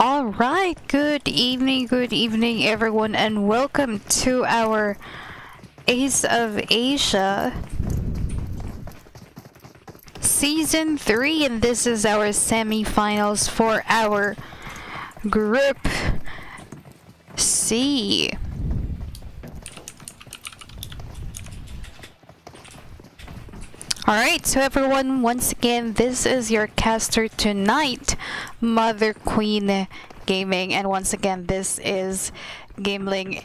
Alright, good evening everyone, and welcome to our Ace of Asia Season 3, and this is our semi-finals for our Group C. Alright, so everyone, once again, this is your caster tonight, Mother Queen Gaming, and once again, this is GamelinG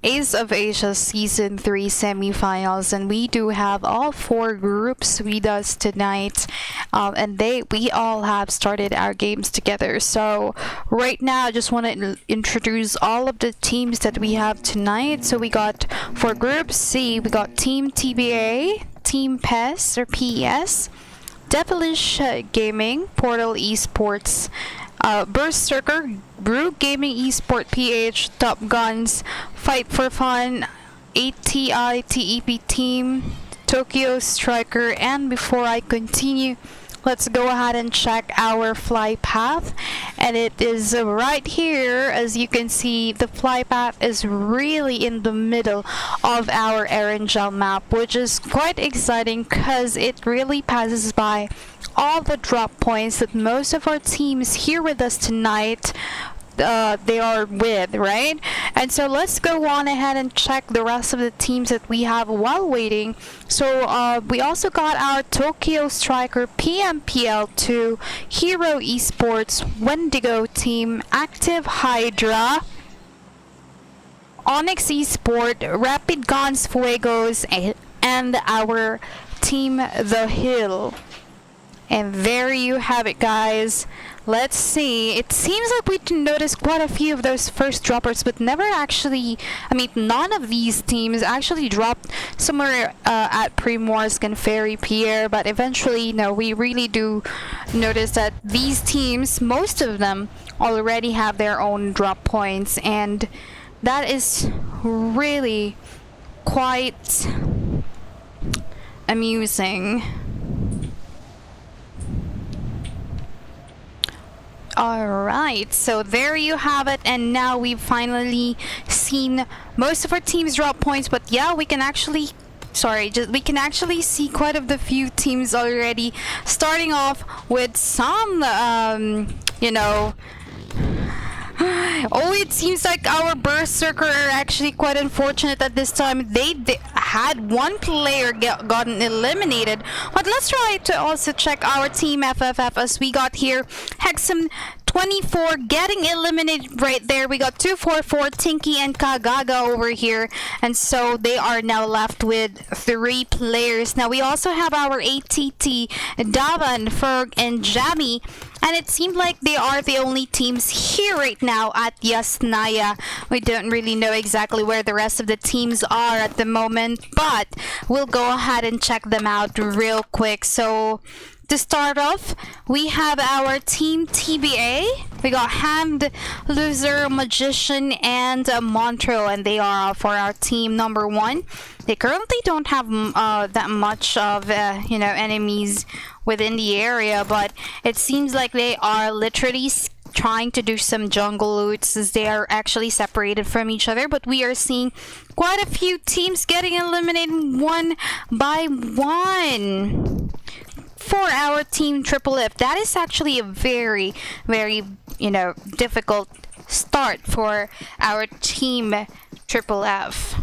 Ace of Asia Season 3 semi-finals, and we do have all 4 groups with us tonight, and we all have started our games together. So right now I just want to introduce all of the teams that we have tonight. So we got, for Group C, we got Team TBA, Team PES or PES, Devilish Gaming, Portal Esports, BERSERKER, Brew Gaming Esport PH, TopGunz, Fight for Fun, ATITEP Team, Tokio Striker. And before I continue, let's go ahead and check our fly path, and it is right here. As you can see, the fly path is really in the middle of our Erangel map, which is quite exciting because it really passes by all the drop points that most of our teams here with us tonight they are with, right? And so let's go on ahead and check the rest of the teams that we have while waiting. So we also got our Tokyo Striker, PMPL2, Hero Esports, WENDIGO Team, ActiveHydra, Onyx Esport, Rapid Gunz, Fuegos, and our team The Hill. And there you have it, guys. Let's see. It seems like we can notice quite a few of those first droppers, but never actually, none of these teams actually dropped somewhere at Primorsk and Ferry Pierre, but eventually, no, we really do notice that these teams, most of them, already have their own drop points, and that is really quite amusing. Alright, so there you have it, and now we've finally seen most of our teams drop points, but yeah, we can actually we can actually see quite a few teams already, starting off with some oh, it seems like our Berserker are actually quite unfortunate at this time. They had one player gotten eliminated, but let's try to also check our team FFF as we got here Hexam 24 getting eliminated right there. We got 244, Tinky, and Kagaga over here, and so they are now left with 3 players. Now we also have our ATT, Davan, Ferg, and Jammy, and it seemed like they are the only teams here right now at Yasnaya. We don't really know exactly where the rest of the teams are at the moment, but we'll go ahead and check them out real quick. So to start off, we have our Team TBA. We got Hand, Loser, Magician, and Montreal, and they are for our team number 1. They currently don't have that much of enemies within the area, but it seems like they are literally trying to do some jungle loots as they are actually separated from each other. But we are seeing quite a few teams getting eliminated one by one. For our team Triple F, that is actually a very, very, difficult start for our team Triple F.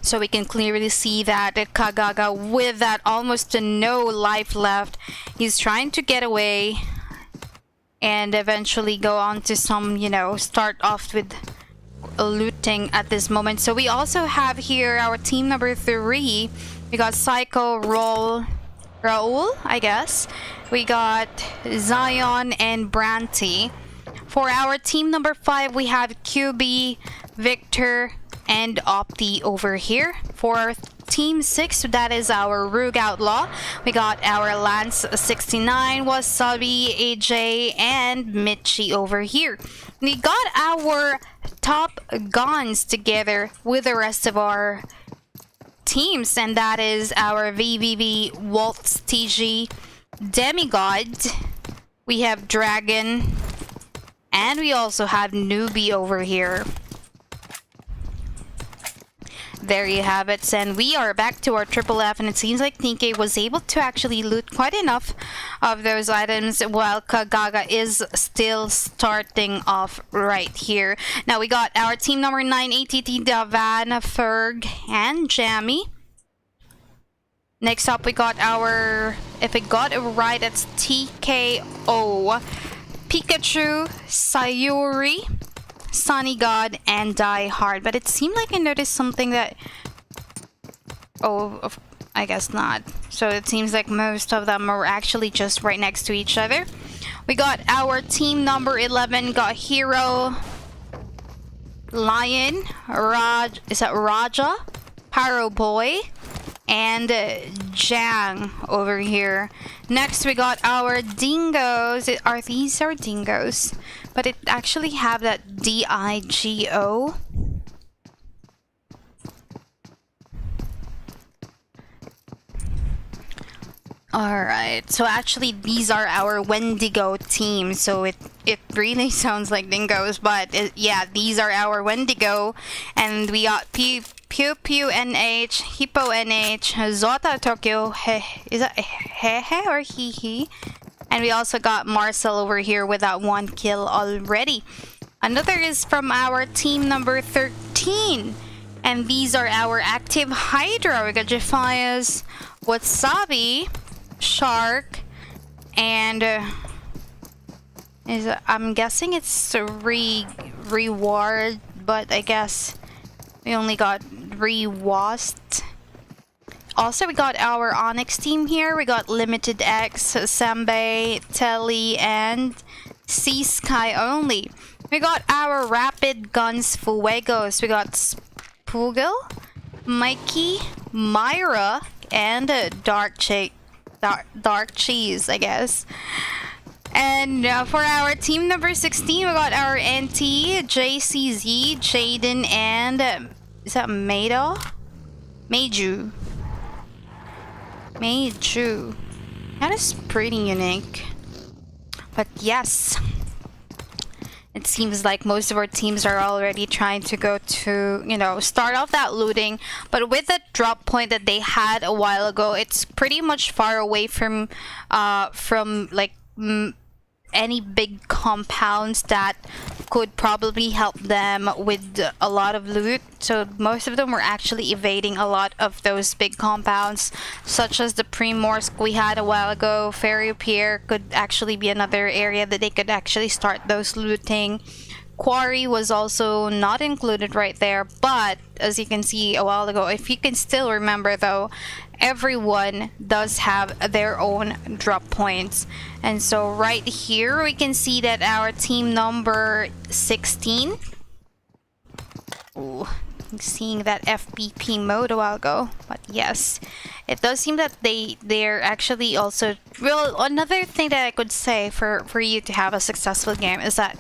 So we can clearly see that Kagaga, with that almost no life left, he's trying to get away and eventually go on to some, start off with looting at this moment. So we also have here our team number 3. We got Psycho, Raul, I guess. We got Zion and Branty. For our team number 5, we have QB, Victor, and Opti over here. For team 6, that is our Rogue Outlaw. We got our Lance 69, Wasabi, AJ, and Mitchie over here. We got our TopGunz together with the rest of our teams, and that is our VVV, Waltz, TG, Demigod, we have Dragon, And we also have newbie over here. There you have it, and we are back to our triple F, and it seems like TK was able to actually loot quite enough of those items, while Kagaga is still starting off right here. Now we got our team number 9, ATT, Davan, Ferg, and Jammy. Next up, we got our, if I got it right, it's TKO, Pikachu, Sayuri, Sunny God, and Die Hard. But it seemed like I noticed something that... Oh, I guess not. So it seems like most of them are actually just right next to each other. We got our team number 11, got Hero, Lion, is that Raja, Paro Boy, and Jang over here. Next we got our dingoes. Are these our dingoes? But it actually have that D-I-G-O. Alright, so actually these are our Wendigo team, so it really sounds like dingoes, but yeah, these are our Wendigo, and we got Pew Pew NH, Hippo NH, Zota Tokyo, is that Hehe or He? And we also got Marcel over here with that 1 kill already. Another is from our team number 13. And these are our ActiveHydra. We got Jephias, Wasabi, Shark, and I'm guessing it's a reward, but I guess we only got rewast. Also, we got our Onyx team here. We got Limited X, Sembe, Telly, and Sea Sky only. We got our Rapid Gunz Fuegos. We got Spugel, Mikey, Myra, and Dark Cheese, I guess. And for our team number 16, we got our NT, JCZ, Jaden, and is that Mado? Meiju. That is pretty unique. But yes, it seems like most of our teams are already trying to go to, you know, start off that looting. But with the drop point that they had a while ago, it's pretty much far away from like any big compounds that could probably help them with a lot of loot. So most of them were actually evading a lot of those big compounds, such as the Primorsk we had a while ago. Ferry Pier could actually be another area that they could actually start those looting. Quarry was also not included right there, but as you can see a while ago, if you can still remember though, everyone does have their own drop points. And so right here we can see that our team number 16, ooh, seeing that FPP mode a while ago, but yes, it does seem that they're actually also, well, another thing that I could say for you to have a successful game is that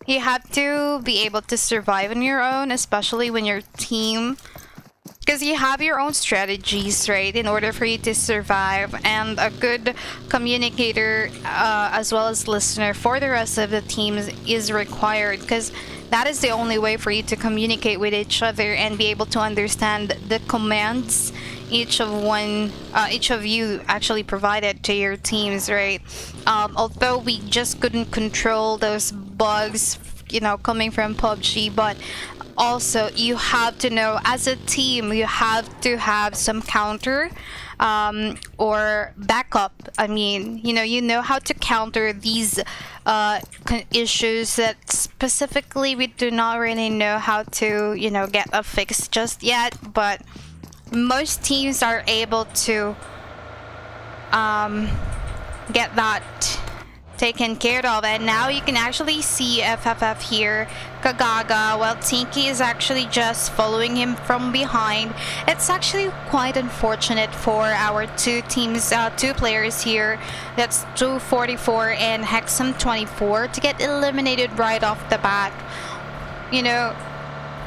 you have to be able to survive on your own, especially when your team, because you have your own strategies, right, in order for you to survive. And a good communicator as well as listener for the rest of the teams is required, because that is the only way for you to communicate with each other and be able to understand the commands each of you actually provided to your teams, right? Although we just couldn't control those bugs, you know, coming from PUBG, but also you have to know, as a team, you have to have some counter or backup. I mean, you know how to counter these issues that specifically we do not really know how to, you know, get a fix just yet, but most teams are able to get that taken care of. And now you can actually see FFF here, Kagaga, while Tinky is actually just following him from behind. It's actually quite unfortunate for our two teams, two players here, that's 244 and Hexam 24, to get eliminated right off the bat. You know,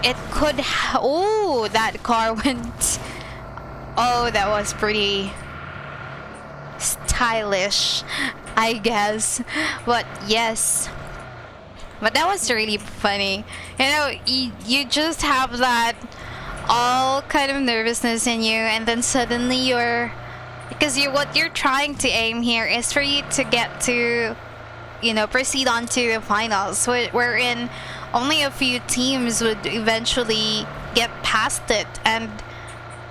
it could oh, that car went, oh, that was pretty stylish, I guess. But yes, But that was really funny. You know, you just have that all kind of nervousness in you, and then suddenly you're, because what you're trying to aim here is for you to get to, you know, proceed on to the finals, wherein only a few teams would eventually get past it. And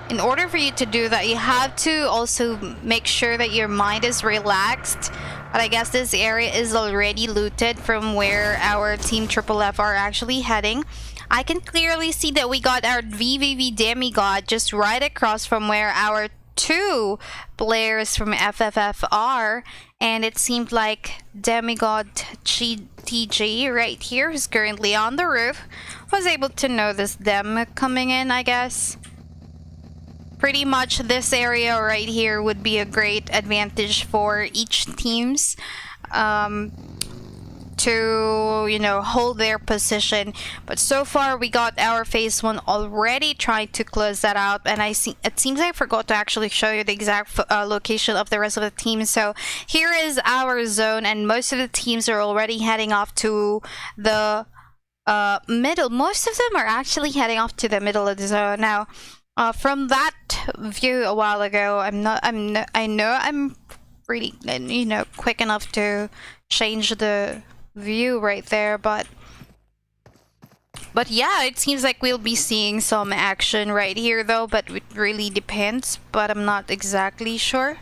in order for you to do that, you have to also make sure that your mind is relaxed. But I guess this area is already looted from where our team Triple F are actually heading. I can clearly see that we got our VVV Demigod just right across from where our two players from FFF are, and it seemed like Demigod TG right here, who's currently on the roof, was able to notice them coming in, I guess. Pretty much this area right here would be a great advantage for each teams to, you know, hold their position. But so far we got our phase 1 already, trying to close that out, and it seems I forgot to actually show you the exact location of the rest of the team. So here is our zone, and most of the teams are already heading off to the middle. Most of them are actually heading off to the middle of the zone now. From that view a while ago, I know I'm really, you know, quick enough to change the view right there, but yeah, it seems like we'll be seeing some action right here though, but it really depends, but I'm not exactly sure.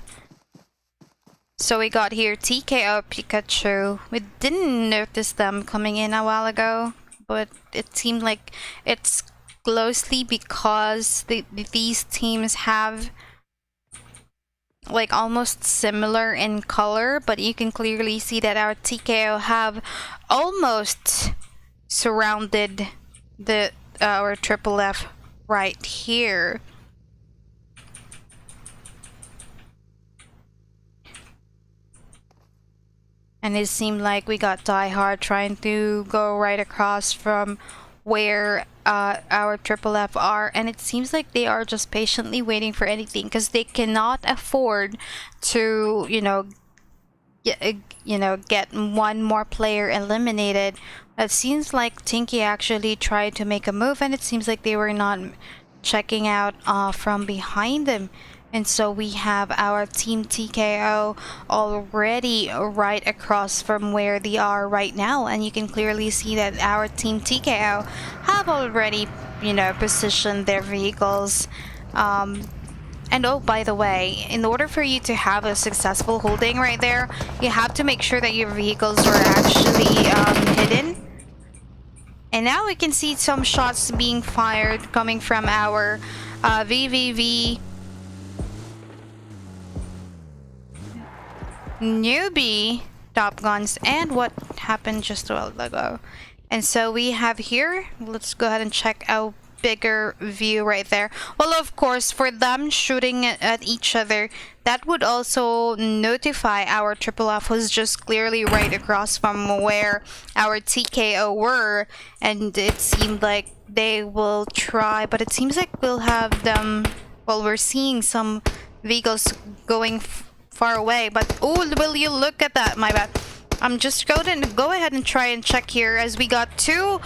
So we got here TKO Pikachu. We didn't notice them coming in a while ago, but it seemed like it's closely because these teams have like almost similar in color, but you can clearly see that our TKO have almost surrounded our Triple F right here. And it seemed like we got Die Hard trying to go right across from where our Triple F are, and it seems like they are just patiently waiting for anything because they cannot afford to, you know, get one more player eliminated. It seems like Tinky actually tried to make a move, and it seems like they were not checking out from behind them. And so we have our team TKO already right across from where they are right now, and you can clearly see that our team TKO have already, you know, positioned their vehicles. And oh, by the way, in order for you to have a successful holding right there, you have to make sure that your vehicles are actually hidden. And now we can see some shots being fired coming from our VVV newbie TopGunz, and what happened just a while ago. And so we have here, let's go ahead and check our bigger view right there. Well, of course, for them shooting at each other, that would also notify our Triple F, who's just clearly right across from where our TKO were, and it seemed like they will try, but it seems like we'll have them, well, we're seeing some vehicles going far away, but oh, will you look at that? My bad. I'm just go ahead and try and check here, as we got two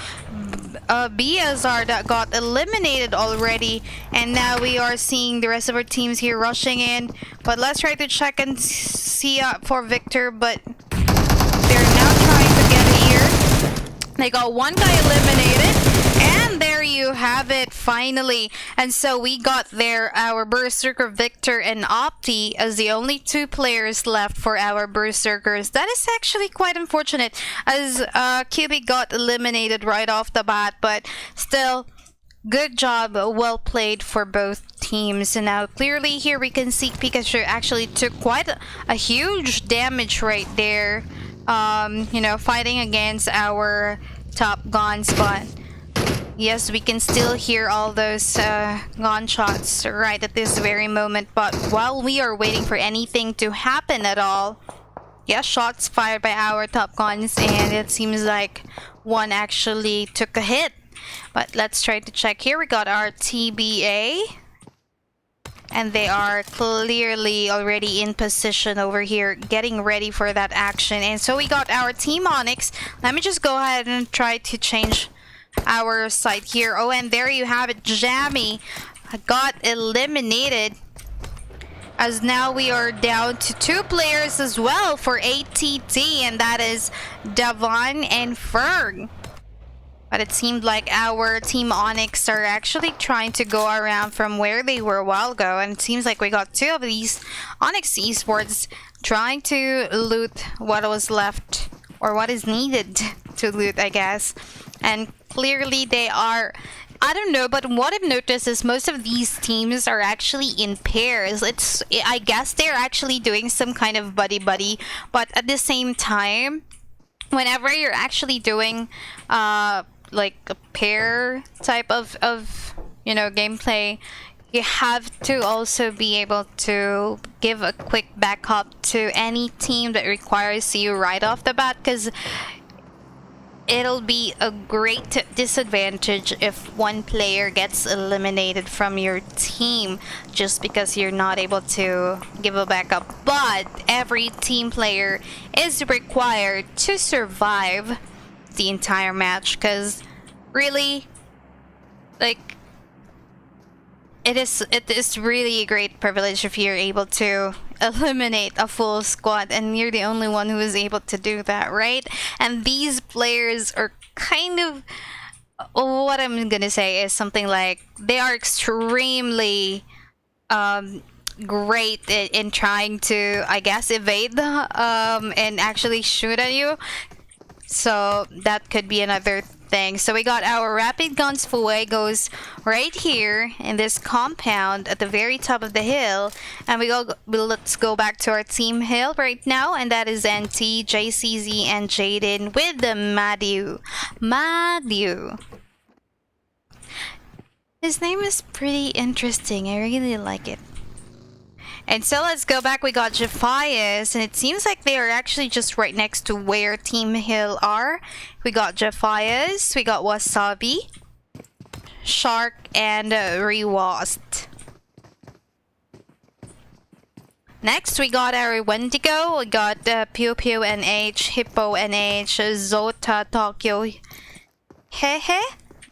BSR that got eliminated already, and now we are seeing the rest of our teams here rushing in. But let's try to check and see for Victor, but they're now trying to get here. They got one guy eliminated, and there you have it, finally. And so we got there our Berserker Victor and Opti as the only two players left for our Berserkers. That is actually quite unfortunate, as Cubic got eliminated right off the bat, but still, good job, well played for both teams. And now clearly here we can see Pikachu actually took quite a huge damage right there, you know, fighting against our TopGunz, but yes, we can still hear all those gunshots right at this very moment. But while we are waiting for anything to happen at all, yes, shots fired by our TopGunz, and it seems like one actually took a hit. But let's try to check here. We got our TBA, and they are clearly already in position over here, getting ready for that action. And so we got our Team Onyx. Let me just go ahead and try to change our site here. Oh, and there you have it. Jammy got eliminated, as now we are down to 2 players as well for ATT, and that is Devon and Ferg. But it seemed like our Team Onyx are actually trying to go around from where they were a while ago, and it seems like we got 2 of these Onyx Esports trying to loot what was left, or what is needed to loot, I guess. And clearly they are, I don't know, but what I've noticed is most of these teams are actually in pairs. I guess they're actually doing some kind of buddy-buddy, but at the same time, whenever you're actually doing like a pair type of you know, gameplay, you have to also be able to give a quick backup to any team that requires you right off the bat, because it'll be a great disadvantage if one player gets eliminated from your team just because you're not able to give a backup. But every team player is required to survive the entire match, because really, like, it is really a great privilege if you're able to eliminate a full squad and you're the only one who is able to do that, right? And these players are kind of, what I'm gonna say is something like, they are extremely great in trying to, I guess, evade and actually shoot at you. So that could be another thing. So we got our Rapid Guns Fuegos right here in this compound at the very top of the hill, and let's go back to our team hill right now, and that is NT, JCZ, and Jaden with the Madu. His name is pretty interesting. I really like it. And so let's go back. We got Jaffias, and it seems like they are actually just right next to where Team Hill are. We got Jaffias, we got Wasabi, Shark, and Rewast. Next, we got our Wendigo. We got Pew Pew NH, Hippo NH, Zota, Tokio, Hehe,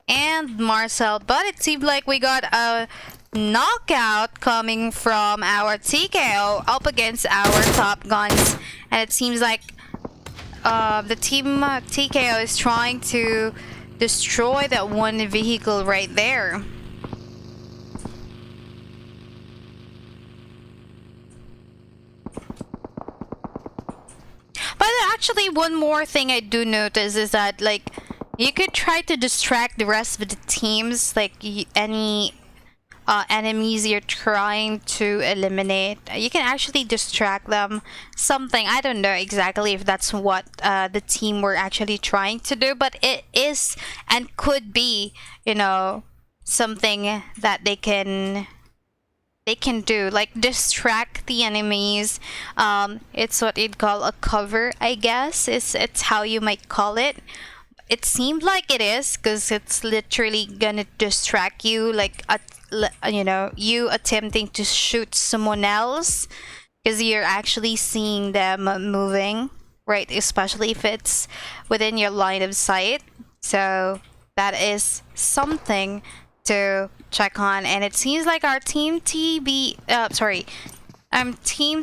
and Marcel. But it seemed like we got a knockout coming from our TKO up against our TopGunz, and it seems like the team TKO is trying to destroy that one vehicle right there. But actually, one more thing I do notice is that, like, you could try to distract the rest of the teams, like any enemies you're trying to eliminate. You can actually distract them. Something, I don't know exactly if that's what the team were actually trying to do, but it is and could be, you know, something that they can do, like distract the enemies. It's what you'd call a cover, I guess. It's how you might call it. It seemed like it is, because it's literally gonna distract you, like you know, you attempting to shoot someone else, because you're actually seeing them moving, right? Especially if it's within your line of sight. So that is something to check on. And it seems like our team Team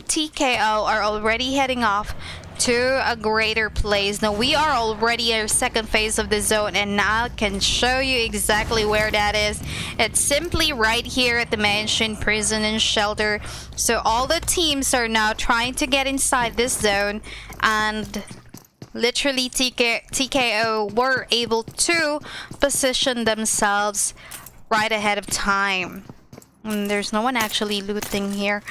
TKO are already heading off to a greater place. Now we are already in our second phase of the zone, and now I can show you exactly where that is. It's simply right here at the mansion, prison, and shelter. So all the teams are now trying to get inside this zone, and literally TKO were able to position themselves right ahead of time. And there's no one actually looting here.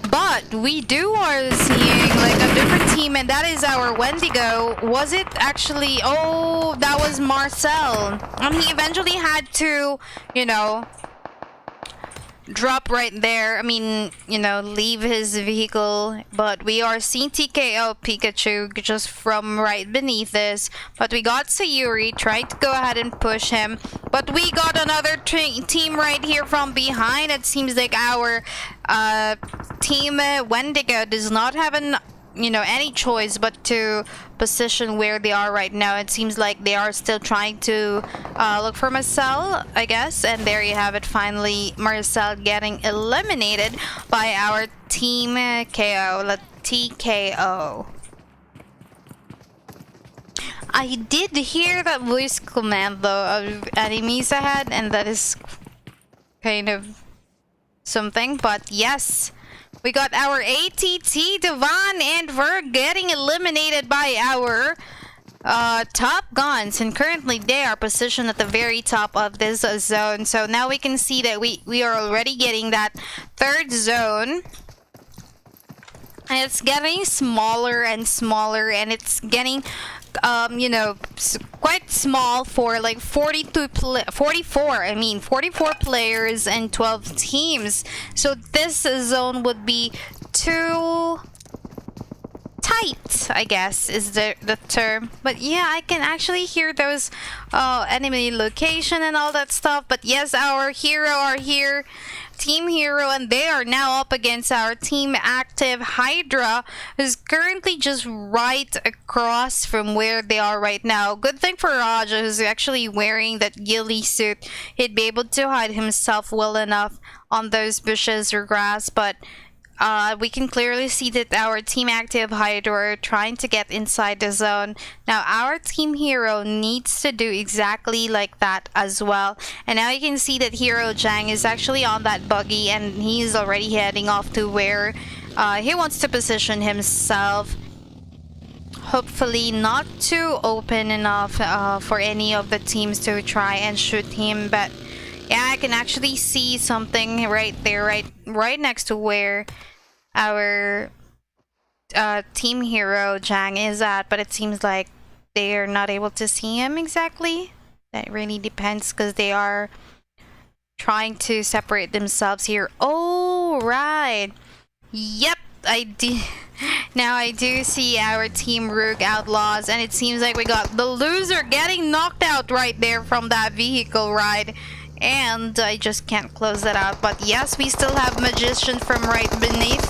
But we are seeing like a different team, and that is our Wendigo. Was it actually? Oh, that was Marcel. And he eventually had to, you know, drop right there. I mean, you know, leave his vehicle. But we are seeing TKO Pikachu just from right beneath this. But we got Sayuri trying to go ahead and push him. But we got another team right here from behind. It seems like our team Wendigo does not have any choice but to position where they are right now. It seems like they are still trying to look for Marcel, I guess. And there you have it, finally Marcel getting eliminated by our team KO, TKO. I did hear that voice command though of enemies ahead, and that is kind of something. But yes, we got our ATT Devon, and we're getting eliminated by our TopGunz, and currently they are positioned at the very top of this zone. So now we can see that we are already getting that third zone, and it's getting smaller and smaller, and it's getting quite small for like 44 players and 12 teams. So this zone would be too tight, I guess is the term. But yeah, I can actually hear those enemy location and all that stuff. But yes, our hero are here, Team Hero, and they are now up against our team ActiveHydra, who's currently just right across from where they are right now. Good thing for Raja, who's actually wearing that ghillie suit. He'd be able to hide himself well enough on those bushes or grass, but we can clearly see that our team ActiveHydra are trying to get inside the zone. Now our team Hero needs to do exactly like that as well. And now you can see that Hero Jang is actually on that buggy, and he's already heading off to where he wants to position himself. Hopefully not too open enough for any of the teams to try and shoot him. But yeah, I can actually see something right there, right next to where our team Hero Jang is at, but it seems like they are not able to see him exactly. That really depends, because they are trying to separate themselves here. Oh, right. Yep, I do. Now I do see our team Rogue Outlaws, and it seems like we got the loser getting knocked out right there from that vehicle ride. And I just can't close that out. But yes, we still have Magician from right beneath.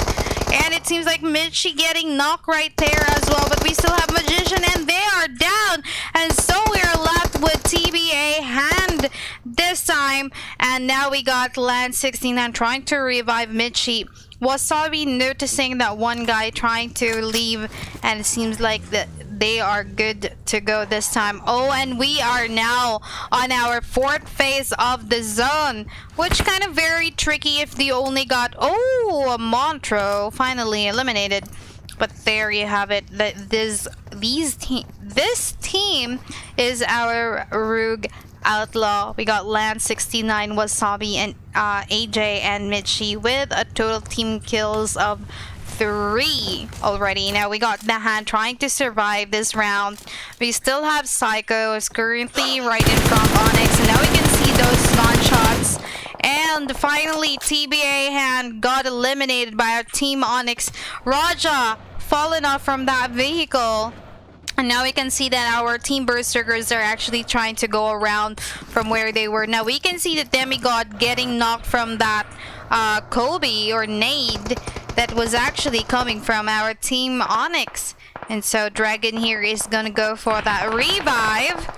And it seems like Mitchie getting knocked right there as well. But we still have Magician, and they are down. And so we are left with TBA Hand this time. And now we got Land 69 trying to revive Mitchie. Wasabi noticing that one guy trying to leave, and it seems like they are good to go this time. Oh, and we are now on our fourth phase of the zone, which kind of very tricky if they only got a Montro finally eliminated. But there you have it. This team is our Rogue Outlaw. We got Land 69, Wasabi, and AJ and Mitchie with a total team kills of 3 already. Now we got the Hand trying to survive this round. We still have Psycho is currently right in front of Onyx, and now we can see those gunshots. And finally, TBA Hand got eliminated by our team Onyx. Raja fallen off from that vehicle. And now we can see that our team Berserkers are actually trying to go around from where they were. Now we can see the Demigod getting knocked from that Kobe or nade that was actually coming from our team Onyx. And so Dragon here is gonna go for that revive,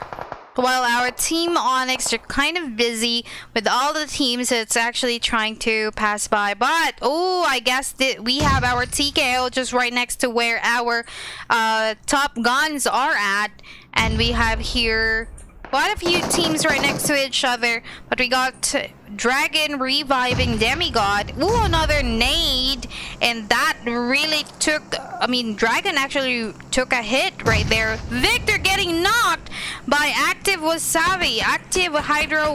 while our team Onyx are kind of busy with all the teams that's actually trying to pass by. But oh, I guess that we have our TKO just right next to where our TopGunz are at, and we have here quite a few teams right next to each other. But we got Dragon reviving Demigod. Ooh, another nade, and that really took, I mean, Dragon actually took a hit right there. Victor getting knocked by ActiveHydra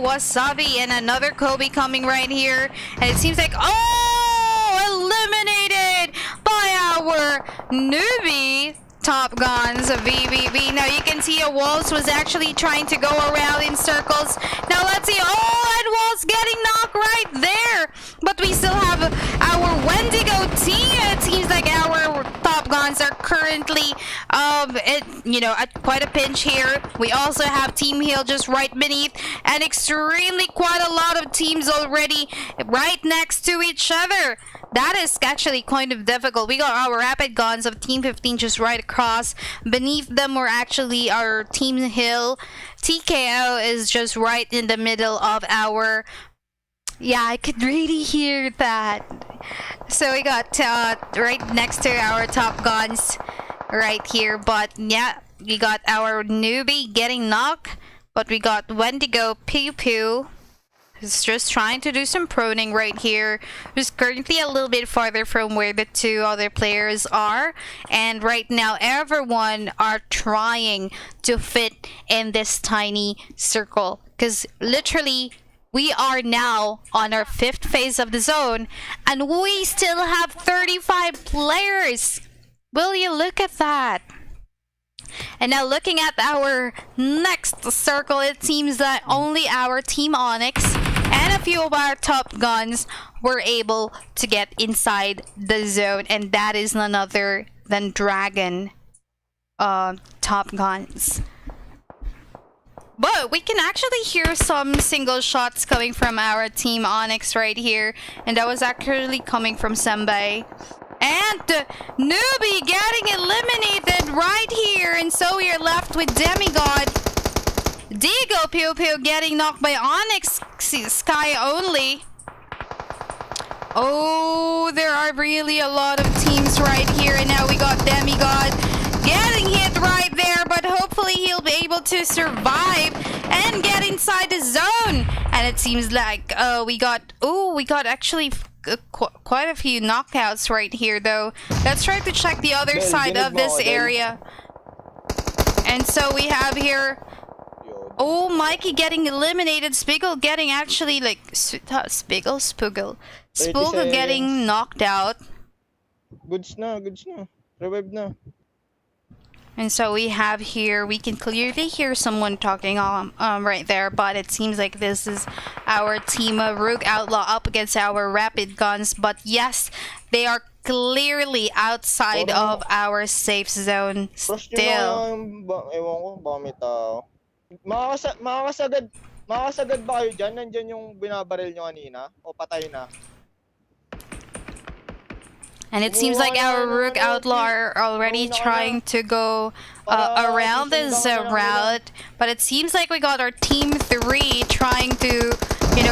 Wasabi, and another Kobe coming right here. And it seems like, oh, eliminated by our newbie TopGunz VVV. Now you can see Walls was actually trying to go around in circles. Now let's see. Oh, and Walls getting knocked right there. But we still have our Wendigo team. It seems like our TopGunz are currently at quite a pinch here. We also have Team Heal just right beneath, and extremely quite a lot of teams already right next to each other. That is actually kind of difficult. We got our Rapid Guns of Team 15 just right across. Beneath them were actually our Team Hill. TKO is just right in the middle of our... Yeah, I could really hear that. So we got right next to our TopGunz right here. But yeah, we got our newbie getting knocked. But we got Wendigo Pew Pew. Who's just trying to do some proning right here, who's currently a little bit farther from where the two other players are, and right now everyone are trying to fit in this tiny circle, because literally we are now on our 5th phase of the zone and we still have 35 players. Will you look at that? And now looking at our next circle, it seems that only our Team Onyx and a few of our TopGunz were able to get inside the zone, and that is none other than Dragon TopGunz. But we can actually hear some single shots coming from our Team Onyx right here, and that was actually coming from Sembei. And Newbie getting eliminated right here, and so we are left with Demigod. Digo Pew Pew getting knocked by Onyx Sky only. Oh, there are really a lot of teams right here, and now we got Demigod getting hit right there, but hopefully he'll be able to survive and get inside the zone. And it seems like we got actually quite a few knockouts right here, though. Let's try to check the other side of this area. And so we have here, oh, Mikey getting eliminated, Spiggle getting actually like Spuggle getting knocked out. Goods na, revive na. And so we have here, we can clearly hear someone talking right there, but it seems like this is our team of Rogue Outlaw up against our Rapid Guns. But yes, they are clearly outside of our safe zone still. Ewan ko, baka may tao. Makakasagad ba kayo dyan? Nandyan yung binabaril nyo kanina? O patay na? And it seems like our Rook Outlaw are already trying to go around this route. But it seems like we got our Team 3 trying to,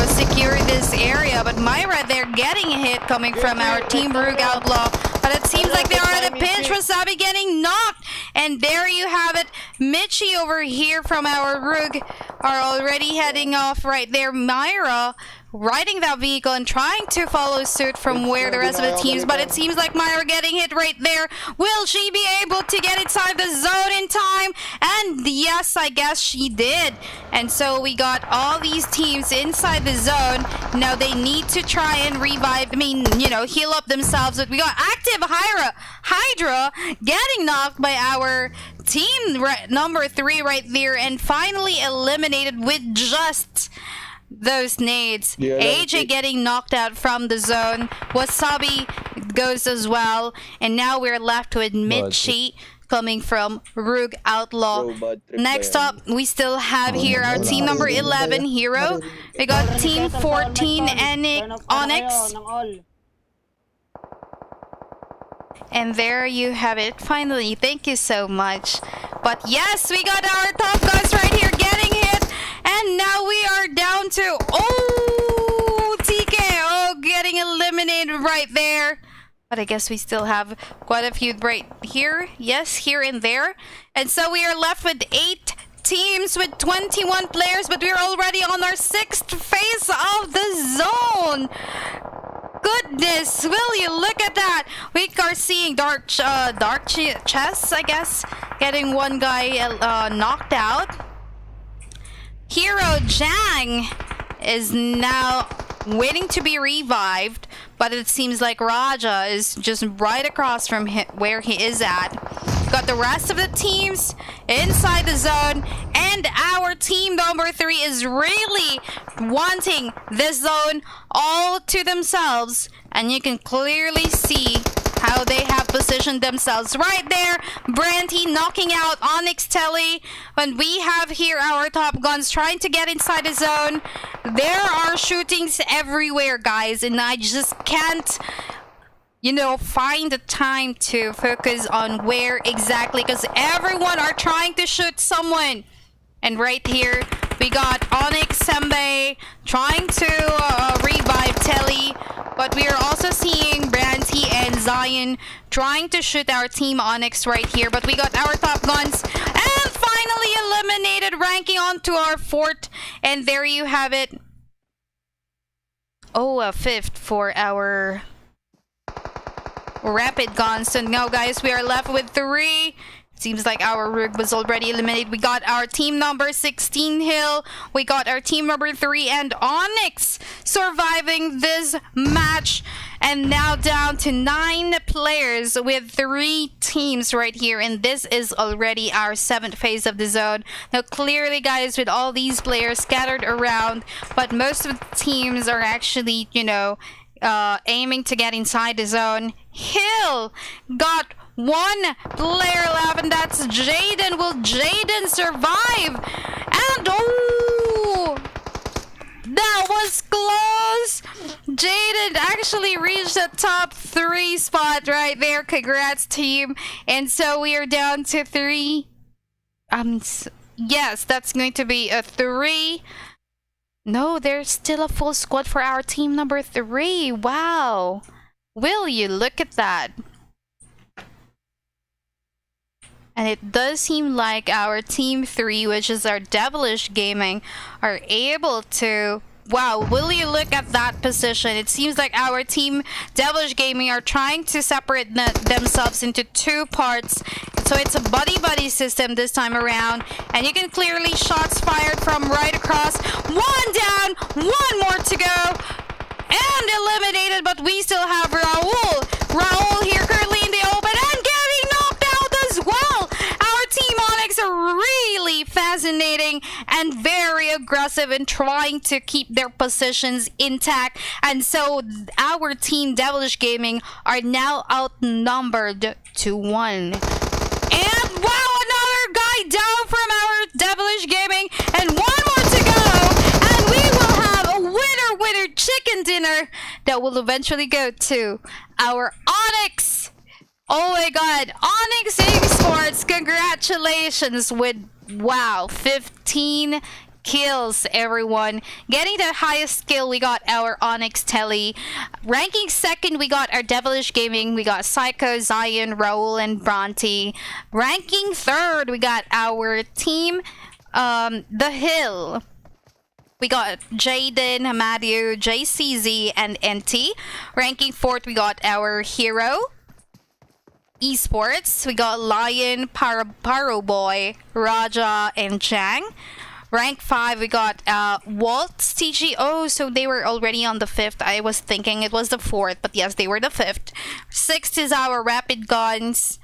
secure this area. But Myra, they're getting a hit coming from our Team Rook Outlaw. But it seems like they are at a pinch. Wasabi getting knocked. And there you have it. Mitchie over here from our Rook are already heading off right there. Myra riding that vehicle and trying to follow suit from where the rest of the teams, but it seems like Myra getting hit right there. Will she be able to get inside the zone in time? And yes, I guess she did. And so we got all these teams inside the zone. Now they need to try and revive, heal up themselves. But we got ActiveHydra getting knocked by our team number 3 right there, and finally eliminated with just those nades. Yeah, AJ getting knocked out from the zone. Wasabi goes as well. And now we're left with Mitchie coming from Rogue Outlaw. Next up, we still have here our team number 11, Hero. We got team 14, Onyx. And there you have it. Finally, thank you so much. But yes, we got our TopGunz right here getting hit. And now we are down to, TKO getting eliminated right there. But I guess we still have quite a few right here. Yes, here and there. And so we are left with 8 teams with 21 players. But we're already on our 6th phase of the zone. Goodness, will you look at that? We are seeing dark chests, I guess, getting one guy knocked out. Hero Jang is now waiting to be revived, but it seems like Raja is just right across from where he is at. Got the rest of the teams inside the zone, and our team number 3 is really wanting this zone all to themselves, and you can clearly see how they have positioned themselves right there. Branty knocking out Onyx Telly, and we have here our TopGunz trying to get inside the zone. There are shootings everywhere, guys, and I just can't, you know, find the time to focus on where exactly, because everyone are trying to shoot someone. And right here we got Onyx Sembe trying to revive Telly, but we are also seeing Branty and Zion trying to shoot our team Onyx right here. But we got our TopGunz and finally eliminated, ranking onto our 4th, and there you have it. Oh, a 5th for our Rapid Gunz. So now, guys, we are left with 3. Seems like our Rook was already eliminated. We got our team number 16 Hill. We got our team number 3 and Onyx surviving this match. And now down to 9 players with 3 teams right here. And this is already our 7th phase of the zone. Now clearly, guys, with all these players scattered around, but most of the teams are actually, you know, aiming to get inside the zone. Hill got 1 player left, and that's Jaden. Will Jaden survive? And oh, that was close. Jaden actually reached the top 3 spot right there. Congrats, team. And so we are down to 3. Yes, that's going to be a 3. No, there's still a full squad for our team number 3. Wow. Will you look at that? And it does seem like our team 3, which is our Devilish Gaming, are able to... Wow, will you look at that position? It seems like our team Devilish Gaming are trying to separate themselves into 2 parts. So it's a buddy-buddy system this time around. And you can clearly shots fired from right across. 1 down, 1 more to go. And eliminated, but we still have Raul. Raul here currently in the open and getting knocked out as well. Our team Onyx are really fascinating and very aggressive in trying to keep their positions intact. And so our team Devilish Gaming are now outnumbered to 1. And wow, another guy down from our Devilish Gaming, and 1 more to go. And we will have a winner chicken dinner that will eventually go to our Onyx. Oh my god, Onyx Esports, congratulations with, wow, 15 kills, everyone. Getting the highest kill, we got our Onyx Telly. Ranking 2nd, we got our Devilish Gaming. We got Psycho, Zion, Raul, and Bronte. Ranking 3rd, we got our team, The Hill. We got Jaden, Matthew, JCZ, and NT. Ranking 4th, we got our Hero Esports. We got Lion, Paro Boy, Raja, and Chang. Rank 5, we got Waltz, TG. Oh, so they were already on the 5th. I was thinking it was the 4th, but yes, they were the 5th. 6th is our Rapid Gunz,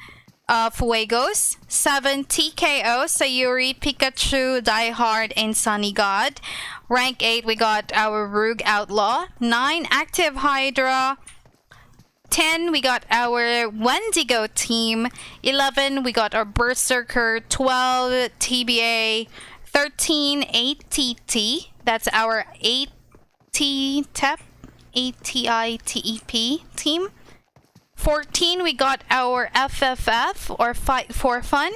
Fuegos. 7, TKO, Sayuri, Pikachu, Die Hard, and Sunny God. Rank 8, we got our Rogue Outlaw. 9, ActiveHydra. 10, we got our Wendigo team. 11, we got our Berserker. 12, TBA. 13, ATT. That's our ATITEP, ATITEP team. 14, we got our FFF, or Fight for Fun.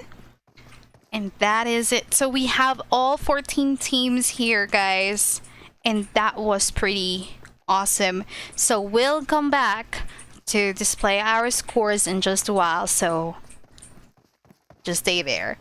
And that is it. So we have all 14 teams here, guys. And that was pretty awesome. So we'll come back to display our scores in just a while. So just stay there.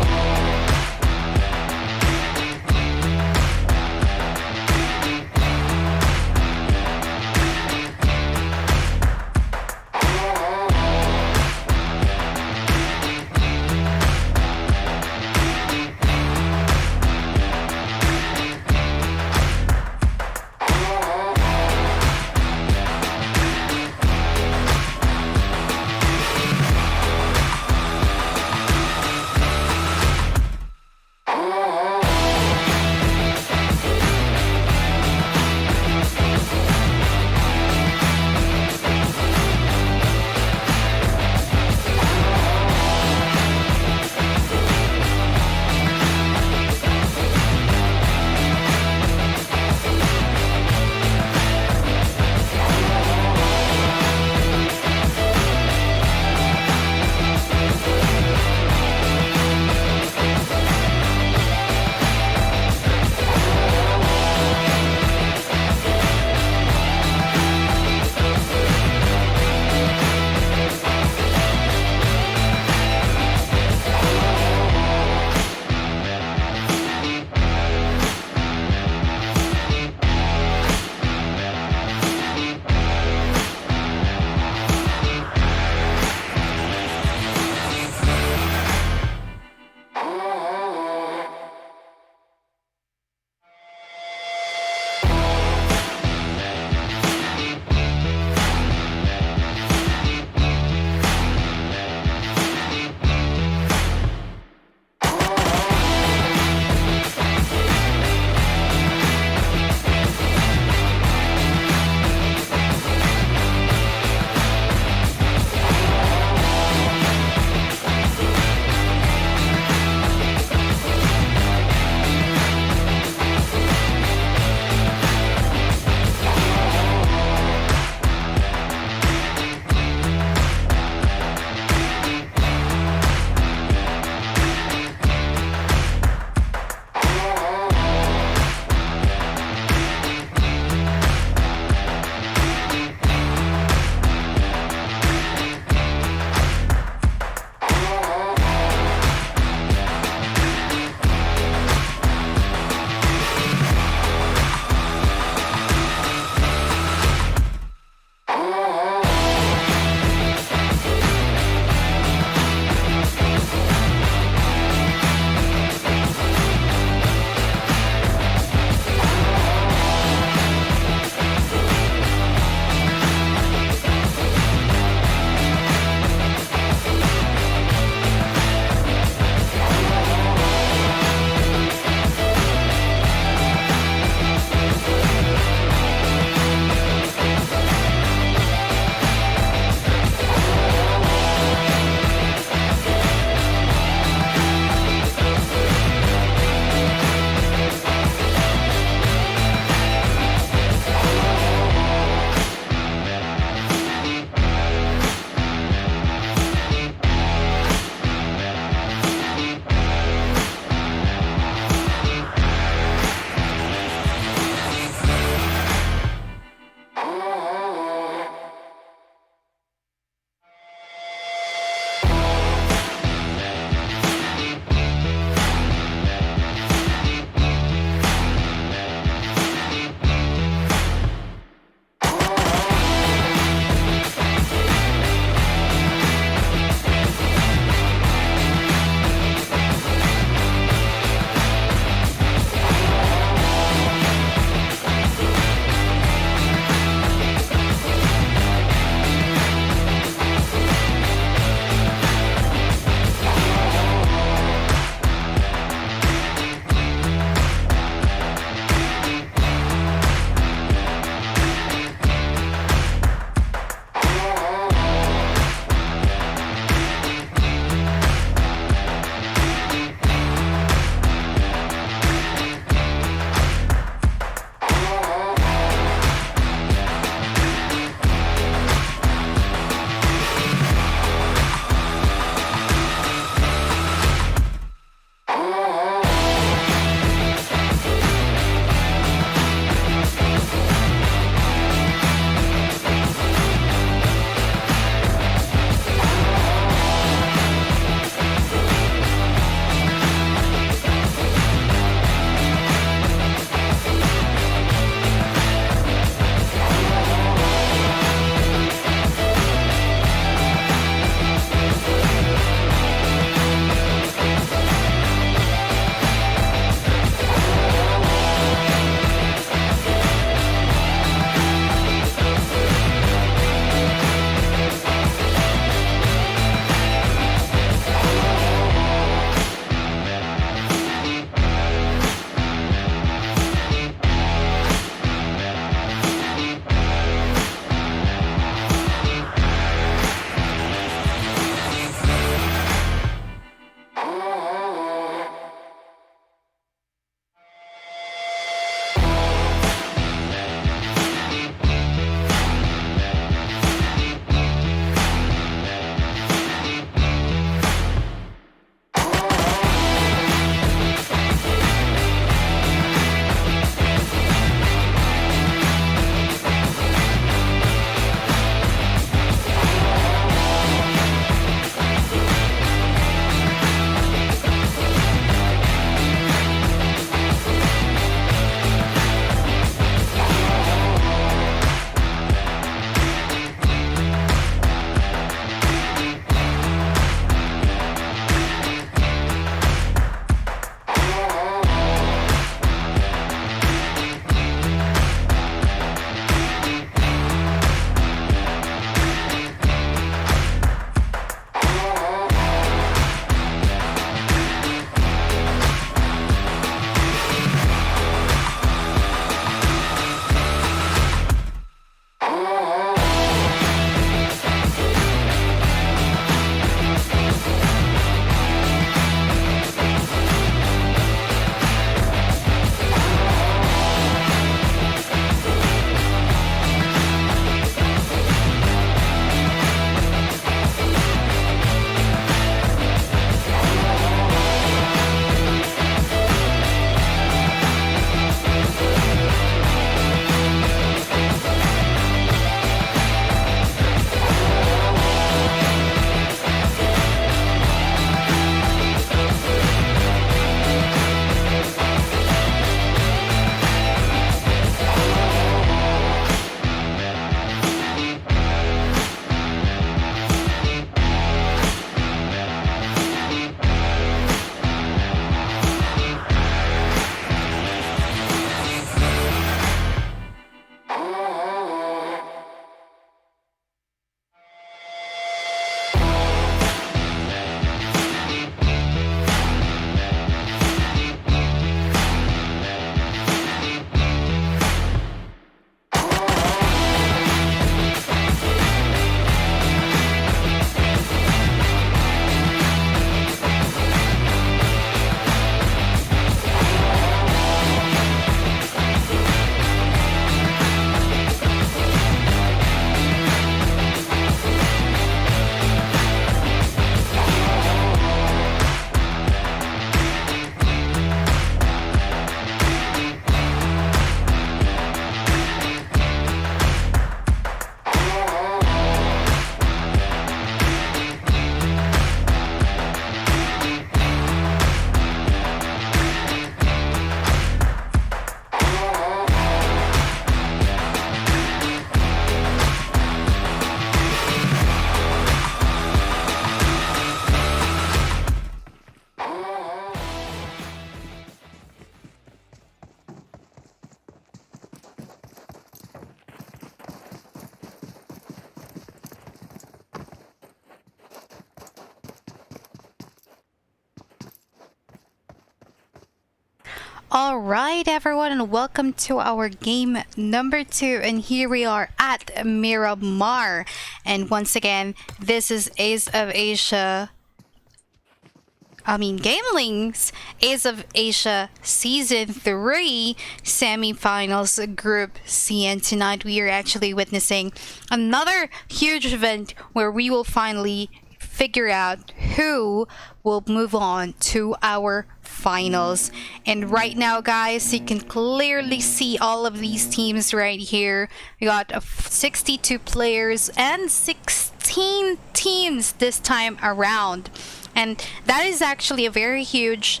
Alright everyone, and welcome to our game number 2, and here we are at Miramar. And once again, this is GamelinG's Ace of Asia Season 3 semi-finals Group C, and tonight we are actually witnessing another huge event where we will finally figure out who will move on to our finals. And right now guys, you can clearly see all of these teams right here. We got 62 players and 16 teams this time around, and that is actually a very huge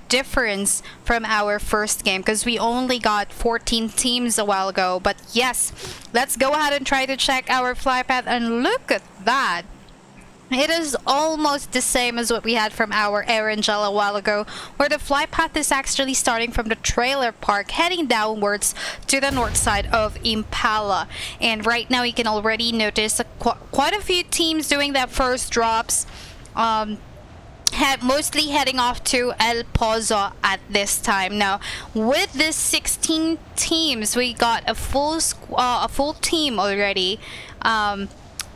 difference from our first game, because we only got 14 teams a while ago. But yes, let's go ahead and try to check our fly path, and look at that. It is almost the same as what we had from our Erangel a while ago, where the fly path is actually starting from the trailer park, heading downwards to the north side of Impala. And right now you can already notice quite a few teams doing their first drops, mostly heading off to El Pozo at this time. Now, with this 16 teams, we got a full team already.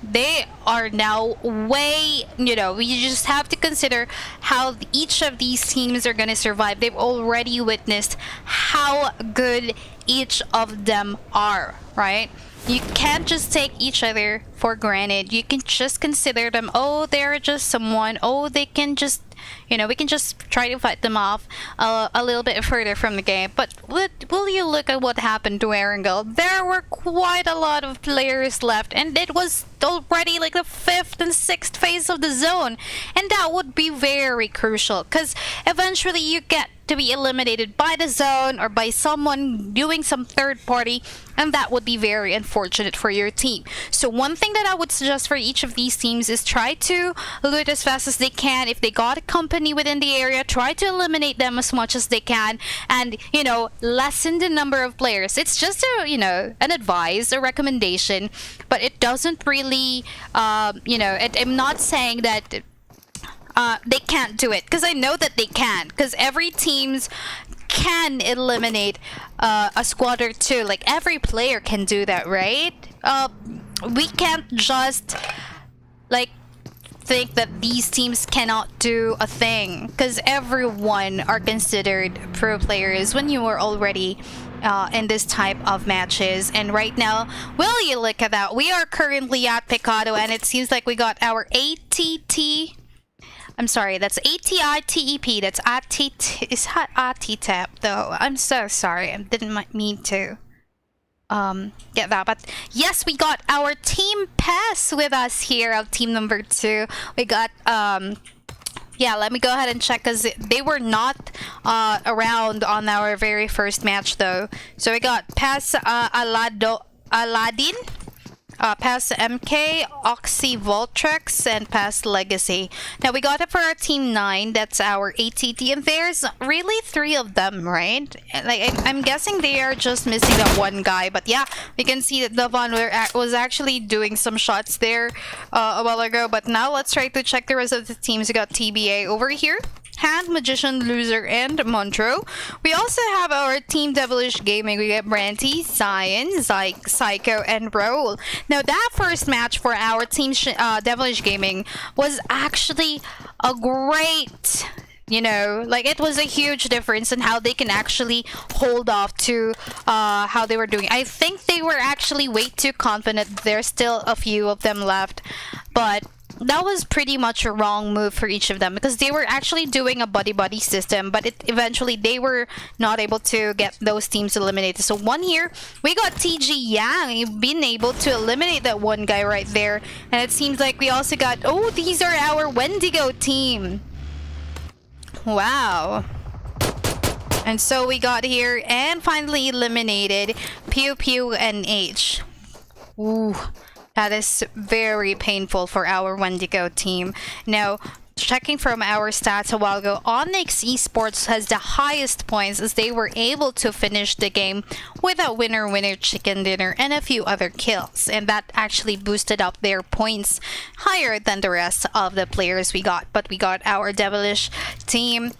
They are now way, we just have to consider how each of these teams are gonna survive. They've already witnessed how good each of them are, right? You can't just take each other for granted. You can just consider them, oh, they're just someone, oh, they can just, we can just try to fight them off a little bit further from the game. But will you look at what happened to Erangel? There were quite a lot of players left, and it was already like the 5th and 6th phase of the zone, and that would be very crucial, because eventually you get to be eliminated by the zone or by someone doing some third party, and that would be very unfortunate for your team. So one thing that I would suggest for each of these teams is try to loot as fast as they can. If they got a company within the area, try to eliminate them as much as they can, and lessen the number of players. It's just an advice, a recommendation, but it doesn't really I'm not saying that they can't do it, because I know that they can, because every teams can eliminate a squad or two. Like, every player can do that, right? We can't just think that these teams cannot do a thing, because everyone are considered pro players when you are already in this type of matches. And right now, will you look at that, we are currently at Picado, and it seems like we got our I'm sorry, that's ATITEP. That's is that ATITEP though? I'm so sorry, I didn't mean to get that. But yes, we got our team pass with us here of team number 2. We got yeah, let me go ahead and check, because they were not around on our very first match though. So we got Pass Aladdin, Pass MK, Oxy Voltrex, and Pass Legacy. Now we got it for our team 9. That's our ATT, and there's really 3 of them, right? Like, I'm guessing they are just missing that one guy. But yeah, we can see that Devon was actually doing some shots there a while ago. But now let's try to check the rest of the teams. We got TBA over here, Hand, Magician, Loser, and Montro. We also have our team Devilish Gaming. We got Branty, Cyan, Psycho, and Roll. Now, that first match for our team Devilish Gaming was actually a great, it was a huge difference in how they can actually hold off to how they were doing. I think they were actually way too confident. There's still a few of them left, but that was pretty much a wrong move for each of them, because they were actually doing a buddy system, but eventually they were not able to get those teams eliminated. So one here, we got TG Yang being able to eliminate that one guy right there, and it seems like we also got, oh, these are our WENDIGO team. Wow. And so we got here and finally eliminated Pew Pew and H. Ooh. That is very painful for our WENDIGO team. Now, checking from our stats a while ago, Onyx Esports has the highest points, as they were able to finish the game with a winner chicken dinner and a few other kills. And that actually boosted up their points higher than the rest of the players we got. But we got our Devilish team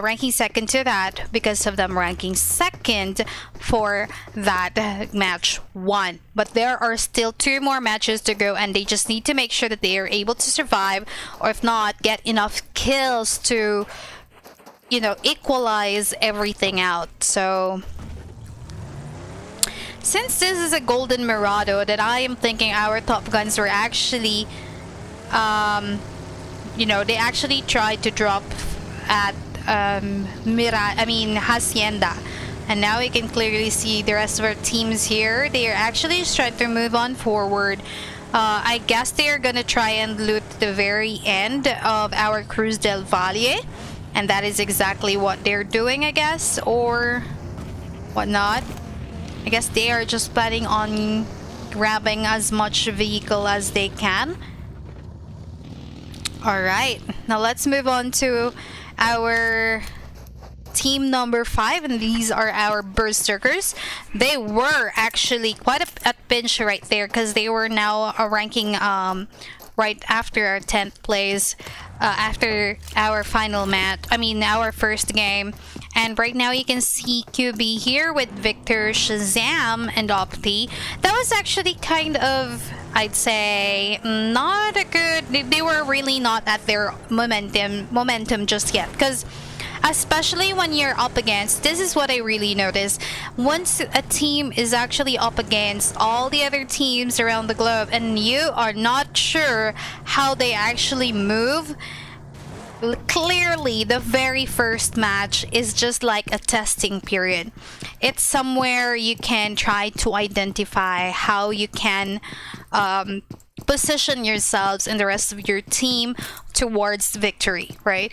ranking second to that because of them ranking second for that match 1. But there are still 2 more matches to go, and they just need to make sure that they are able to survive, or if not, get enough kills to, you know, equalize everything out. So since this is a golden Mirado, that I am thinking our TopGunz were actually, you know, they actually tried to drop at Hacienda, and now we can clearly see the rest of our teams here. They are actually just trying to move on forward. I guess they are gonna try and loot the very end of our Cruz del Valle, and that is exactly what they're doing, I guess, or whatnot. I guess they are just planning on grabbing as much vehicle as they can. Alright, now let's move on to our team number 5, and these are our Berserkers. They were actually quite a pinch right there because they were now ranking right after our 10th place, after our final match, our first game. And right now you can see QB here with Victor, Shazam, and Opti. That was actually kind of, I'd say, not a good, they were really not at their momentum just yet, because especially when you're up against, this is what I really noticed, once a team is actually up against all the other teams around the globe and you are not sure how they actually move, clearly the very first match is just like a testing period. It's somewhere you can try to identify how you can position yourselves and the rest of your team towards victory, right?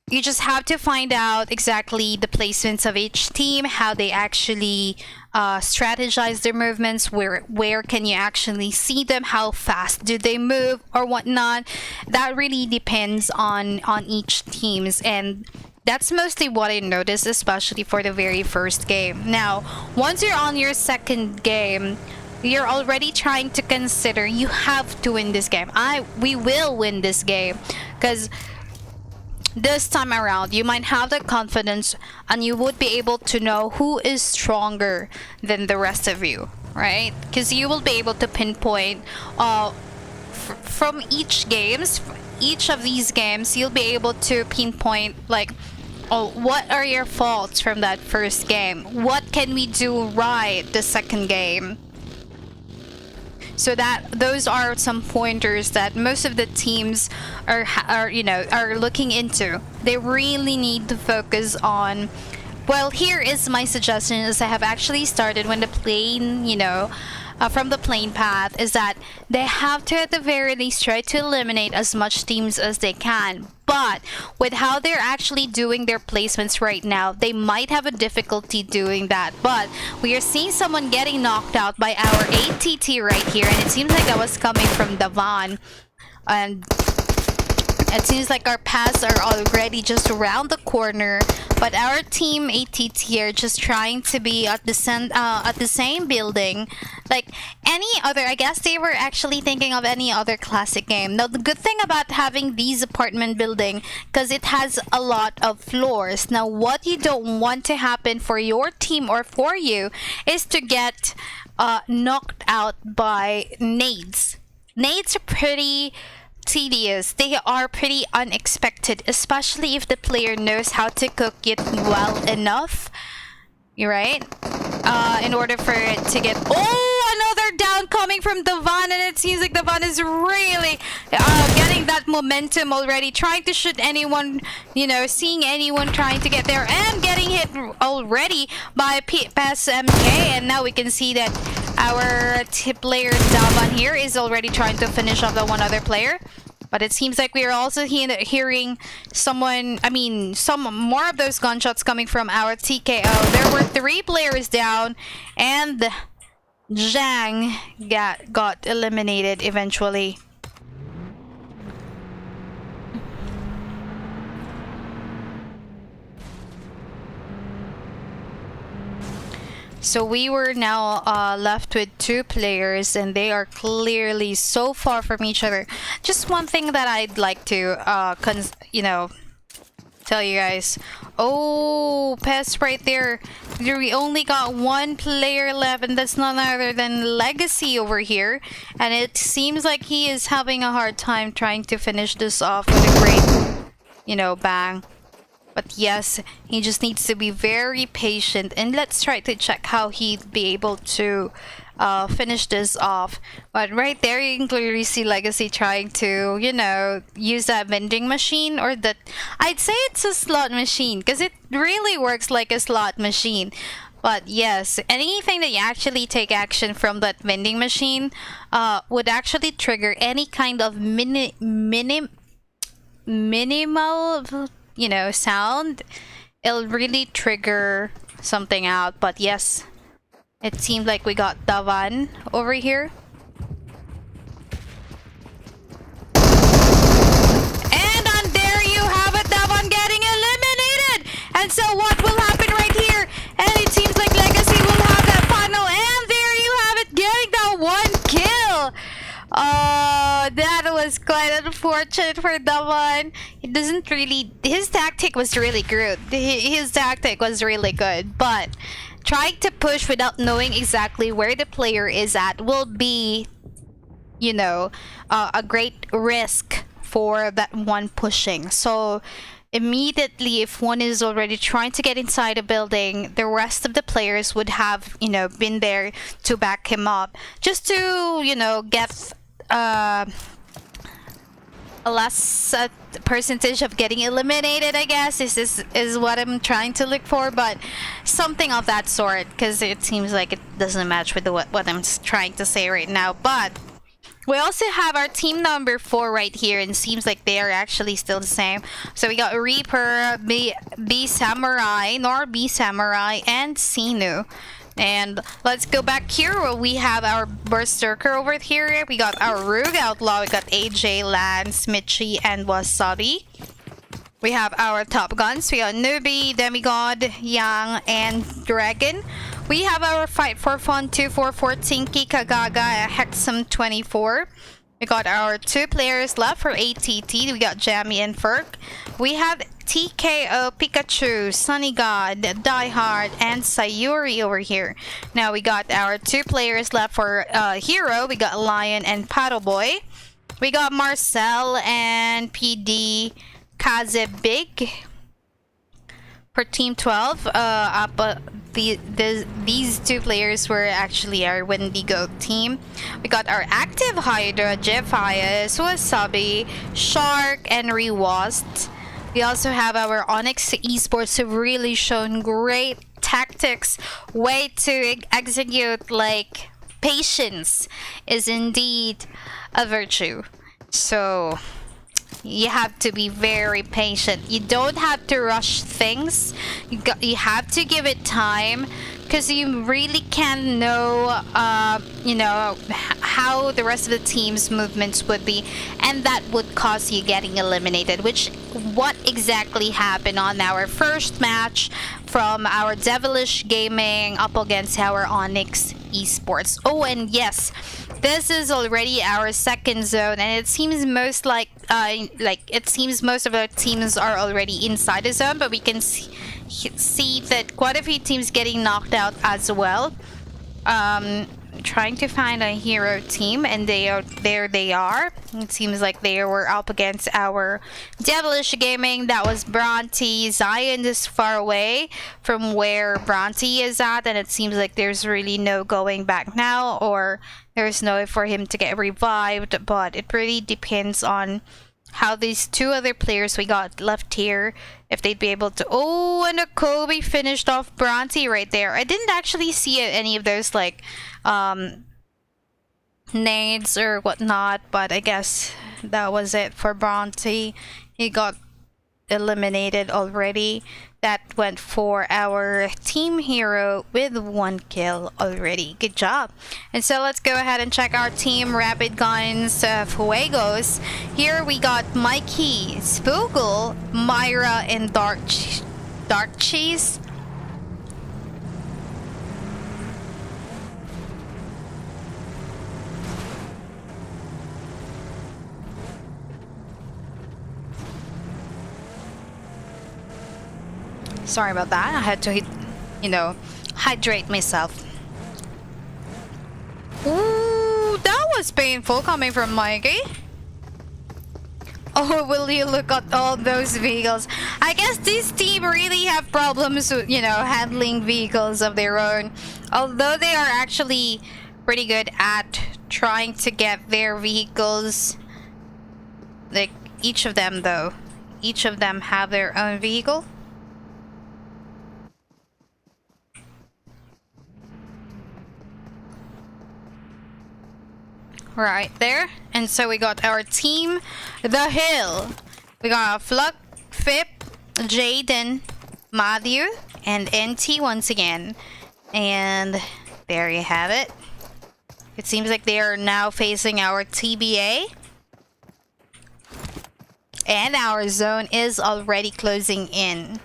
You just have to find out exactly the placements of each team, how they actually strategize their movements, where can you actually see them, how fast do they move or whatnot. That really depends on each teams, and that's mostly what I noticed, especially for the very first game. Now, once you're on your second game, you're already trying to consider you have to win this game. We will win this game, because this time around you might have the confidence and you would be able to know who is stronger than the rest of you, right? Because you will be able to pinpoint from each of these games, you'll be able to pinpoint like, oh, what are your faults from that first game, what can we do right the second game. So that those are some pointers that most of the teams are looking into. They really need to focus on. Well, here is my suggestion, as I have actually started when the plane, from the plane path, is that they have to at the very least try to eliminate as much teams as they can. But with how they're actually doing their placements right now, they might have a difficulty doing that. But we are seeing someone getting knocked out by our ATT right here, and it seems like that was coming from Davan. And it seems like our paths are already just around the corner, but our team ATT are just trying to be at the same building. Like any other, I guess they were actually thinking of any other classic game. Now, the good thing about having these apartment building, because it has a lot of floors. Now, what you don't want to happen for your team or for you is to get knocked out by nades. Nades are pretty tedious. They are pretty unexpected, especially if the player knows how to cook it well enough. You're right. In order for it to get another down coming from Davan, and it seems like Davan is really getting that momentum already, trying to shoot anyone, seeing anyone trying to get there, and getting hit already by PSMK. And now we can see that our player Davan here is already trying to finish off the one other player. But it seems like we are also hearing some more of those gunshots coming from our TKO. There were 3 players down, and Zhang got eliminated eventually. So we were now left with 2 players, and they are clearly so far from each other. Just one thing that I'd like to tell you guys. Oh, Pest right there. We only got one player left, and that's none other than Legacy over here. And it seems like he is having a hard time trying to finish this off with a great, you know, bang. But yes, he just needs to be very patient. And let's try to check how he'd be able to finish this off. But right there, you can clearly see Legacy trying to, you know, use that vending machine, or that, I'd say it's a slot machine because it really works like a slot machine. But yes, anything that you actually take action from that vending machine would actually trigger any kind of minimal, you know, sound. It'll really trigger something out. But yes, it seems like we got Davan over here. And on there you have it, Davan getting eliminated. And so what will happen right here? And it seems like Legacy will have that final. And there you have it, getting that one kill. Oh, that was quite unfortunate for Davan. He doesn't really... His tactic was really good. His tactic was really good. But trying to push without knowing exactly where the player is at will be, you know, a great risk for that one pushing. So immediately, if one is already trying to get inside a building, the rest of the players would have, you know, been there to back him up, just to, you know, get a less percentage of getting eliminated, I guess. This is what I'm trying to look for, but something of that sort, because it seems like it doesn't match with what I'm trying to say right now. But we also have our team number 4 right here, and it seems like they are actually still the same. So we got Reaper, B Samurai, Nor B Samurai, and Sinu. And let's go back here where we have our Berserker over here. We got our Rogue Outlaw, we got AJ, Lance, Mitchie, and Wasabi. We have our TopGunz, we got Newbie, Demigod, Yang, and Dragon. We have our Fight for Fun 244, Tinky, Kagaga, Hexam 24. We got our 2 players left for ATT. We got Jammy and Ferk. We have TKO, Pikachu, Sunny God, Die Hard, and Sayuri over here. Now we got our 2 players left for Hero. We got Lion and Paddleboy. We got Marcel and PD Kazebig for Team 12. These 2 players were actually our Wendigo team. We got our ActiveHydra, Jeffias, Wasabi, Shark, and Rewast. We also have our Onyx Esports, who've really shown great tactics, way to execute. Like, patience is indeed a virtue. So you have to be very patient. You don't have to rush things. You have to give it time, because you really can't know, you know, how the rest of the team's movements would be, and that would cause you getting eliminated, which what exactly happened on our first match from our Devilish Gaming up against our Onyx Esports. Oh, and yes, this is already our second zone, and it seems most it seems most of our teams are already inside the zone, but we can see that quite a few teams getting knocked out as well. Trying to find a hero team, and there they are. It seems like they were up against our Devilish Gaming. That was Bronte. Zion is far away from where Bronte is at, and it seems like there's really no going back now, or there's no way for him to get revived. But it really depends on how these 2 other players we got left here, if they'd be able to... Oh, and a Kobe finished off Bronte right there. I didn't actually see any of those, like, nades or whatnot, but I guess that was it for Bronte. He got eliminated already. That went for our team hero with 1 kill already. Good job. And so let's go ahead and check our team. Rapid Guns, Fuegos. Here we got Mikey, Spoogle, Myra, and Dark Cheese. Sorry about that. I had to, you know, hydrate myself. Ooh, that was painful coming from Mikey. Oh, will you look at all those vehicles? I guess this team really have problems with, you know, handling vehicles of their own. Although they are actually pretty good at trying to get their vehicles. Like, each of them though. Each of them have their own vehicle. Right there. And so we got our team, The Hill. We got Flug, Fip, Jaden, Matthew, and NT once again. And there you have it. It seems like they are now facing our TBA. And our zone is already closing in.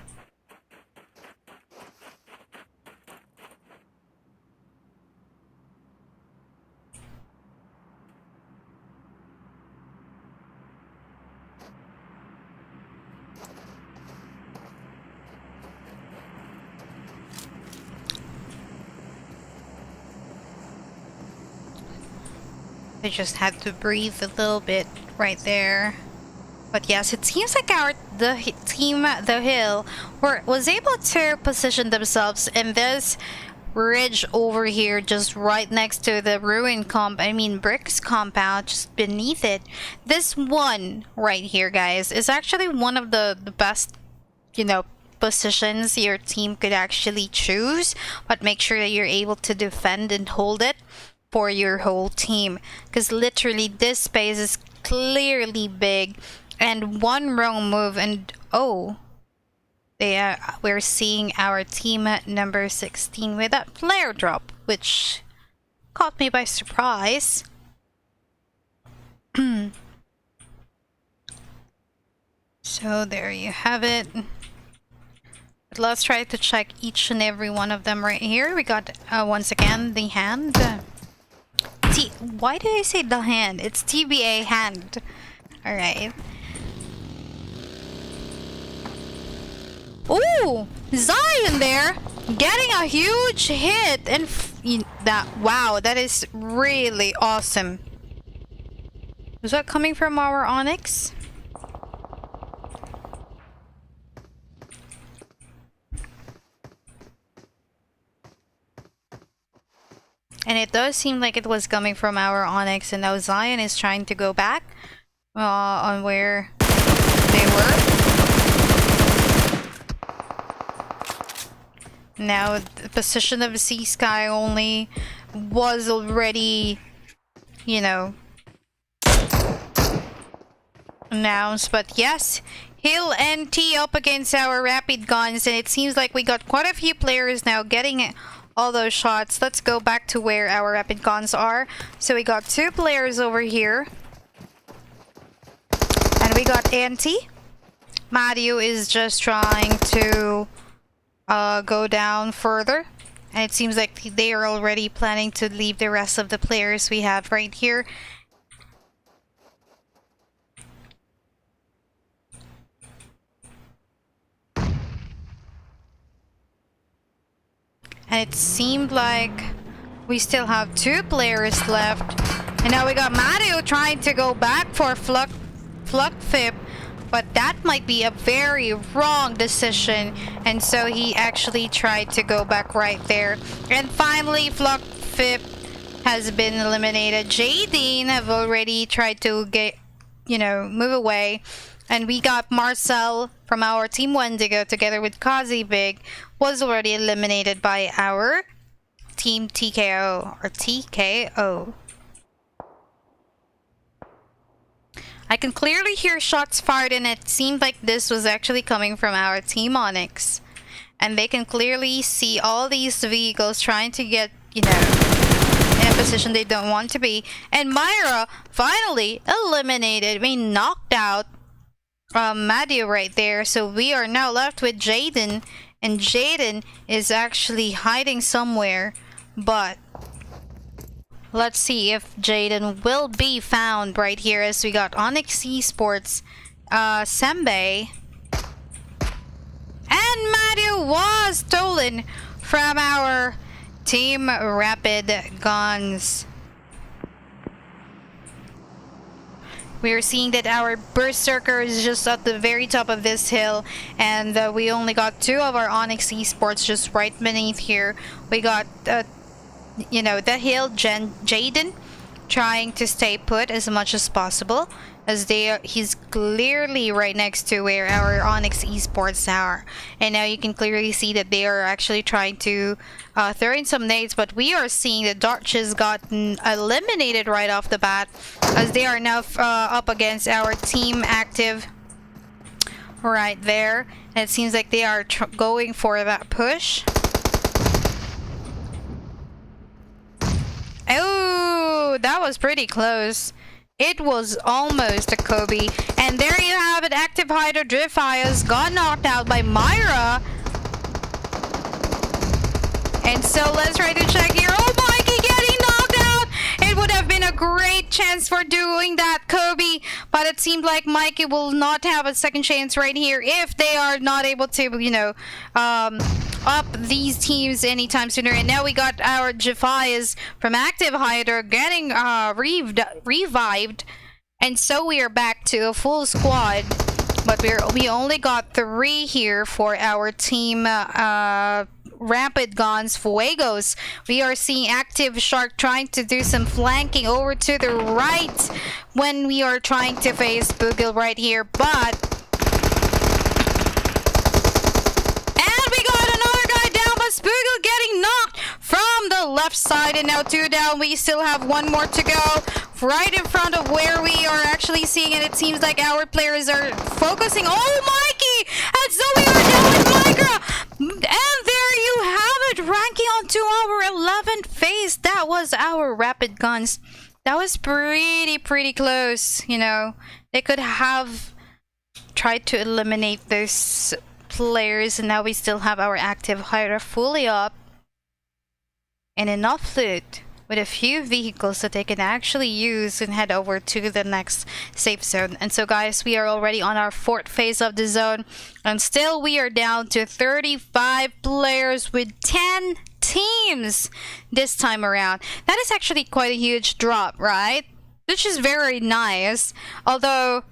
I just had to breathe a little bit right there. But yes, it seems like the team, The Hill, was able to position themselves in this ridge over here, just right next to the bricks compound, just beneath it. This one right here, guys, is actually one of the best, you know, positions your team could actually choose. But make sure that you're able to defend and hold it for your whole team, because literally this space is clearly big, and one wrong move and oh, we're seeing our team at number 16 with that flare drop, which caught me by surprise. So there you have it. But let's try to check each and every one of them right here. We got once again the hand. Why did I say the hand? It's TBA hand. Alright. Ooh! Zion there! Getting a huge hit! And wow, that is really awesome. Was that coming from our Onyx? And it does seem like it was coming from our Onyx, and now Zion is trying to go back on where they were. Now the position of Sea Sky only was already, you know, announced. But yes, Hill and T up against our Rapid Gunz, and it seems like we got quite a few players now getting all those shots. Let's go back to where our Rapid Gunz are. So we got two players over here. And we got Anti. Mario is just trying to go down further. And it seems like they are already planning to leave the rest of the players we have right here. And it seemed like we still have two players left. And now we got Mario trying to go back for Flug Fip. But that might be a very wrong decision. And so he actually tried to go back right there. And finally, Flug Fip has been eliminated. Jadine have already tried to get, you know, move away. And we got Marcel from our team Wendigo together with Kazi Big was already eliminated by our team TKO or TKO. I can clearly hear shots fired, and it seemed like this was actually coming from our team Onyx. And they can clearly see all these vehicles trying to get, you know, in a position they don't want to be. And Myra finally eliminated, knocked out Madio right there. So we are now left with Jaden, and Jaden is actually hiding somewhere, but let's see if Jaden will be found right here, as we got Onyx Esports, Sembe, and Madio was stolen from our Team Rapid Gunz. We are seeing that our Berserker is just at the very top of this hill, and we only got 2 of our Onyx Esports just right beneath here. We got, you know, the hill Jaden trying to stay put as much as possible, as he's clearly right next to where our Onyx Esports are. And now you can clearly see that they are actually trying to throw in some nades, but we are seeing that Dart just gotten eliminated right off the bat, as they are now up against our team Active right there. And it seems like they are going for that push. Oh, that was pretty close. It was almost a Kobe. And there you have it. ActiveHydra Driftfires got knocked out by Myra. And so let's try to check here. Oh, Mikey getting knocked out. It would have been a great chance for doing that, Kobe. But it seemed like Mikey will not have a second chance right here if they are not able to, you know, up these teams anytime sooner. And now we got our Jaffias from ActiveHydra getting revived, and so we are back to a full squad. But we only got 3 here for our team Rapid Gunz Fuegos. We are seeing Active Shark trying to do some flanking over to the right when we are trying to face Boogle right here, but Spoogle getting knocked from the left side, and now 2 down. We still have 1 more to go right in front of where we are actually seeing it. It seems like our players are focusing. Oh, Mikey! And so we are down with Mygra! And there you have it, ranking onto our 11th phase. That was our Rapid Gunz. That was pretty close, you know. They could have tried to eliminate those players, and now we still have our ActiveHydra fully up and enough loot with a few vehicles that they can actually use and head over to the next safe zone. And so guys, we are already on our 4th phase of the zone, and still we are down to 35 players with 10 teams this time around. That is actually quite a huge drop, right? Which is very nice, although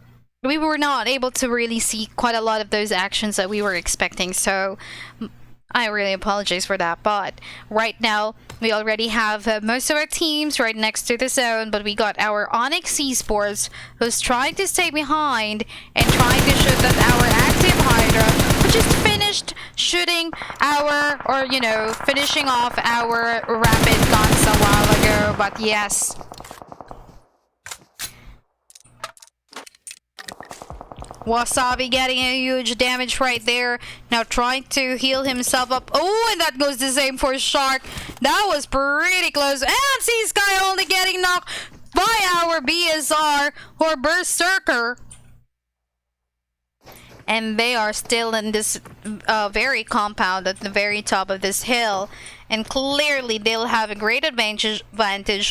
we were not able to really see quite a lot of those actions that we were expecting, so I really apologize for that. But right now, we already have most of our teams right next to the zone, but we got our Onyx Esports, who's trying to stay behind and trying to shoot at our ActiveHydra, who just finished shooting our, or you know, finishing off our Rapid Gunz a while ago. But yes, Wasabi getting a huge damage right there. Now trying to heal himself up. Oh, and that goes the same for Shark. That was pretty close. And C-Sky only getting knocked by our BSR or Berserker. And they are still in this very compound at the very top of this hill. And clearly they'll have a great advantage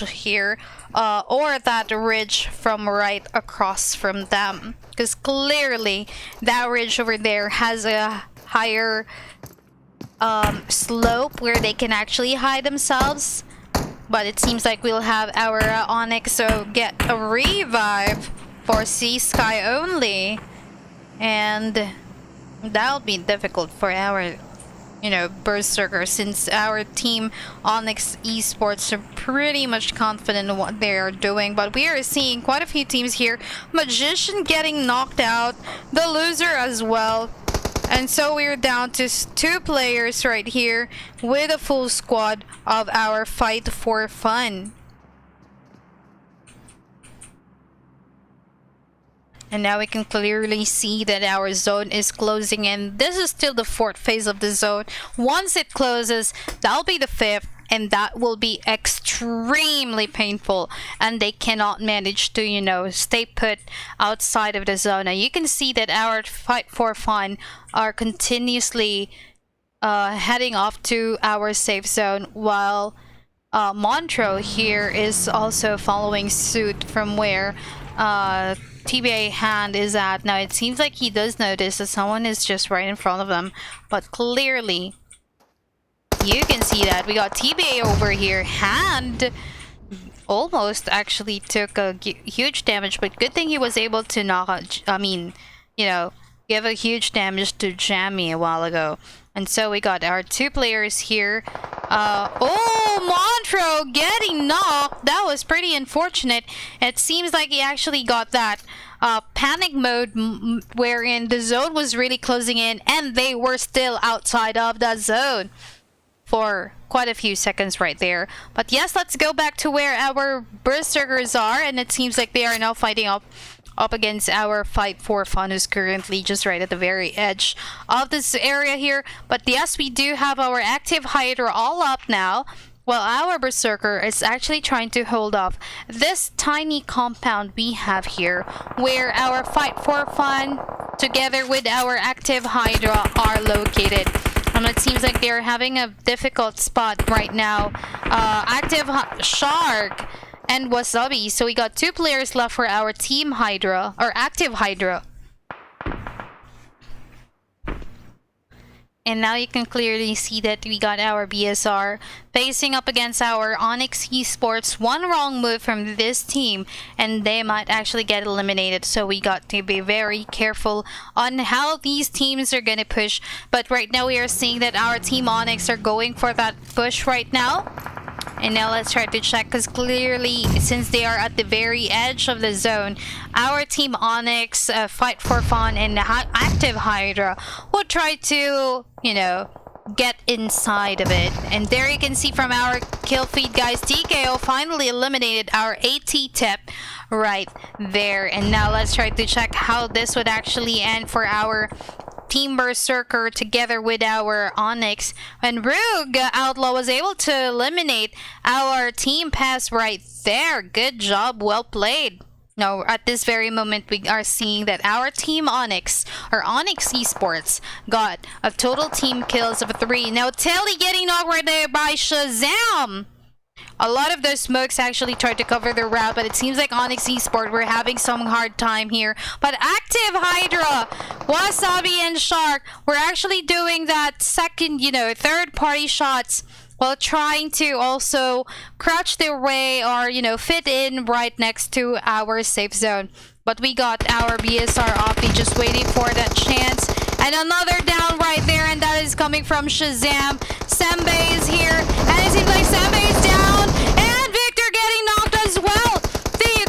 here, or that ridge from right across from them. Because clearly that ridge over there has a higher slope where they can actually hide themselves. But it seems like we'll have our Onyx so get a revive for C-Sky only. And that'll be difficult for our, you know, Berserker, since our team Onyx Esports are pretty much confident in what they are doing. But we are seeing quite a few teams here. Magician getting knocked out, the loser as well. And so we're down to 2 players right here with a full squad of our Fight for Fun. And now we can clearly see that our zone is closing in. This is still the 4th phase of the zone. Once it closes, that'll be the 5th, and that will be extremely painful. And they cannot manage to, you know, stay put outside of the zone. Now you can see that our Fight for Fun are continuously heading off to our safe zone, while Montro here is also following suit from where TBA hand is at. Now it seems like he does notice that someone is just right in front of them, but clearly you can see that we got TBA over here. Hand almost actually took a huge damage, but good thing he was able to knock out, I mean, you know, give a huge damage to Jammy a while ago. And so we got our two players here. Oh, Montro getting knocked. That was pretty unfortunate. It seems like he actually got that panic mode wherein the zone was really closing in and they were still outside of that zone for quite a few seconds right there. But yes, let's go back to where our Berserkers are, and it seems like they are now fighting up against our Fight for Fun, who's currently just right at the very edge of this area here. But yes, we do have our ActiveHydra all up now, while our Berserker is actually trying to hold off this tiny compound we have here, where our Fight for Fun together with our ActiveHydra are located. It seems like they're having a difficult spot right now. Active Shark and Wasabi. So we got two players left for our Team Hydra, or Active Hydra. And now you can clearly see that we got our BSR facing up against our Onyx Esports. One wrong move from this team and they might actually get eliminated. So we got to be very careful on how these teams are going to push. But right now we are seeing that our Team Onyx are going for that push right now. And now let's try to check, because clearly, since they are at the very edge of the zone, our Team Onyx, Fight for Fun, and Active Hydra will try to, you know, get inside of it. And there you can see from our kill feed, guys, TKO finally eliminated our ATITEP right there. And now let's try to check how this would actually end for our Team Berserker together with our Onyx. And Rogue Outlaw was able to eliminate our Team Pass right there. Good job, well played. Now, at this very moment, we are seeing that our Team Onyx, or Onyx Esports, got a total team kills of 3. Now, Telly getting knocked right there by Shazam! A lot of those smokes actually tried to cover their route, but it seems like Onyx Esport were having some hard time here. But Active Hydra, Wasabi, and Shark were actually doing that second, you know, third party shots while trying to also crouch their way or, you know, fit in right next to our safe zone. But we got our BSR Opti just waiting for that chance. And another down right there, and that is coming from Shazam. Sembe is here, and it seems like Sembe is down, and Victor getting knocked as well.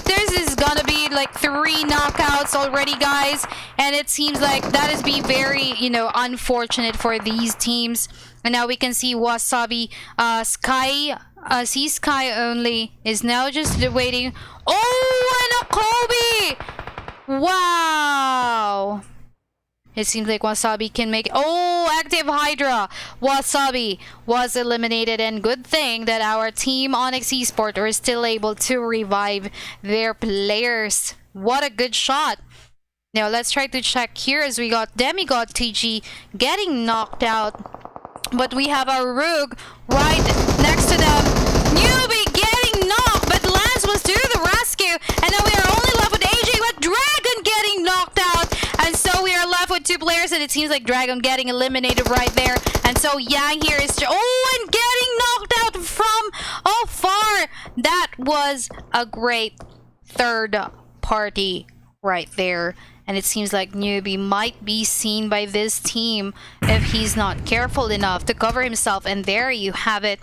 This is gonna be like 3 knockouts already, guys, and it seems like that is be very, you know, unfortunate for these teams. And now we can see Wasabi, Sky only is now just waiting. Oh, and a Kobe! Wow! It seems like Wasabi can make... Oh, Active Hydra! Wasabi was eliminated, and good thing that our Team Onyx Esport are still able to revive their players. What a good shot! Now let's try to check here, as we got Demigod TG getting knocked out. But we have our Rogue right next to them. Newbie getting knocked, but Lance was to the rescue. And now we are only left with AJ, with Dragon getting knocked out. And so we are left with 2 players, and it seems like Dragon getting eliminated right there. And so Yang here is... Oh, and getting knocked out from afar. That was a great third party right there. And it seems like Newbie might be seen by this team if he's not careful enough to cover himself. And there you have it.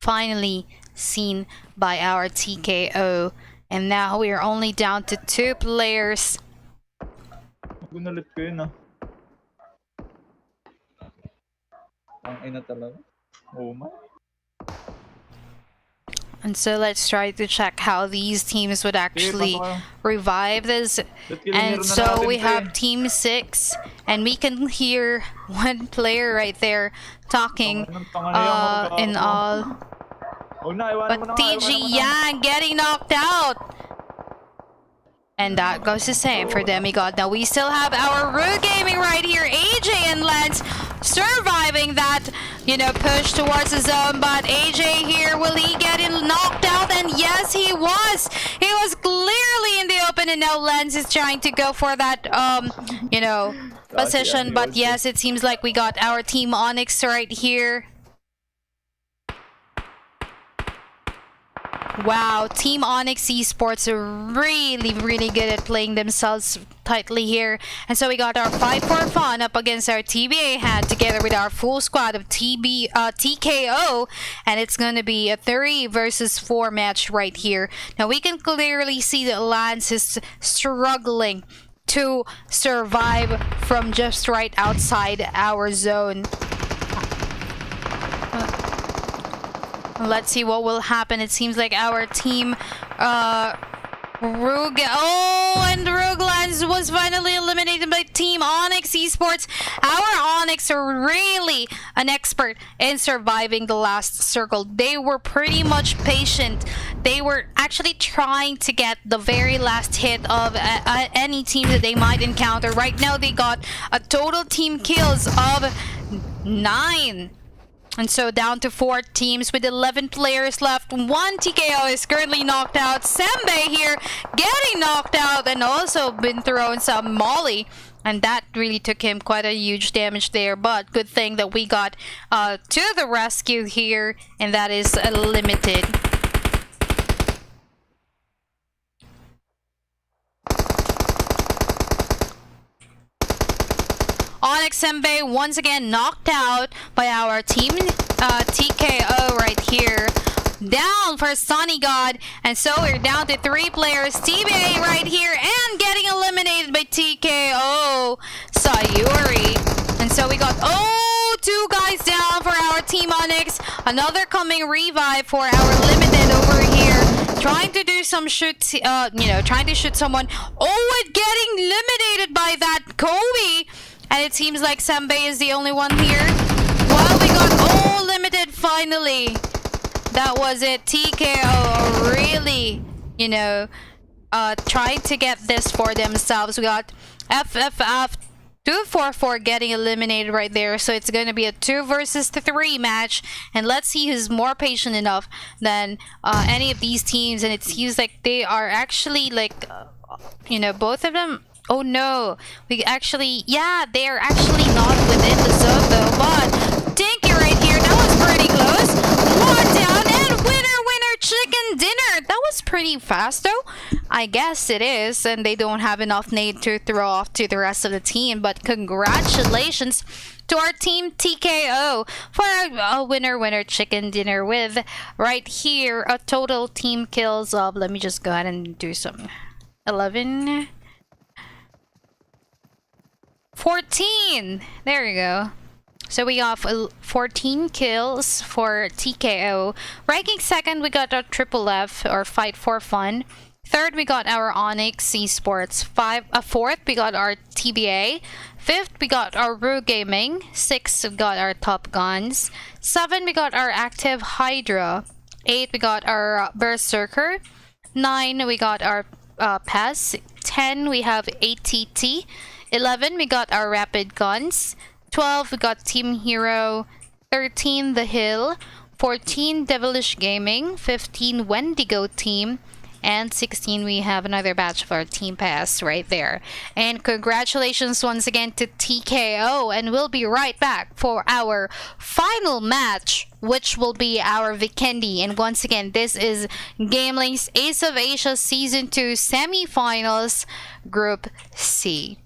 Finally seen by our TKO. And now we are only down to 2 players. Gunalit ko yun, ah. Ang ina talaga. Oh my. And so let's try to check how these teams would actually revive this. And so we have Team 6, and we can hear one player right there talking in all. But TG Yang getting knocked out. And that goes the same for Demigod. Now we still have our Root Gaming right here. AJ and Lance surviving that, you know, push towards the zone. But AJ here, will he get knocked out? And yes, he was. He was clearly in the open happen, and now Lens is trying to go for that, you know, position. But yes, it seems like we got our Team Onyx right here. Wow, Team Onyx Esports are really good at playing themselves tightly here. And so we got our fight for fun up against our TBA hat together with our full squad of TKO. And it's going to be a 3 versus 4 match right here. Now we can clearly see that Lance is struggling to survive from just right outside our zone. Let's see what will happen. It seems like our team, Rug. Oh, and Ruglands was finally eliminated by Team Onyx Esports. Our Onyx are really an expert in surviving the last circle. They were pretty much patient. They were actually trying to get the very last hit of any team that they might encounter. Right now, they got a total team kills of 9. And so down to 4 teams with 11 players left. 1 TKO is currently knocked out. Sembe here getting knocked out and also been thrown some molly. And that really took him quite a huge damage there. But good thing that we got to the rescue here. And that is limited. Onyx Sembe once again knocked out by our team TKO right here. Down for Sunny God. And so we're down to 3 players. TBA right here and getting eliminated by TKO Sayuri. And so we got 2 guys down for our Team Onyx. Another coming revive for our limited over here. Trying to do some shoot, trying to shoot someone. Oh, and getting eliminated by that Kobe. And it seems like Sembe is the only one here. Well, we got limited finally. That was it. TKO really, trying to get this for themselves. We got FFF 244 getting eliminated right there. So it's going to be a 2 versus 3 match. And let's see who's more patient enough than any of these teams. And it seems like they are actually like, both of them. Oh no, they are actually not within the zone though, but Dinky right here, that was pretty close. 1 down and winner chicken dinner. That was pretty fast though. I guess it is, and they don't have enough nade to throw off to the rest of the team, but congratulations to our team TKO for a winner chicken dinner with right here a total team kills of, let me just go ahead and do some 11 14. There you go. So we got 14 kills for TKO. Ranking second, we got our Triple F or Fight for Fun. Third, we got our Onyx Esports. Fourth, we got our TBA. Fifth, we got our Ru Gaming. Sixth, we got our TopGunz. 7, we got our ActiveHydra. 8, we got our BERSERKER. 9, we got our PES. 10, we have ATT. 11, we got our Rapid Gunz. 12, we got Team Hero. 13, The Hill. 14, Devilish Gaming. 15, Wendigo Team. And 16, we have another batch of our Team Pass right there. And congratulations once again to TKO. And we'll be right back for our final match, which will be our Vikendi. And once again, this is GamelinG's Ace of Asia Season 2 Semi-Finals Group C.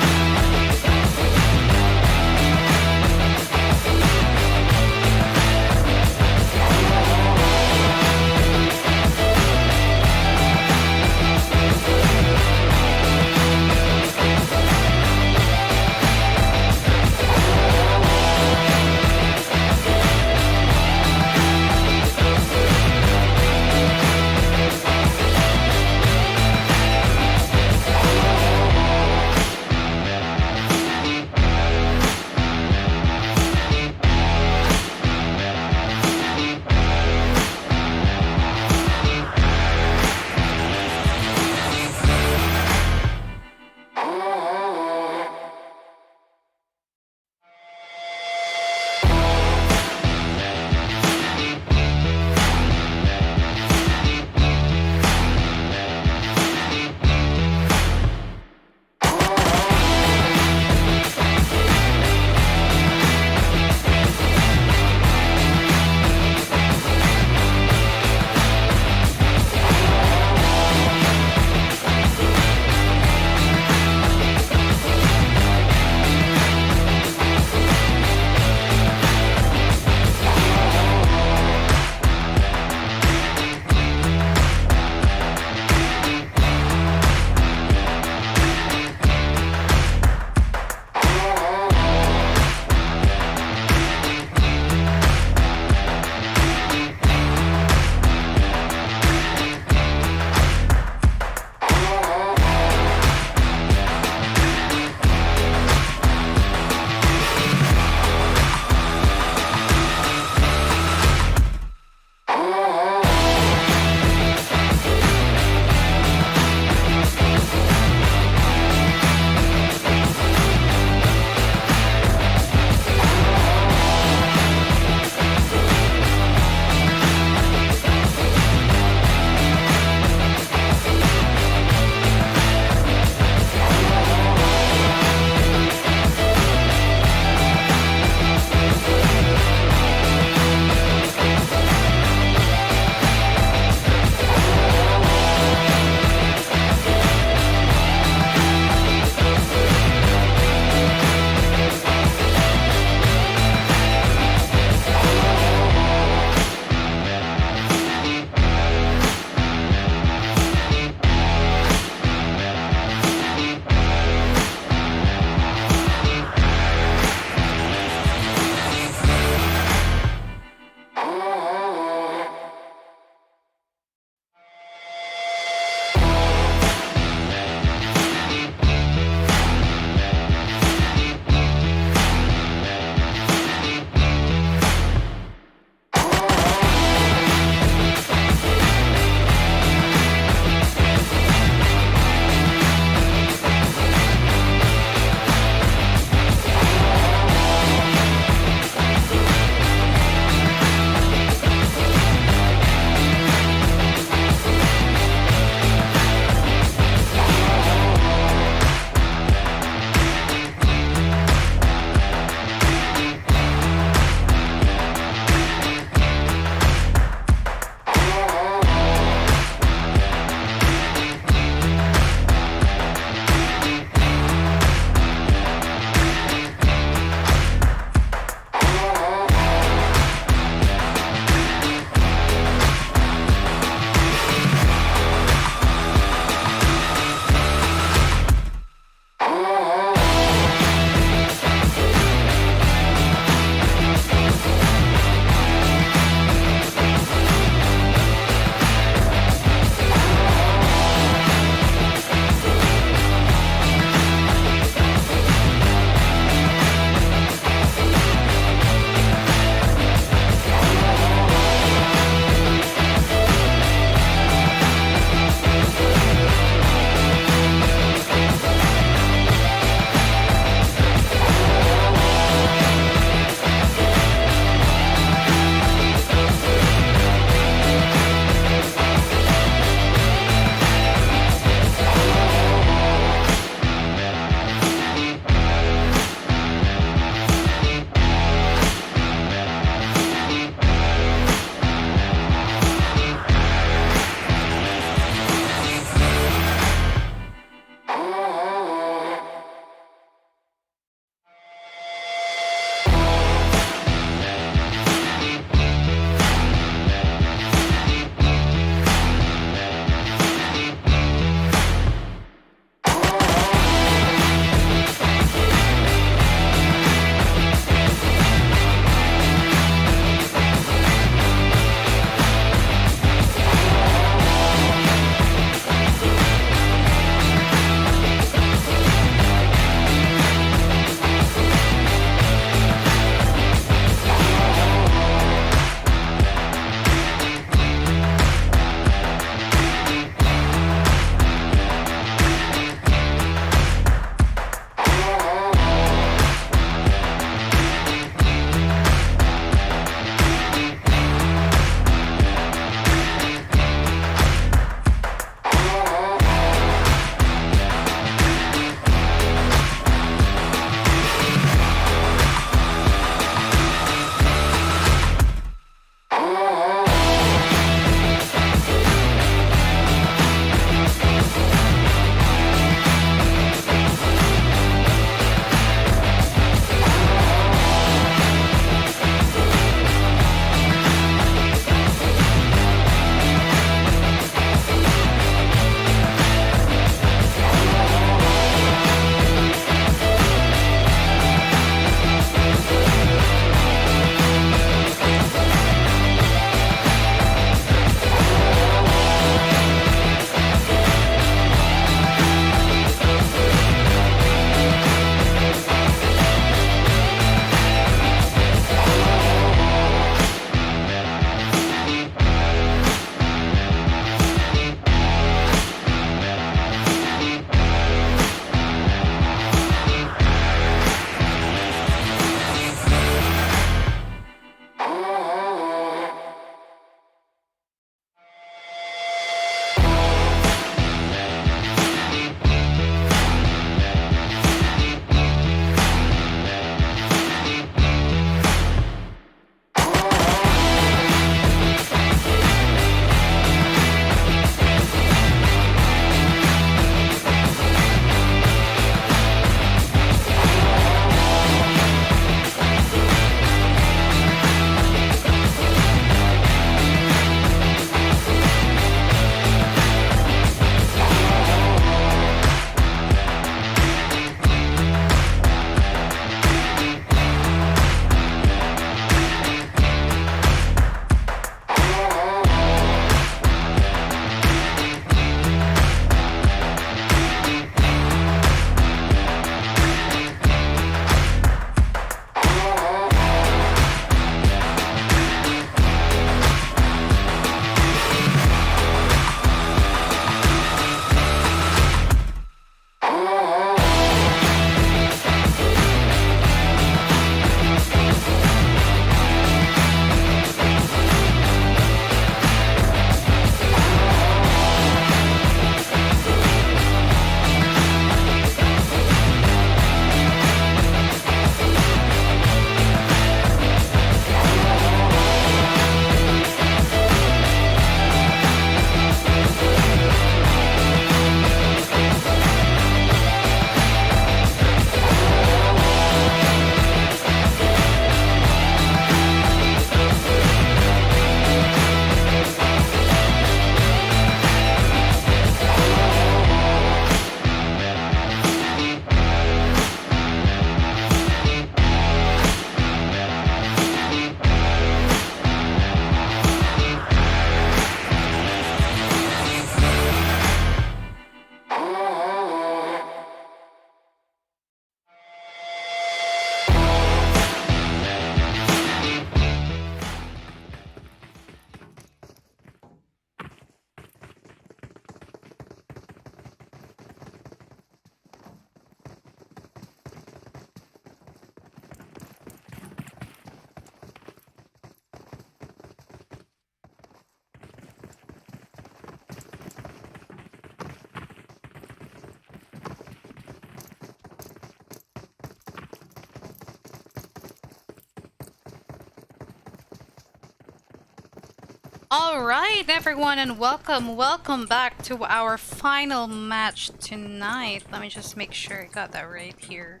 Alright everyone, and welcome back to our final match tonight. Let me just make sure I got that right here.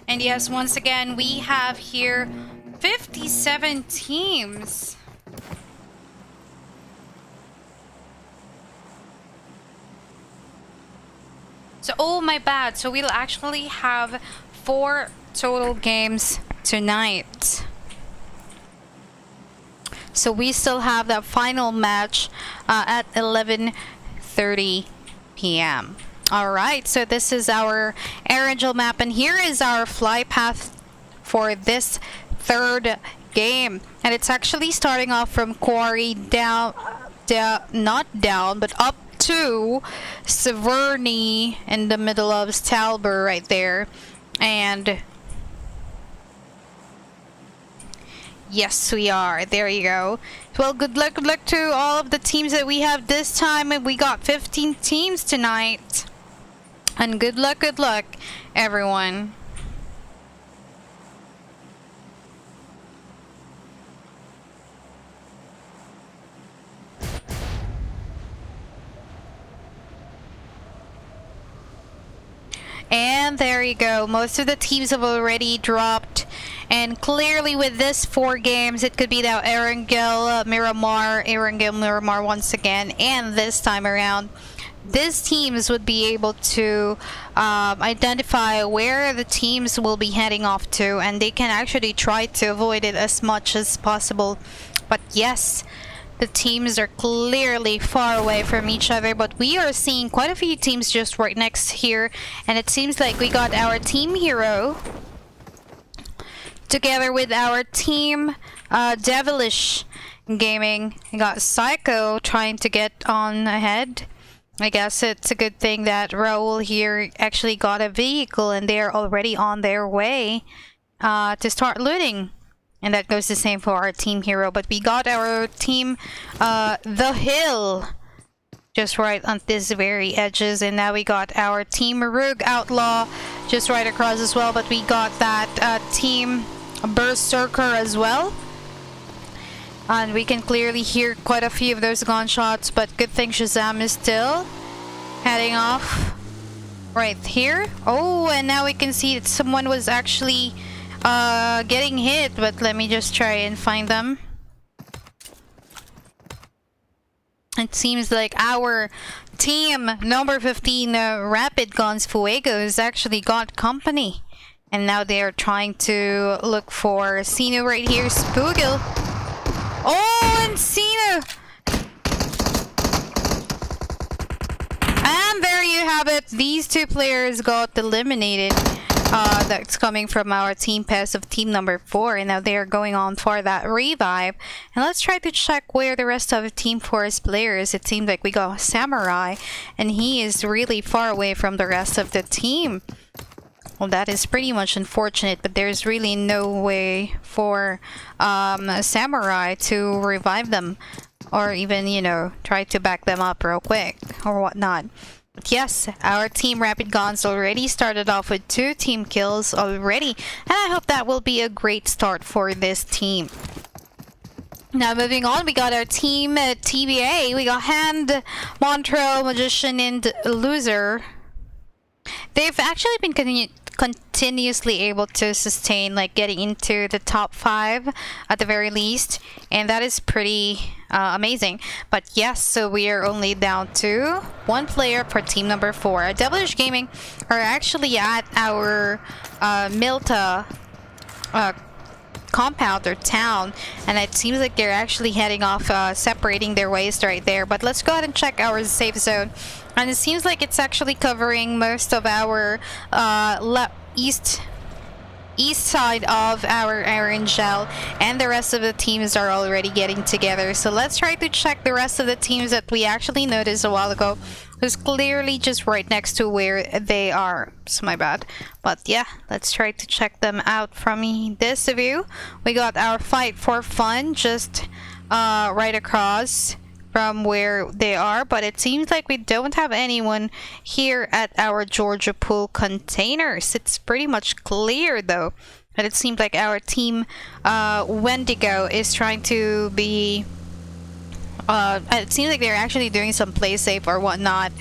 And yes, once again, we have here 57 teams. So, oh my bad, so we'll actually have 4 total games tonight. So we still have that final match at 11:30 p.m. Alright, so this is our Erangel map, and here is our fly path for this third game. And it's actually starting off from Quarry down, not down, but up to Severny in the middle of Stalber right there. And yes, we are. There you go. Well, good luck to all of the teams that we have this time. And we got 15 teams tonight. And good luck, everyone. And there you go. Most of the teams have already dropped. And clearly with this 4 games, it could be now Erangel, Miramar once again. And this time around, these teams would be able to identify where the teams will be heading off to. And they can actually try to avoid it as much as possible. But yes, the teams are clearly far away from each other, but we are seeing quite a few teams just right next here, and it seems like we got our team hero together with our team Devilish Gaming. We got Psycho trying to get on ahead. I guess it's a good thing that Raul here actually got a vehicle and they're already on their way to start looting. And that goes the same for our team hero. But we got our team, The Hill, just right on this very edges. And now we got our team Rug Outlaw just right across as well. But we got that team Berserker as well. And we can clearly hear quite a few of those gunshots. But good thing Shazam is still heading off right here. Oh, and now we can see that someone was actually getting hit, but let me just try and find them. It seems like our team number 15 Rapid Gunz Fuegos actually got company, and now they are trying to look for Sino right here. Spoogil. Oh, and Sino. And there you have it. These 2 players got eliminated. That's coming from our team pass of team number 4, and now they are going on for that revive. And let's try to check where the rest of team 4's players. It seems like we got Samurai, and he is really far away from the rest of the team. Well, that is pretty much unfortunate, but there's really no way for Samurai to revive them, or even, you know, try to back them up real quick or whatnot. But yes, our team Rapid Gunz already started off with 2 team kills already, and I hope that will be a great start for this team. Now moving on, we got our team TBA. We got Hand, Montreal, Magician, and Loser. They've actually been continuously able to sustain, like, getting into the top 5 at the very least, and that is pretty amazing. But yes, so we are only down to 1 player for team number 4. Devilish Gaming are actually at our Milta compound or town, and it seems like they're actually heading off, separating their ways right there. But let's go ahead and check our safe zone, and it seems like it's actually covering most of our east side of our Erangel, and the rest of the teams are already getting together. So let's try to check the rest of the teams that we actually noticed a while ago. It's clearly just right next to where they are. So my bad. But yeah, let's try to check them out from this view. We got our Fight for Fun just right across from where they are, but it seems like we don't have anyone here at our Georgia pool containers. It's pretty much clear though, and it seems like our team Wendigo is trying to be it seems like they're actually doing some play safe or whatnot,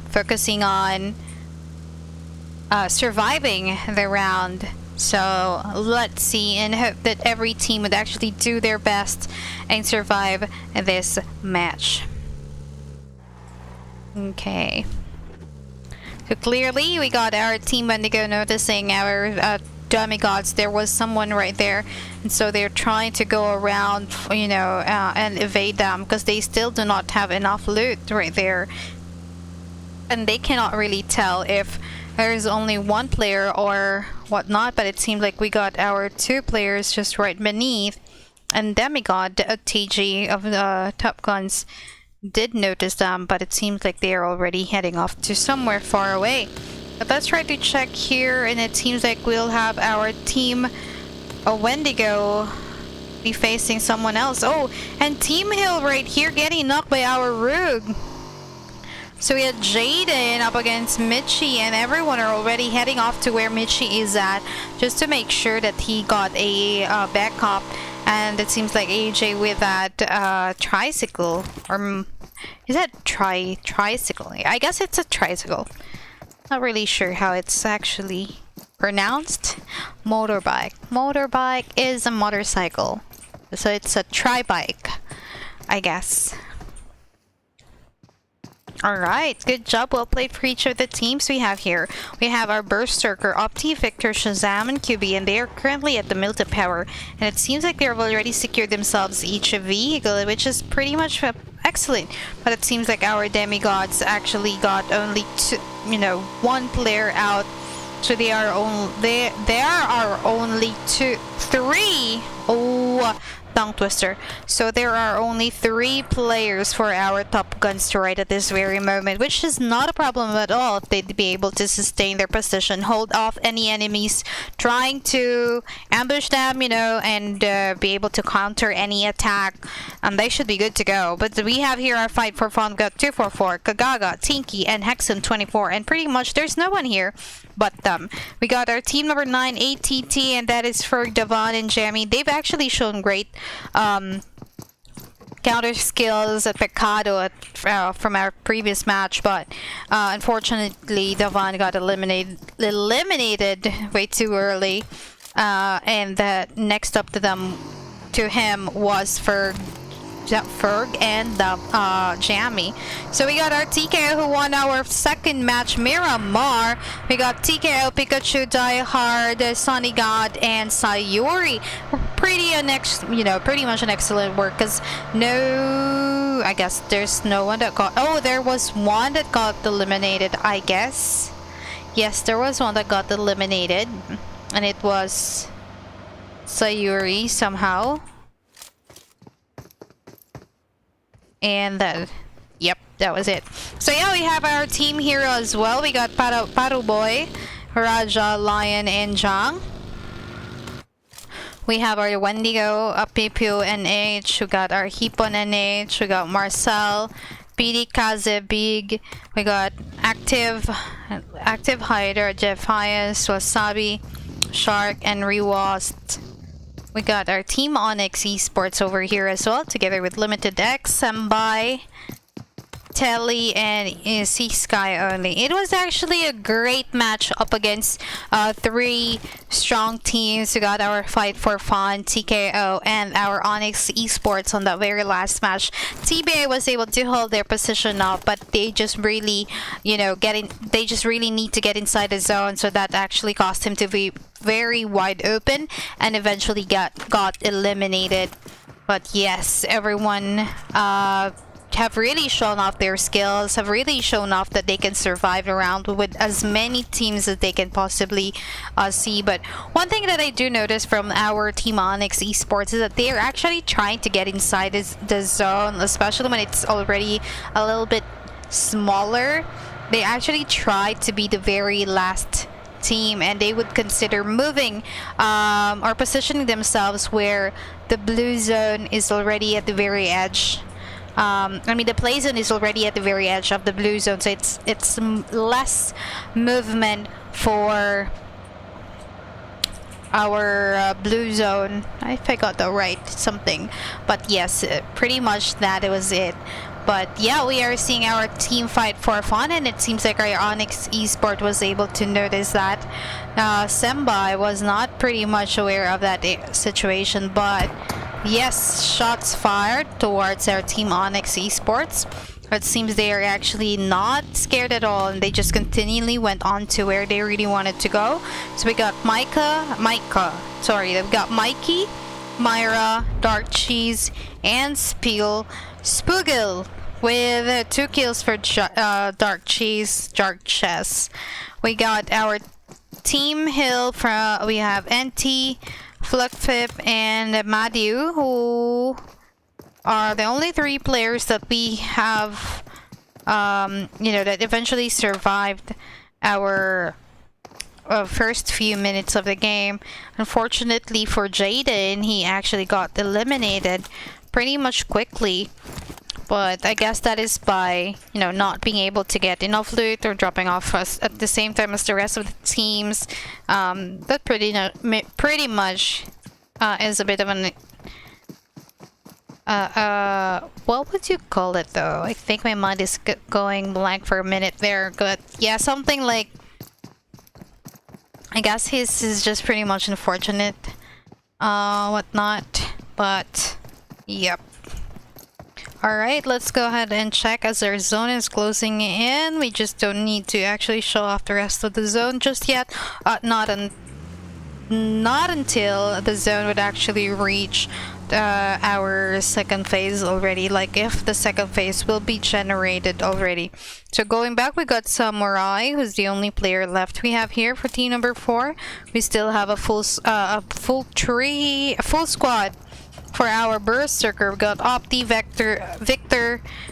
focusing on surviving the round. So let's see and hope that every team would actually do their best and survive this match. Okay. So clearly we got our team Wendigo noticing our demigods. There was someone right there, and so they're trying to go around, you know, and evade them because they still do not have enough loot right there. And they cannot really tell if there's only one player or whatnot, but it seems like we got our two players just right beneath, and Demigod TG of the TopGunz did notice them, but it seems like they are already heading off to somewhere far away. But let's try to check here, and it seems like we'll have our team Wendigo be facing someone else. Oh, and Team Hill right here getting knocked by our Rogue. So we had Jaden up against Mitchie, and everyone are already heading off to where Mitchie is at, just to make sure that he got a backup. And it seems like AJ with that tricycle, or is that tricycle? I guess it's a tricycle. Not really sure how it's actually pronounced. Motorbike. Motorbike is a motorcycle, so it's a tri-bike, I guess. Alright, good job. Well played for each of the teams we have here. We have our Berserker, Opti, Victor, Shazam, and QB, and they are currently at the Milta Power. And it seems like they've already secured themselves each a vehicle, which is pretty much excellent. But it seems like our demigods actually got only two, you know, one player out. So they are only three. Oh, tongue twister. So there are only 3 players for our TopGunz to ride at this very moment, which is not a problem at all if they'd be able to sustain their position, hold off any enemies trying to ambush them, you know, and be able to counter any attack. They should be good to go. But we have here our Fight for Fun. Got 244, Kagaga, Tinky, and Hexen 24, and pretty much there's no one here but them. We got our team number 9, ATT, and that is for Devon and Jamie. They've actually shown great counter skills at Pecado from our previous match, but unfortunately Devon got eliminated way too early, and the next up to him was Ferg and Jammy. So we got our TKO who won our second match, Miramar. We got TKO, Pikachu, Die Hard, Sunny God, and Sayuri. Pretty much an excellent work, because I guess there's no one that got, oh, there was one that got eliminated, I guess. Yes, there was one that got eliminated, and it was Sayuri somehow. And yep, that was it. So yeah, we have our team here as well. We got Paru Boy, Raja, Lion, and Jang. We have our Wendigo, Pipu, NH. We got our Hipon, NH. We got Marcel, PD, Kaze, Big. We got ActiveHydra, Jephias, Wasabi, Shark, and Rewast. We got our Team Onyx Esports over here as well, together with Limited X, Sambai, Telly, and Sea Sky only. It was actually a great match up against 3 strong teams. We got our Fight for Fun, TKO, and our Onyx Esports on that very last match. TBA was able to hold their position up, but they just really, they just really need to get inside the zone, so that actually caused him to be very wide open and eventually got eliminated. But yes, everyone have really shown off their skills, have really shown off that they can survive around with as many teams as they can possibly see. But one thing that I do notice from our Team Onyx Esports is that they are actually trying to get inside the zone, especially when it's already a little bit smaller. They actually try to be the very last team, and they would consider moving or positioning themselves where the blue zone is already at the very edge. I mean, the play zone is already at the very edge of the blue zone, so it's less movement for our blue zone. I forgot the right something, but yes, pretty much that was it. But yeah, we are seeing our team fight for fun, and it seems like our Onyx Esport was able to notice that. Semba was not pretty much aware of that situation, but yes, shots fired towards our team Onyx Esports. It seems they are actually not scared at all, and they just continually went on to where they really wanted to go. So we got they've got Mikey, Myra, Dark Cheese, and Spoogil with 2 kills for Dark Cheese, Dark Chess. We got our Team Hill from, we have NT, Fluckfip, and Madu, who are the only 3 players that we have, that eventually survived our first few minutes of the game. Unfortunately for Jaden, he actually got eliminated pretty much quickly. But I guess that is by, not being able to get enough loot or dropping off us at the same time as the rest of the teams. That pretty much is a bit of an... what would you call it though? I think my mind is going blank for a minute there. But yeah, something like... I guess his is just pretty much unfortunate. Whatnot. But, yep. Alright, let's go ahead and check as our zone is closing in. We just don't need to actually show off the rest of the zone just yet. Not until the zone would actually reach our second phase already. Like if the second phase will be generated already. So going back, we got Samurai, who's the only player left we have here for team number 4. We still have a full squad. For our Berserker, we got Opti, Victor,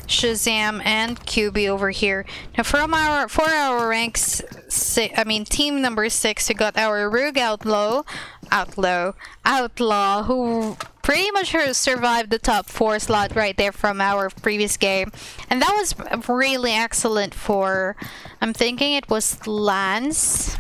Shazam, and QB over here. Now for our ranks, team number 6, we got our Rogue Outlaw, who pretty much survived the top 4 slot right there from our previous game. And that was really excellent for, I'm thinking it was Lance,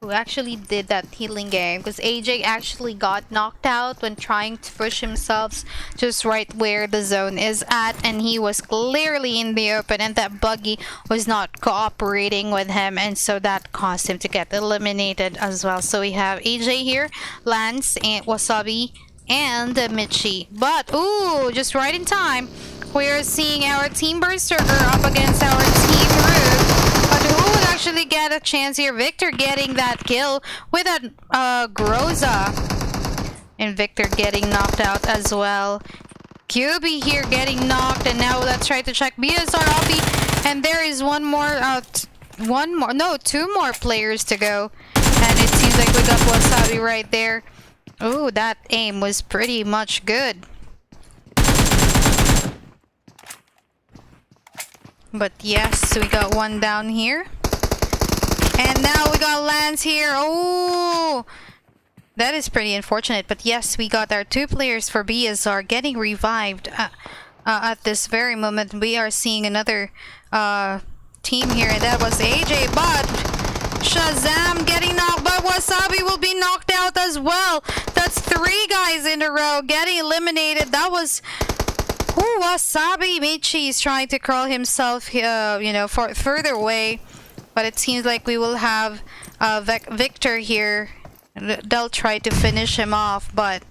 who actually did that healing game, because AJ actually got knocked out when trying to push himself just right where the zone is at, and he was clearly in the open, and that buggy was not cooperating with him, and so that caused him to get eliminated as well. So we have AJ here, Lance, and Wasabi, and Michi. But ooh, just right in time, we're seeing our team Berserker up against our team Root. But who would actually get a chance here? Victor getting that kill with that Groza. And Victor getting knocked out as well. QB here getting knocked, and now let's try to check BSR Oppie. And there is two more players to go. And it seems like we got Wasabi right there. Oh, that aim was pretty much good. But yes, we got one down here. And now we got Lance here. Oh, that is pretty unfortunate. But yes, we got our 2 players for BSR getting revived at this very moment. We are seeing another team here, and that was AJ. But Shazam getting knocked, but Wasabi will be knocked out as well. That's 3 guys in a row getting eliminated. That was... Ooh, Wasabi. Michi is trying to crawl himself, further away. But it seems like we will have Victor here. They'll try to finish him off, but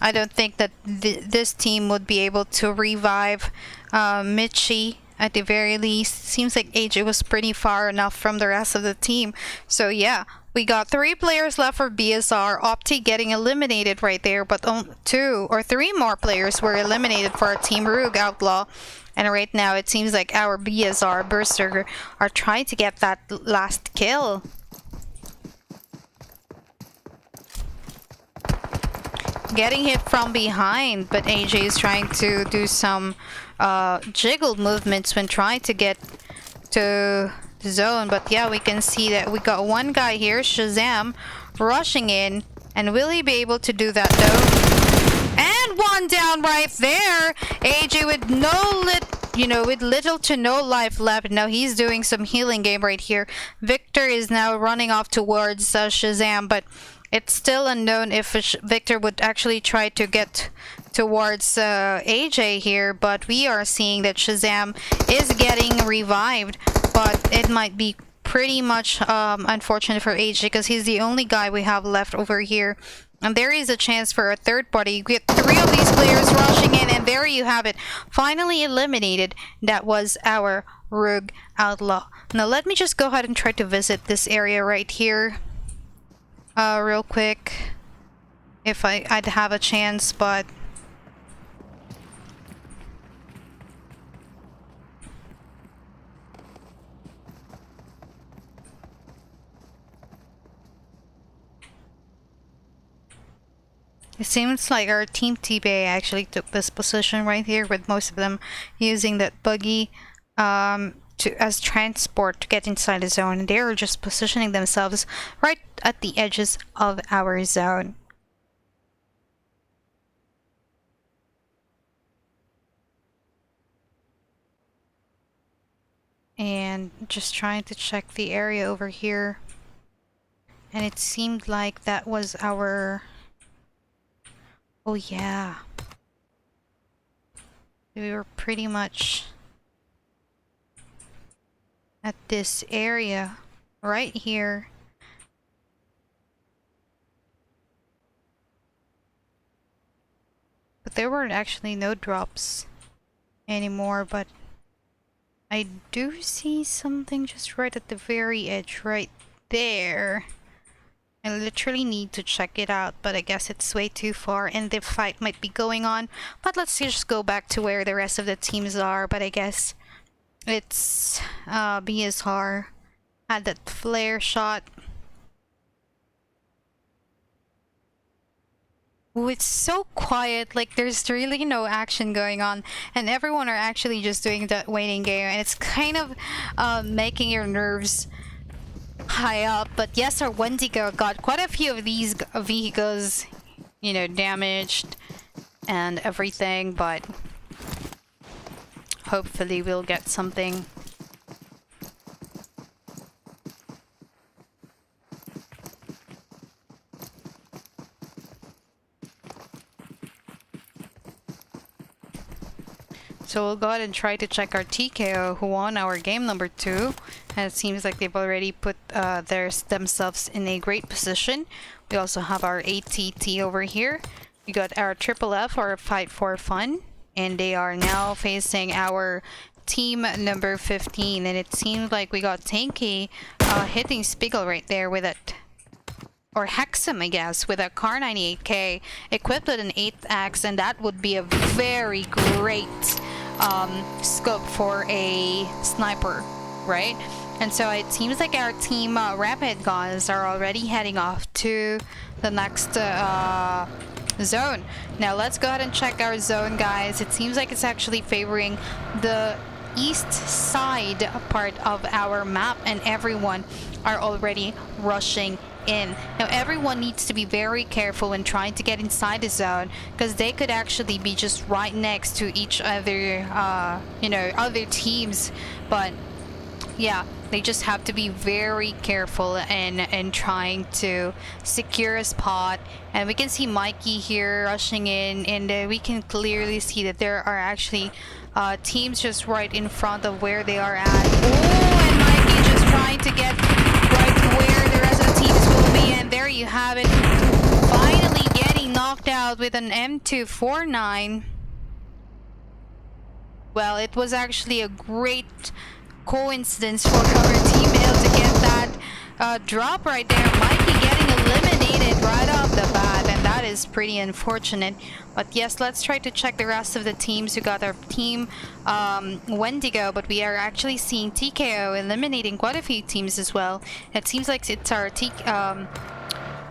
I don't think that this team would be able to revive Michi at the very least. Seems like AJ was pretty far enough from the rest of the team. So yeah. We got 3 players left for BSR. Opti getting eliminated right there, but 2 or 3 more players were eliminated for our team Rogue Outlaw. And right now it seems like our BSR Berserker are trying to get that last kill. Getting hit from behind, but AJ is trying to do some jiggle movements when trying to get to zone. But yeah, we can see that we got one guy here, Shazam, rushing in. And will he be able to do that though? And one down right there. AJ with with little to no life left. Now he's doing some healing game right here. Victor is now running off towards Shazam, but it's still unknown if Victor would actually try to get towards AJ here. But we are seeing that Shazam is getting revived, but it might be pretty much unfortunate for AJ because he's the only guy we have left over here. And there is a chance for a third party. We get 3 of these players rushing in, and there you have it. Finally eliminated. That was our Rogue Outlaw. Now let me just go ahead and try to visit this area right here real quick. If I'd have a chance, but it seems like our team TBA actually took this position right here, with most of them using that buggy as transport to get inside the zone. And they're just positioning themselves right at the edges of our zone. And just trying to check the area over here. And it seemed like that was our... Oh yeah. We were pretty much at this area right here. But there weren't actually no drops anymore, but I do see something just right at the very edge right there. I literally need to check it out, but I guess it's way too far and the fight might be going on. But let's just go back to where the rest of the teams are. But I guess it's BSR had that flare shot. Ooh, it's so quiet, like there's really no action going on, and everyone are actually just doing that waiting game, and it's kind of making your nerves high up. But yes, our Wendigo got quite a few of these vehicles, damaged and everything, but hopefully we'll get something. So we'll go ahead and try to check our TKO, who won our game number 2. And it seems like they've already put themselves in a great position. We also have our ATT over here. We got our Triple F, or Fight for Fun. And they are now facing our team number 15. And it seems like we got Tanky hitting Spiegel right there with it. Or Hexam, I guess, with a Car 98K equipped with an 8th axe. And that would be a very great scope for a sniper, right? And so it seems like our team Rapid Gunz are already heading off to the next zone. Now let's go ahead and check our zone, guys. It seems like it's actually favoring the east side part of our map, and everyone are already rushing in. Now everyone needs to be very careful when trying to get inside the zone, because they could actually be just right next to each other, other teams. But yeah, they just have to be very careful in trying to secure a spot. And we can see Mikey here rushing in, and we can clearly see that there are actually teams just right in front of where they are at. Oh, and Mikey just trying to get right where the rest of the teams will be, and there you have it. Finally getting knocked out with an M249. Well, it was actually a great coincidence for our teammate to get that drop right there. Mikey getting eliminated right off the bat, and that is pretty unfortunate. But yes, let's try to check the rest of the teams. We got our team Wendigo, but we are actually seeing TKO eliminating quite a few teams as well. It seems like it's our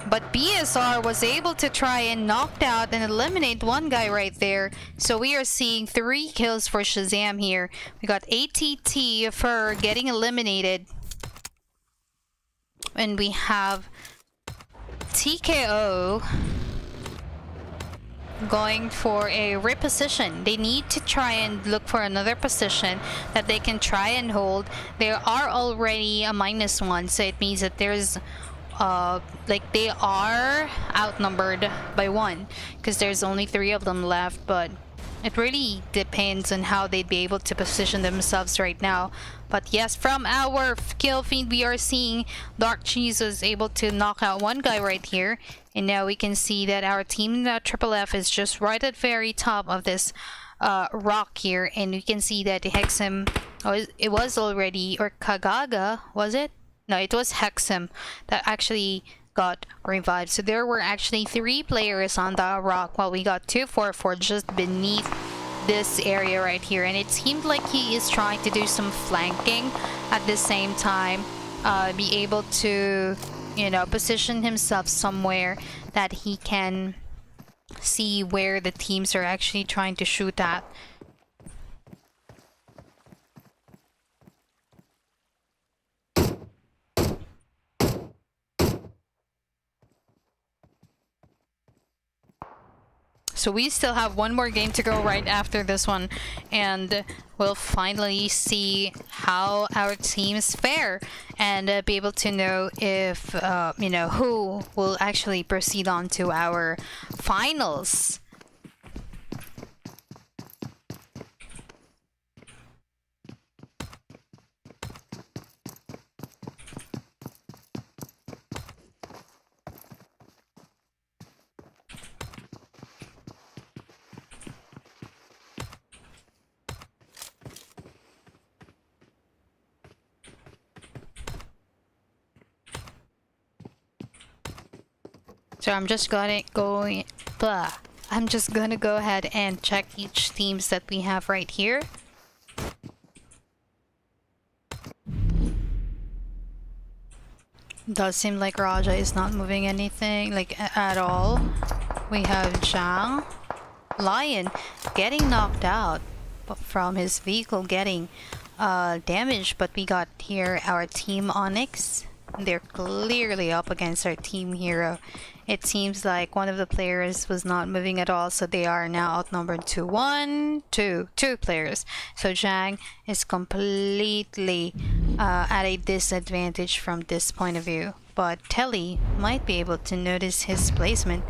but BSR was able to try and knock out and eliminate one guy right there. So we are seeing 3 kills for Shazam here. We got ATT for getting eliminated. And we have TKO going for a reposition. They need to try and look for another position that they can try and hold. They are already a -1, so it means that there's like they are outnumbered by 1 because there's only 3 of them left, but it really depends on how they'd be able to position themselves right now. But yes, from our kill feed, we are seeing Dark Cheese was able to knock out one guy right here. And now we can see that our team Triple F is just right at very top of this rock here. And we can see that the Hexam, it was already, or Kagaga, was it? No, it was Hexam that actually got revived. So there were actually 3 players on the rock, while we got 244 just beneath this area right here. And it seemed like he is trying to do some flanking at the same time, be able to, you know, position himself somewhere that he can see where the teams are actually trying to shoot at. So we still have one more game to go right after this one, and we'll finally see how our teams fare and be able to know if, you know, who will actually proceed on to our finals. So I'm just gonna go ahead and check each teams that we have right here. Does seem like Raja is not moving anything like at all. We have Zhang, Lion getting knocked out from his vehicle, getting damaged, but we got here our team Onyx. They're clearly up against our team hero. It seems like one of the players was not moving at all, so they are now outnumbered to 2 players. So Zhang is completely at a disadvantage from this point of view. But Telly might be able to notice his placement,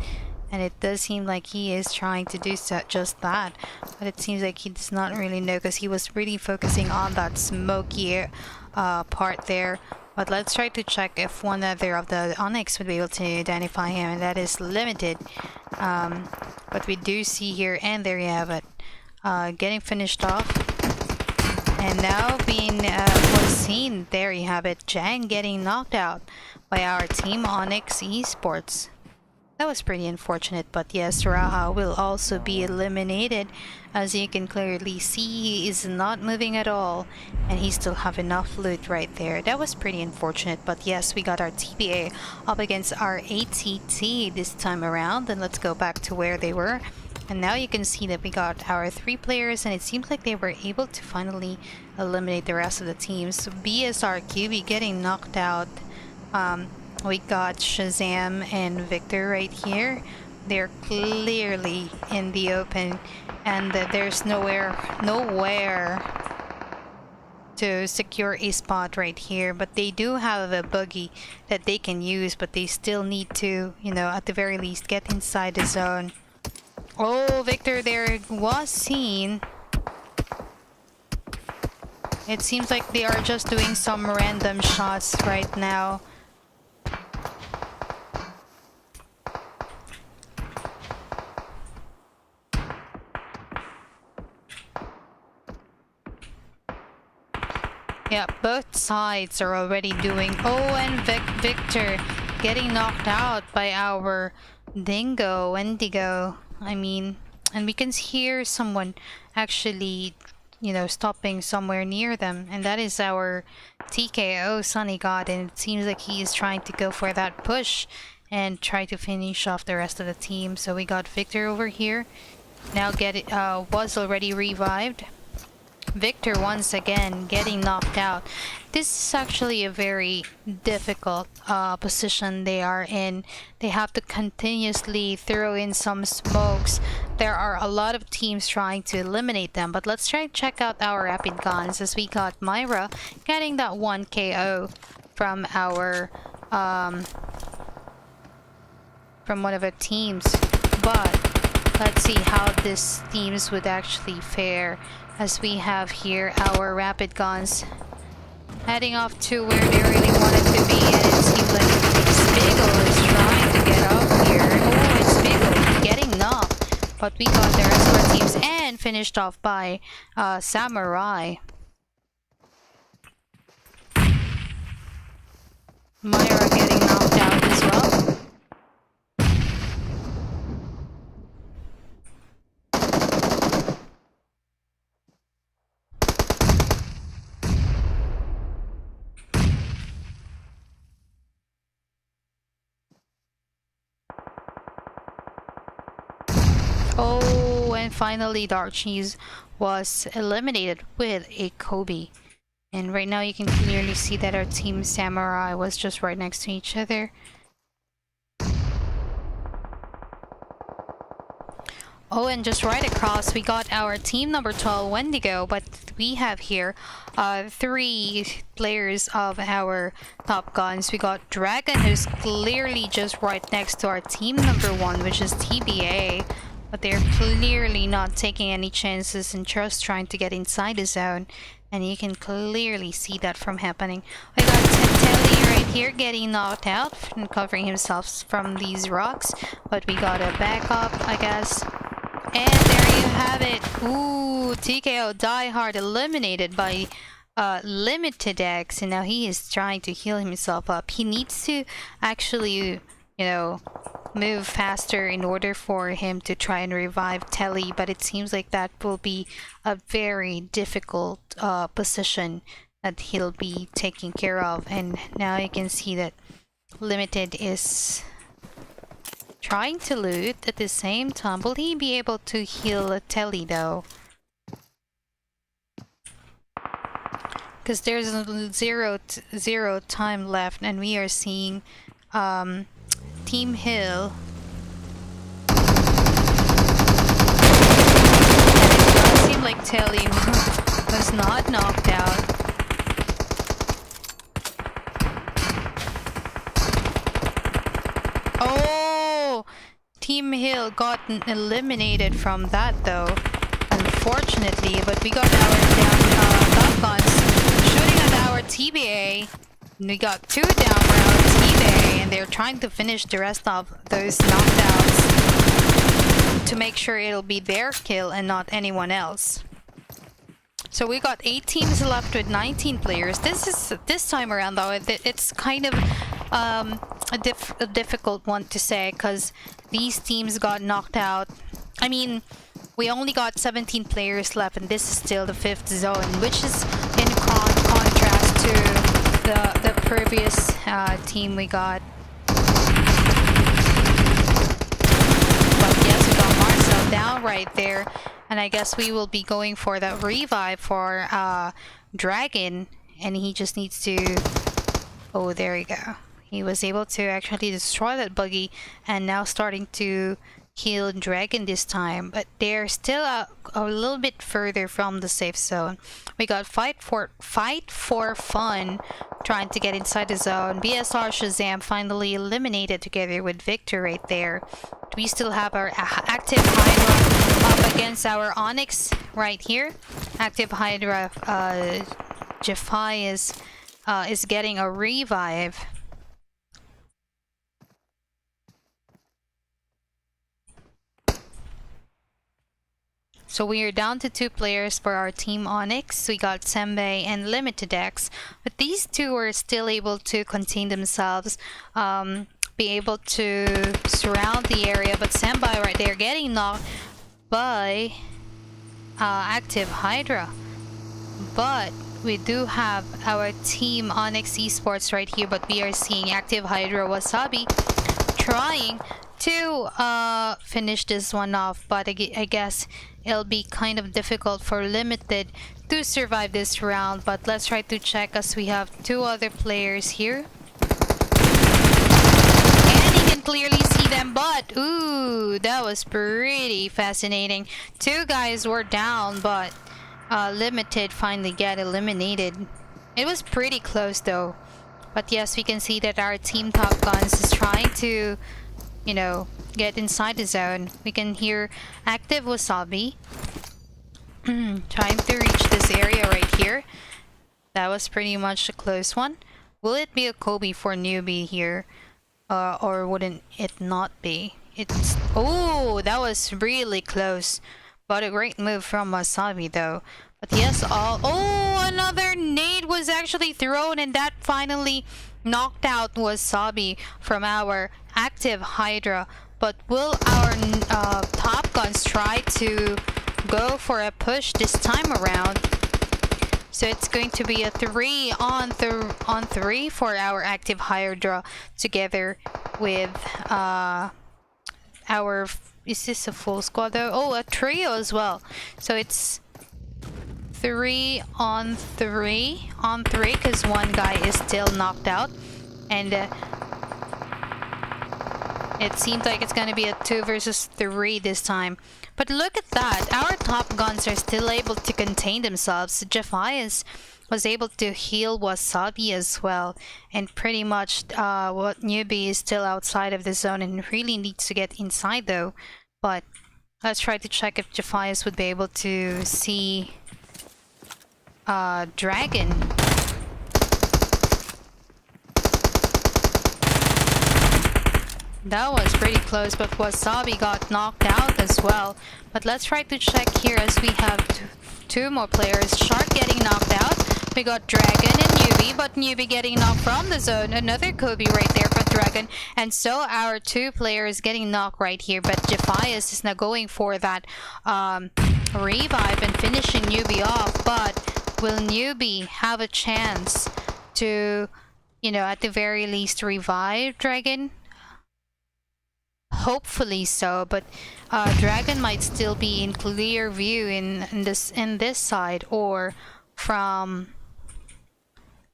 and it does seem like he is trying to do just that. But it seems like he does not really know, because he was really focusing on that smoky part there. But let's try to check if one other of the Onyx would be able to identify him, and that is limited. But we do see here, and there you have it, getting finished off. And now being was seen, there you have it, Jang getting knocked out by our team Onyx Esports. That was pretty unfortunate, but yes, Raha will also be eliminated. As you can clearly see, he is not moving at all, and he still have enough loot right there. That was pretty unfortunate, but yes, we got our TPA up against our ATT this time around. And let's go back to where they were. And now you can see that we got our 3 players, and it seems like they were able to finally eliminate the rest of the teams. So BSR QB getting knocked out. We got Shazam and Victor right here. They're clearly in the open, and there's nowhere to secure a spot right here. But they do have a buggy that they can use, but they still need to, you know, at the very least get inside the zone. Oh, Victor there was seen. It seems like they are just doing some random shots right now. Yeah, both sides are already doing. Oh, and Victor getting knocked out by our Wendigo. I mean, and we can hear someone actually, you know, stopping somewhere near them, and that is our TKO Sunny God, and it seems like he is trying to go for that push and try to finish off the rest of the team. So we got Victor over here. Now was already revived. Victor once again getting knocked out. This is actually a very difficult position they are in. They have to continuously throw in some smokes. There are a lot of teams trying to eliminate them, but let's try to check out our rapid guns as we got Myra getting that 1 KO from our from one of our teams. But let's see how this teams would actually fare as we have here our rapid guns heading off to where they really wanted to be, and it seems like Fuegos is trying to get up here. Oh, it's Fuegos getting knocked, but we got the rest of our teams and finished off by Samurai. Myra getting knocked out as well. Oh, and finally Dark Cheese was eliminated with a Kobe. And right now you can clearly see that our team Samurai was just right next to each other. Oh, and just right across we got our team number 12 Wendigo, but we have here 3 players of our TopGunz. We got Dragon, who's clearly just right next to our team number 1, which is TBA. But they're clearly not taking any chances and just trying to get inside the zone. And you can clearly see that from happening. We got Telly right here getting knocked out and covering himself from these rocks. But we got a backup, I guess. And there you have it. Ooh, TKO Diehard eliminated by Limited X. And now he is trying to heal himself up. He needs to actually, you know, move faster in order for him to try and revive Telly, but it seems like that will be a very difficult position that he'll be taking care of. And now you can see that Limited is trying to loot at the same time. Will he be able to heal Telly though? Because there's zero time left, and we are seeing Team Hill. And it does seem like Telly was not knocked out. Oh! Team Hill got eliminated from that though, unfortunately, but we got our TopGunz shooting at our TBA. We got 2 down for our TBA, and they're trying to finish the rest of those knockdowns to make sure it'll be their kill and not anyone else. So we got 8 teams left with 19 players. This time around though, it's kind of a difficult one to say because these teams got knocked out. I mean, we only got 17 players left, and this is still the 5th zone, which is in contrast to the previous team we got. But yes, we got Marcel down right there, and I guess we will be going for that revive for Dragon, and he just needs to... Oh, there you go. He was able to actually destroy that buggy, and now starting to heal Dragon this time, but they're still a little bit further from the safe zone. We got Fight for Fun trying to get inside the zone. BSR Shazam finally eliminated together with Victor right there. We still have our ActiveHydra up against our Onyx right here. ActiveHydra Jafai is getting a revive. So we are down to 2 players for our team Onyx. We got Sembe and Limited X, but these 2 were still able to contain themselves, be able to surround the area. But Sembe right there getting knocked by ActiveHydra. But we do have our team Onyx Esports right here, but we are seeing ActiveHydra Wasabi trying to finish this one off, but I guess it'll be kind of difficult for Limited to survive this round. But let's try to check as we have two other players here. And you can clearly see them, but ooh, that was pretty fascinating. Two guys were down, but Limited finally get eliminated. It was pretty close though. But yes, we can see that our team TopGunz is trying to, you know, get inside the zone. We can hear Active Wasabi trying to reach this area right here. That was pretty much a close one. Will it be a Kobe for newbie here? Or wouldn't it not be? It's... Oh, that was really close. But a great move from Wasabi though. But yes, oh, another nade was actually thrown, and that finally knocked out Wasabi from our ActiveHydra. But will our TopGunz try to go for a push this time around? So it's going to be a 3 on 3 for our ActiveHydra together with our... Is this a full squad though? Oh, a trio as well. So it's 3 on 3 because one guy is still knocked out, and it seems like it's gonna be a 2 versus 3 this time. But look at that, our TopGunz are still able to contain themselves. Jephias was able to heal Wasabi as well, and pretty much what newbie is still outside of the zone and really needs to get inside though. But let's try to check if Jephias would be able to see Dragon. That was pretty close, but Wasabi got knocked out as well. But let's try to check here as we have two more players. Shark getting knocked out. We got Dragon and Newbie, but Newbie getting knocked from the zone. Another Kobe right there for Dragon. And so our two players getting knocked right here. But Jephias is now going for that revive and finishing Newbie off. But will Newbie have a chance to, you know, at the very least revive Dragon? Hopefully so, but Dragon might still be in clear view in this side or from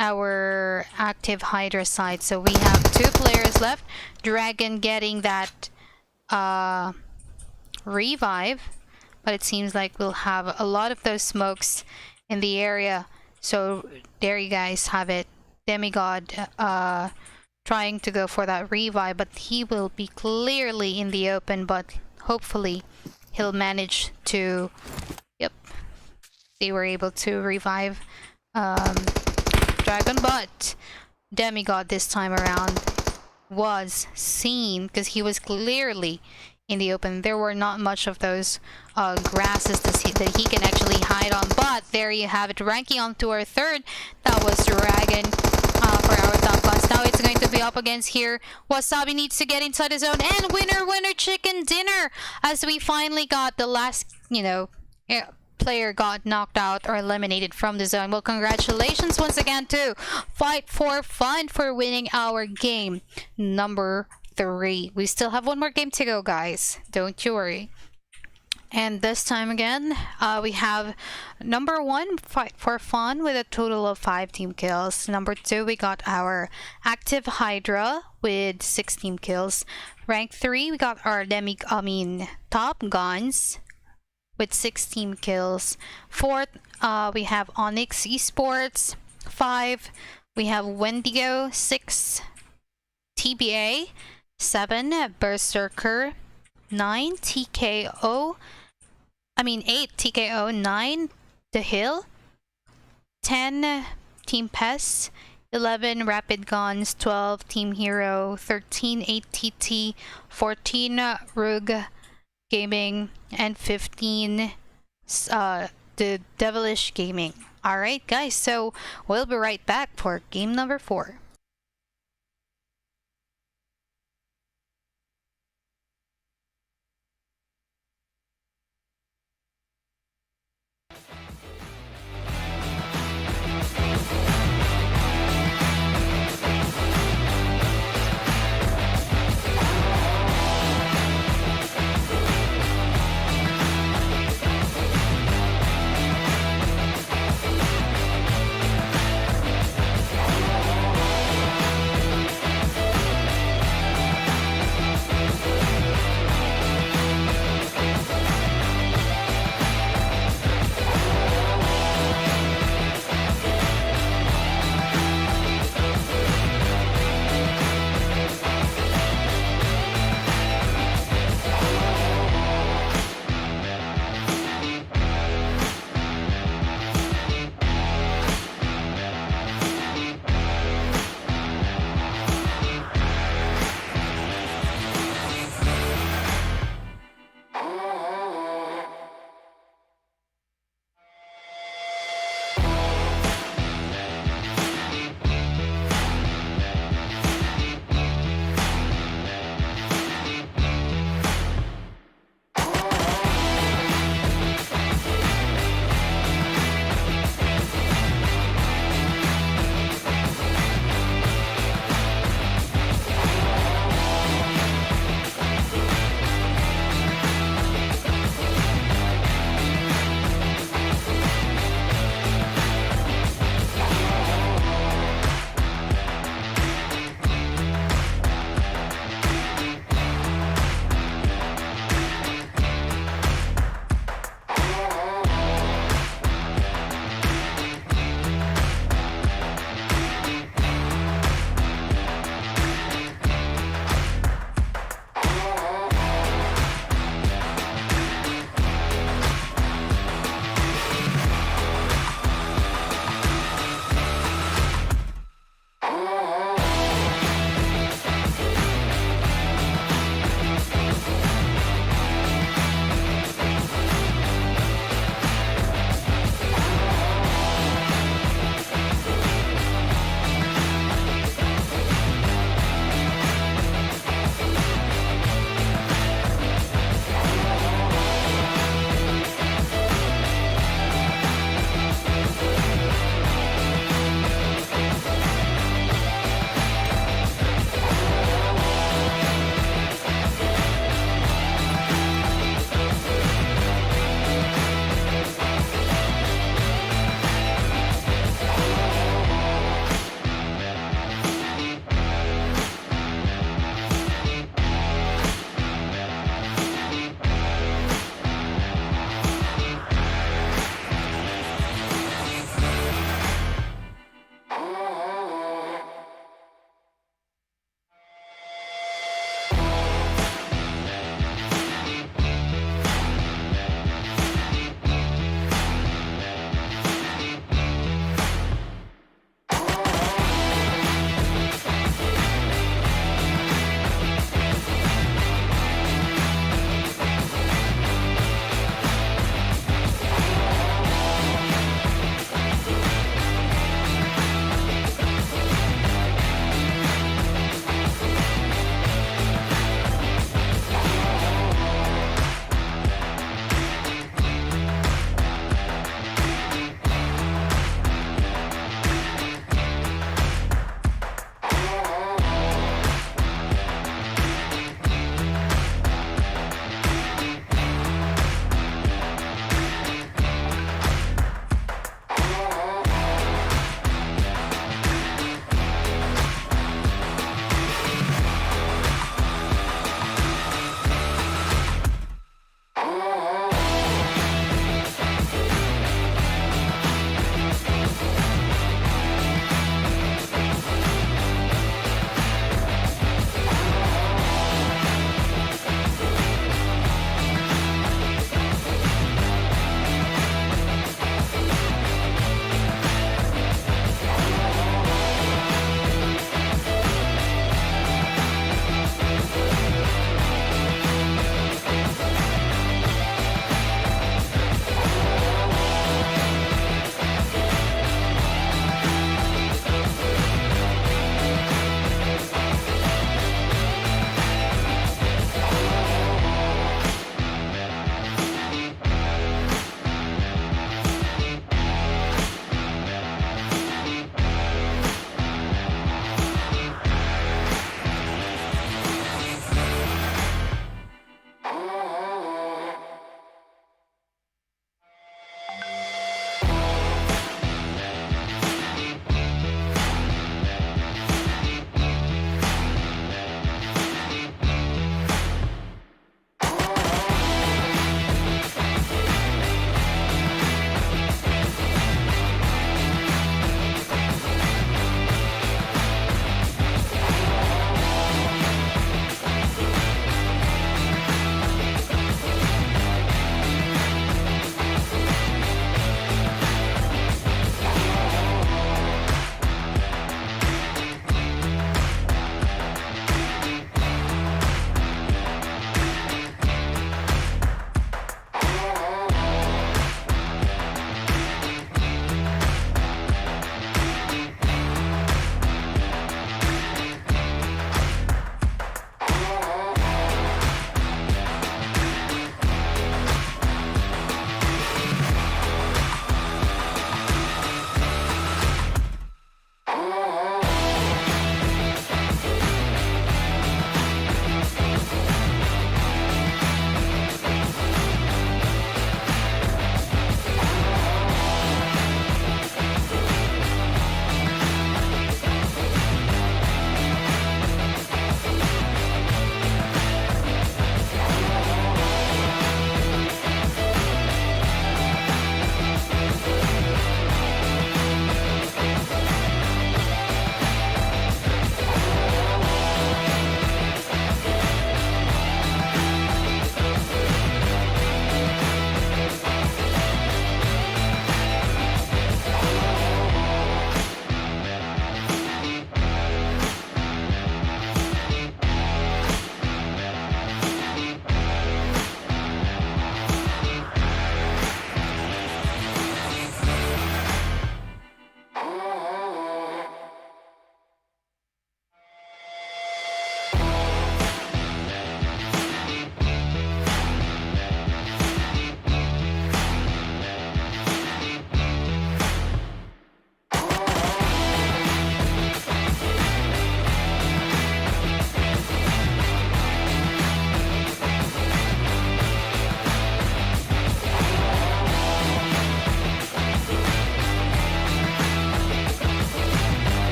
our ActiveHydra side. So we have two players left. Dragon getting that revive, but it seems like we'll have a lot of those smokes in the area. So there you guys have it. Demigod trying to go for that revive, but he will be clearly in the open, but hopefully he'll manage to... Yep, they were able to revive Dragon, but Demigod this time around was seen because he was clearly in the open. There were not much of those grasses that he can actually hide on, but there you have it, ranking on to our third. That was Dragon for our TopGunz. Now it's going to be up against here. Wasabi needs to get inside the zone, and winner chicken dinner, as we finally got the last, you know, player got knocked out or eliminated from the zone. Well, congratulations once again to Fight for Fun for winning our game number 3. We still have one more game to go, guys. Don't you worry. And this time again, we have number 1, Fight for Fun, with a total of 5 team kills. Number 2, we got our ActiveHydra with 6 team kills. Rank 3, we got our TopGunz with 6 team kills. 4th, we have Onyx Esports. 5, we have Wendigo. 6, TBA. 7, BERSERKER. 9, TKO. 8 TKO. 9, The Hill. 10, Team Pest. 11, Rapid Gunz. 12, Team Hero. 13, ATITEP. 14, Rug Gaming. And 15, the Devilish Gaming. Alright guys, so we'll be right back for game number 4.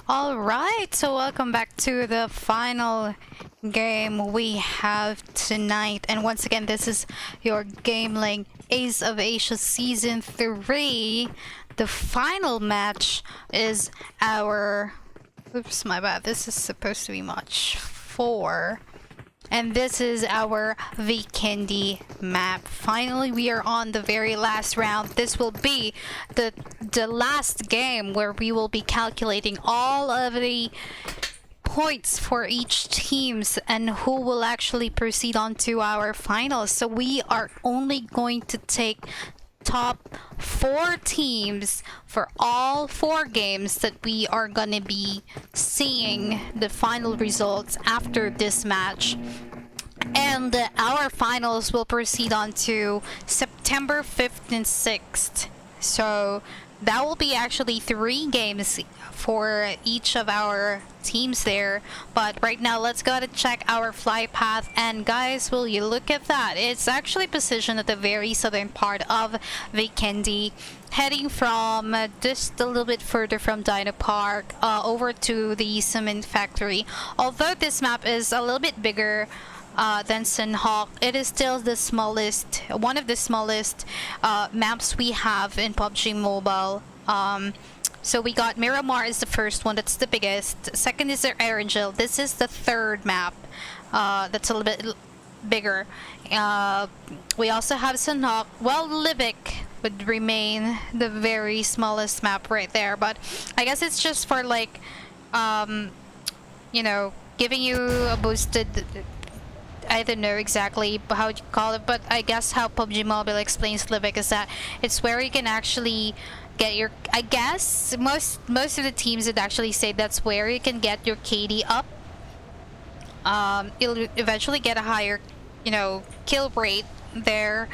Alright, so welcome back to the final game we have tonight. And once again, this is your GamelinG Ace of Asia Season 3. The final match is our... Oops, my bad. This is supposed to be match 4. And this is our Weekendy map. Finally, we are on the very last round. This will be the last game where we will be calculating all of the points for each teams and who will actually proceed on to our finals. So we are only going to take top 4 teams for all 4 games that we are gonna be seeing the final results after this match. And our finals will proceed on to September 5th and 6th. So that will be actually 3 games for each of our teams there. But right now, let's go to check our flight path. And guys, will you look at that? It's actually positioned at the very southern part of Weekendy, heading from just a little bit further from Dino Park over to the cement factory. Although this map is a little bit bigger than Sunhawk, it is still the smallest, one of the smallest maps we have in PUBG Mobile. So we got Miramar is the first one, that's the biggest. Second is the Erangel. This is the third map that's a little bit bigger. We also have Sunhawk. Well, Livik would remain the very smallest map right there, but I guess it's just for like you know, giving you a boosted, I don't know exactly how you call it, but I guess how PUBG Mobile explains Livik is that it's where you can actually get your, I guess most of the teams would actually say that's where you can get your KD up. You'll eventually get a higher, you know, kill rate there,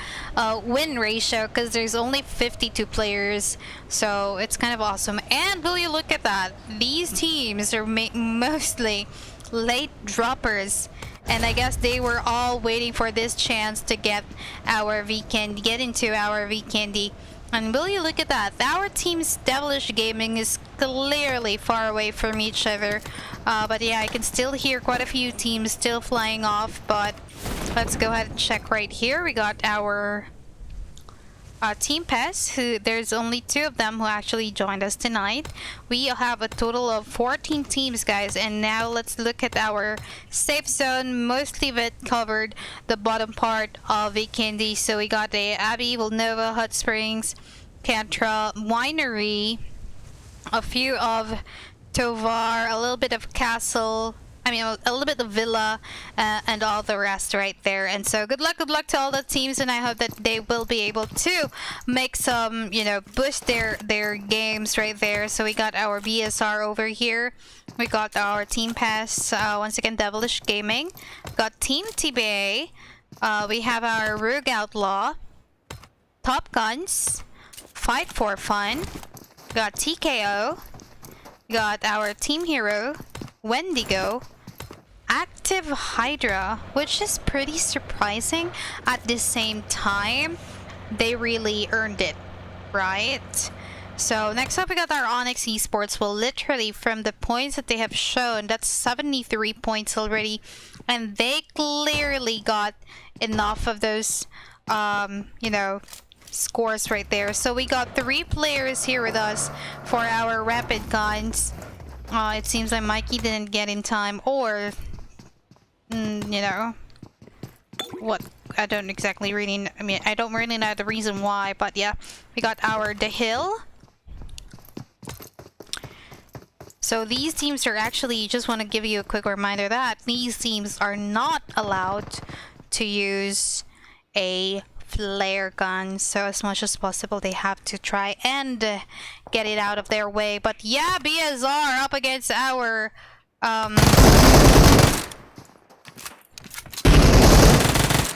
win ratio, because there's only 52 players, so it's kind of awesome. And will you look at that, these teams are mostly late droppers, and I guess they were all waiting for this chance to get our weekend, get into our Weekendy. And will you look at that, our team's Devilish Gaming is clearly far away from each other. But yeah, I can still hear quite a few teams still flying off, but let's go ahead and check right here. We got our Team Pass, who there's only 2 of them who actually joined us tonight. We have a total of 14 teams, guys, and now let's look at our safe zone. Mostly of it covered the bottom part of Weekendy. So we got the Abbey, Villanova, Hot Springs, Cantra, Winery, a few of Tovar, a little bit of Castle, I mean, a little bit of Villa, and all the rest right there. And so good luck to all the teams, and I hope that they will be able to make some, you know, boost their games right there. So we got our BSR over here. We got our Team Pass, once again, Devilish Gaming. Got Team TBA. We have our Rogue Outlaw, TopGunz, Fight for Fun. Got TKO. Got our Team Hero, WENDIGO, ActiveHydra, which is pretty surprising. At the same time, they really earned it, right? So next up, we got our Onyx Esports. Well, literally from the points that they have shown, that's 73 points already, and they clearly got enough of those, you know, scores right there. So we got 3 players here with us for our rapid Gunz. It seems like Mikey didn't get in time, or you know what, I don't exactly really, I mean, I don't really know the reason why, but yeah, we got our The Hill. So these teams are actually, just want to give you a quick reminder that these teams are not allowed to use a flare gun, so as much as possible they have to try and get it out of their way. But yeah, BSR up against our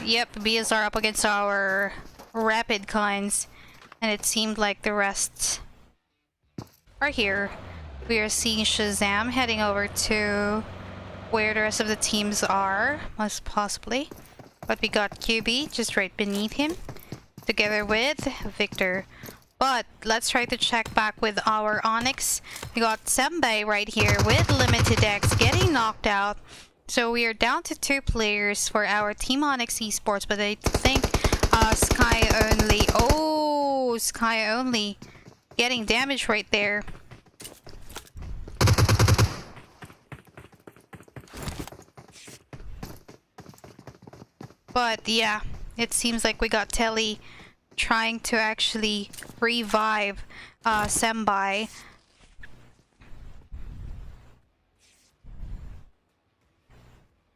yep, BSR up against our rapid Gunz, and it seemed like the rest are here. We are seeing Shazam heading over to where the rest of the teams are, most possibly. But we got QB just right beneath him, together with Victor But let's try to check back with our Onyx. We got Sembe right here with limited X getting knocked out. So we are down to 2 players for our Team Onyx Esports, but I think Sky only. Oh, Sky only getting damage right there. But yeah, it seems like we got Telly trying to actually revive Sembai.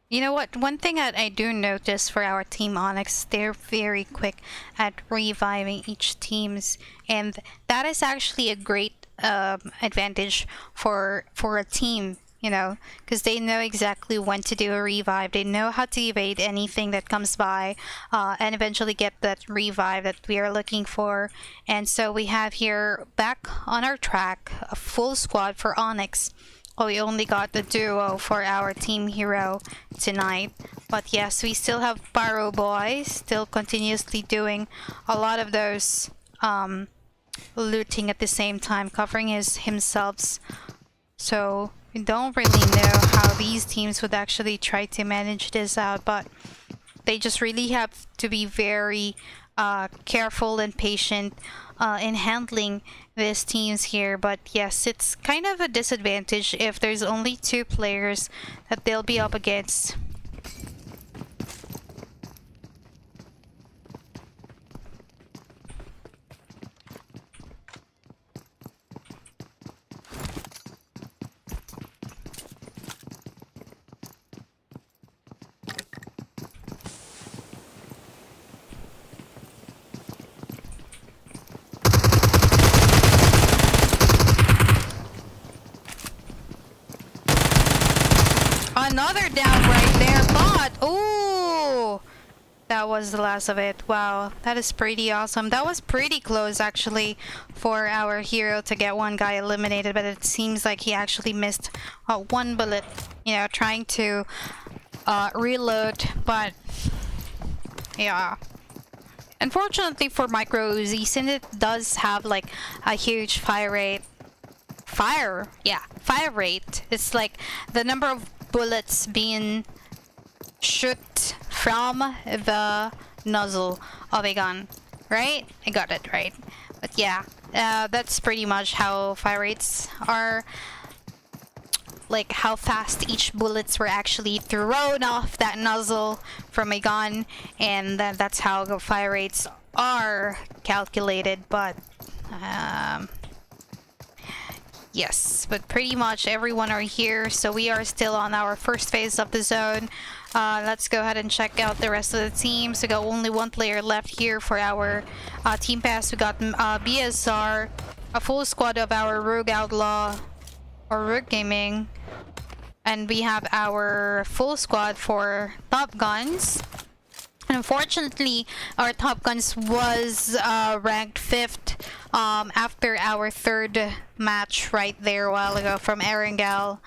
You know what? One thing that I do notice for our Team Onyx, they're very quick at reviving each teams, and that is actually a great advantage for a team. You know, because they know exactly when to do a revive. They know how to evade anything that comes by and eventually get that revive that we are looking for. And so we have here back on our track a full squad for Onyx. Oh, we only got the duo for our team hero tonight. But yes, we still have Pyro Boy still continuously doing a lot of those looting at the same time, covering himself. So we don't really know how these teams would actually try to manage this out, but they just really have to be very careful and patient in handling these teams here. But yes, it's kind of a disadvantage if there's only 2 players that they'll be up against. Another down right there, but ooh, that was the last of it. Wow, that is pretty awesome. That was pretty close actually for our hero to get one guy eliminated, but it seems like he actually missed 1 bullet, you know, trying to reload. But yeah, unfortunately for Micro Uzi, since it does have like a huge fire rate, it's like the number of bullets being shoot from the nozzle of a gun, right? I got it right. But yeah, that's pretty much how fire rates are, like how fast each bullets were actually thrown off that nozzle from a gun, and that's how the fire rates are calculated. But yes, but pretty much everyone are here, so we are still on our first phase of the zone. Let's go ahead and check out the rest of the teams. We got only 1 player left here for our team pass. We got BSR, a full squad of our Rogue Outlaw or Rogue Gaming, and we have our full squad for TopGunz. Unfortunately, our TopGunz was ranked 5th after our 3rd match right there a while ago from Erangel.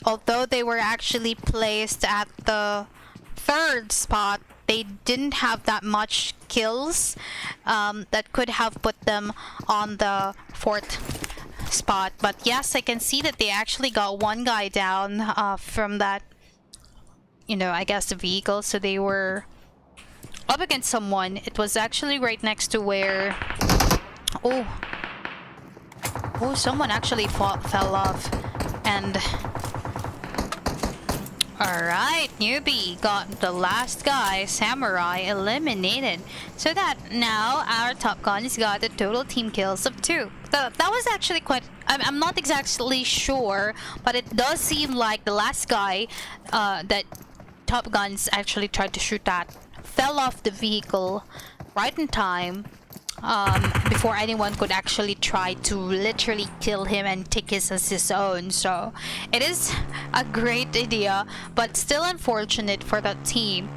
Although they were actually placed at the 3rd spot, they didn't have that much kills that could have put them on the 4th spot. But yes, I can see that they actually got 1 guy down from that, you know, I guess the vehicle. So they were up against someone. It was actually right next to where someone actually fell off. And alright, Newbie got the last guy, Samurai, eliminated. So that now our TopGunz got a total team kills of 2. That was actually quite... I'm not exactly sure, but it does seem like the last guy that TopGunz actually tried to shoot at fell off the vehicle right in time before anyone could actually try to literally kill him and take his as his own. So it is a great idea, but still unfortunate for that team,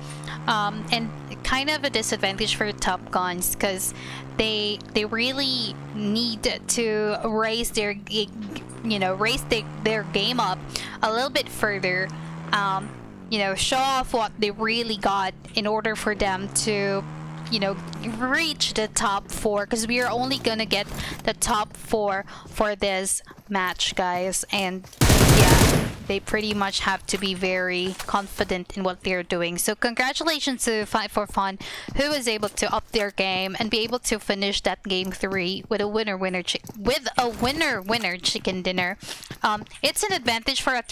and kind of a disadvantage for TopGunz, because they really need to raise their their game up a little bit further, you know, show off what they really got in order for them to reach the top 4, because we are only gonna get the top 4 for this match, guys. And yeah, they pretty much have to be very confident in what they're doing. So congratulations to Fight for Fun, who was able to up their game and be able to finish that game 3 with a winner chicken dinner. It's an advantage for a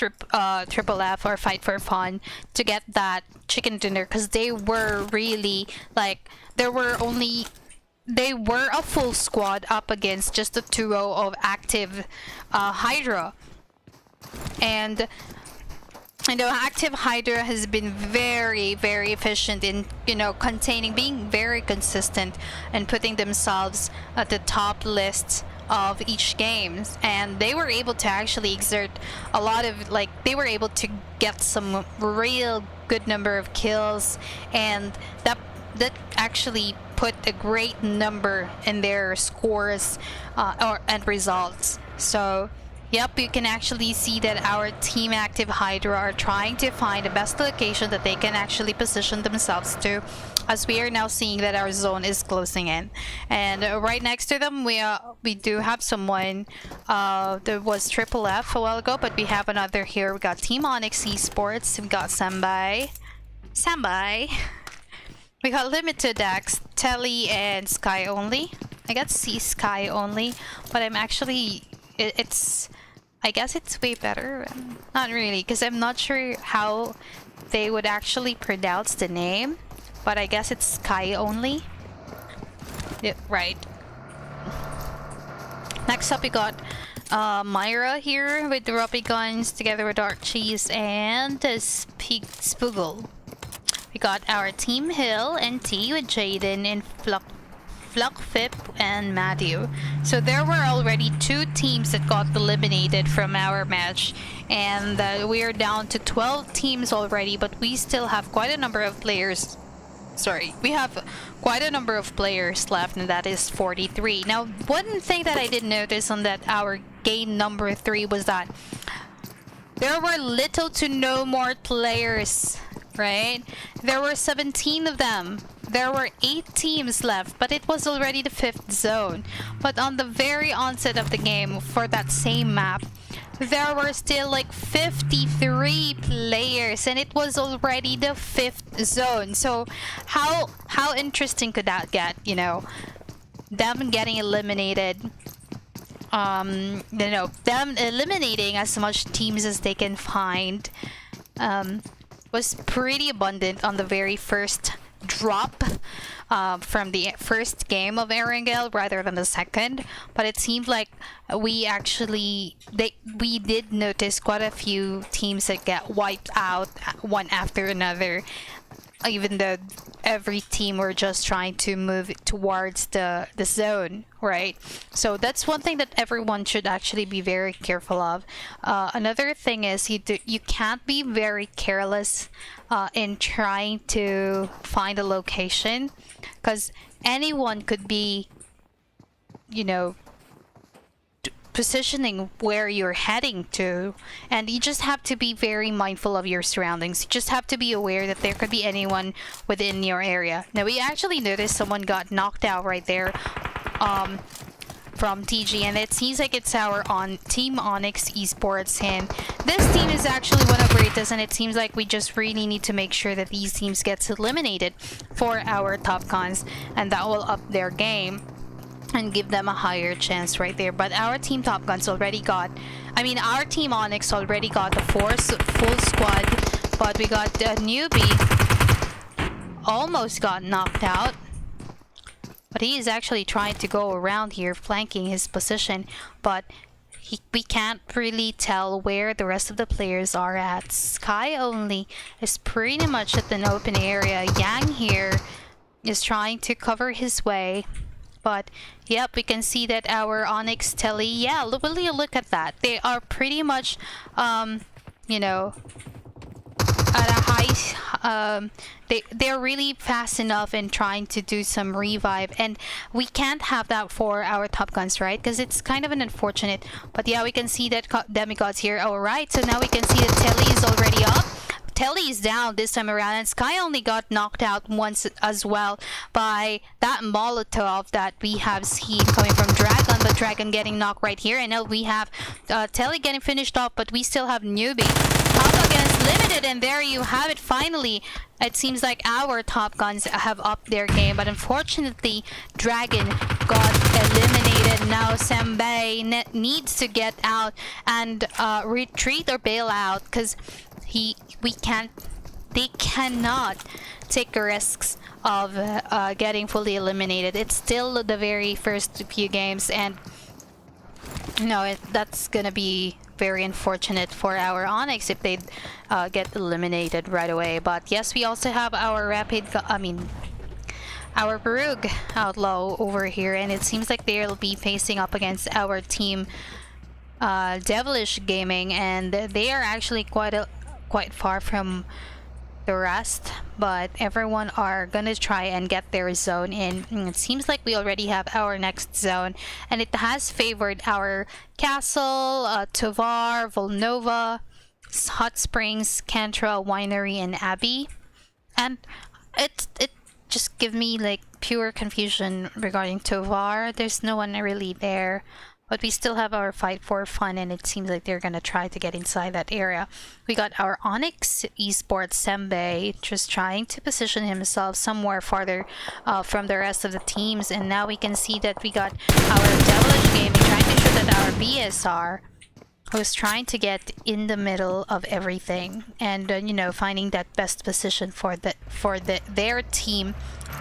Triple F or Fight for Fun to get that chicken dinner, because they were really like, they were a full squad up against just the duo of ActiveHydra. And ActiveHydra has been very, very efficient in containing, being very consistent and putting themselves at the top lists of each games. And they were able to actually exert a lot of, like, they were able to get some real good number of kills, and that actually put a great number in their scores and results. So yep, you can actually see that our team ActiveHydra are trying to find the best location that they can actually position themselves to, as we are now seeing that our zone is closing in. And right next to them, we do have someone. There was Triple F a while ago, but we have another here. We got Team Onyx Esports. We got Sambai. We got Limited X, Telly, and Sky Only. I got Sky Only, but I'm actually, I guess it's way better. Not really, because I'm not sure how they would actually pronounce the name, but I guess it's Sky Only. Yeah, right. Next up, we got Myra here with the Ruby Gunz together with Dark Cheese and Spoogle. We got our Team Hill and T with Jaden and Fluckfip and Matthew. So there were already 2 teams that got eliminated from our match, and we are down to 12 teams already, but we still have quite a number of players. Sorry, we have quite a number of players left, and that is 43. Now, one thing that I did notice on that our game number 3 was that there were little to no more players, right? There were 17 of them. There were 8 teams left, but it was already the 5th zone. But on the very onset of the game for that same map, there were still like 53 players, and it was already the 5th zone. So how interesting could that get? Them getting eliminated. Them eliminating as much teams as they can find. Was pretty abundant on the very first drop from the first game of Erangel rather than the second, but it seemed like we did notice quite a few teams that get wiped out one after another, even though every team were just trying to move towards the zone, right? So that's one thing that everyone should actually be very careful of. Another thing is you can't be very careless in trying to find a location, because anyone could be positioning where you're heading to, and you just have to be very mindful of your surroundings. You just have to be aware that there could be anyone within your area. Now, we actually noticed someone got knocked out right there from TG, and it seems like it's our Team Onyx Esports, and this team is actually one of greatest, and it seems like we just really need to make sure that these teams gets eliminated for our TopGunz, and that will up their game and give them a higher chance right there. But our team TopGunz already got, our team Onyx already got the full squad, but we got a newbie almost got knocked out, but he is actually trying to go around here flanking his position, but we can't really tell where the rest of the players are at. Sky Only is pretty much at an open area. Yang here is trying to cover his way. But yep, we can see that our Onyx Telly, yeah, really look at that. They are pretty much, at a high, they're really fast enough in trying to do some revive, and we can't have that for our TopGunz, right? Because it's kind of an unfortunate. But yeah, we can see that Demigod's here. All right, so now we can see that Telly is already up. Telly is down this time around, and Sky only got knocked out once as well by that Molotov that we have seen coming from Dragon, but Dragon getting knocked right here. And now we have Telly getting finished off, but we still have Newbie up against Limited, and there you have it. Finally, it seems like our TopGunz have upped their game, but unfortunately Dragon got eliminated. Now Sembei needs to get out and retreat or bail out, because they cannot take the risks of getting fully eliminated. It's still the very first few games, and that's gonna be very unfortunate for our Onyx if they get eliminated right away. But yes, we also have our our Barug Outlaw over here, and it seems like they'll be facing up against our team Devilish Gaming, and they are actually quite far from the rest, but everyone are gonna try and get their zone in. It seems like we already have our next zone, and it has favored our Castle, Tovar, Volnova, Hot Springs, Cantra, Winery, and Abbey. And it just give me like pure confusion regarding Tovar. There's no one really there, but we still have our fight for fun, and it seems like they're gonna try to get inside that area. We got our Onyx Esport Sembei just trying to position himself somewhere farther from the rest of the teams, and now we can see that we got our Devilish Gaming trying to shoot at our BSR, who's trying to get in the middle of everything, and finding that best position for their team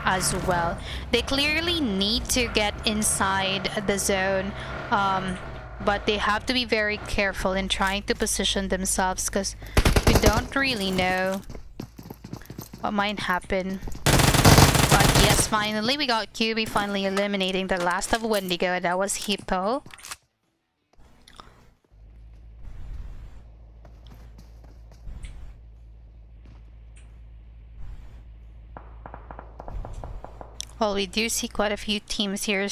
as well. They clearly need to get inside the zone, but they have to be very careful in trying to position themselves, because we don't really know what might happen. But yes, finally we got QB finally eliminating the last of Wendigo, and that was Hippo. Well, we do see quite a few teams here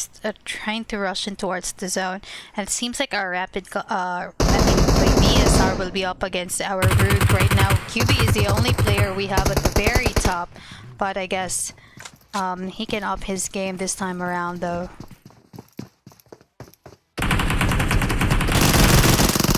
trying to rush in towards the zone, and it seems like our BSR will be up against our Root right now. QB is the only player we have at the very top, but I guess he can up his game this time around though.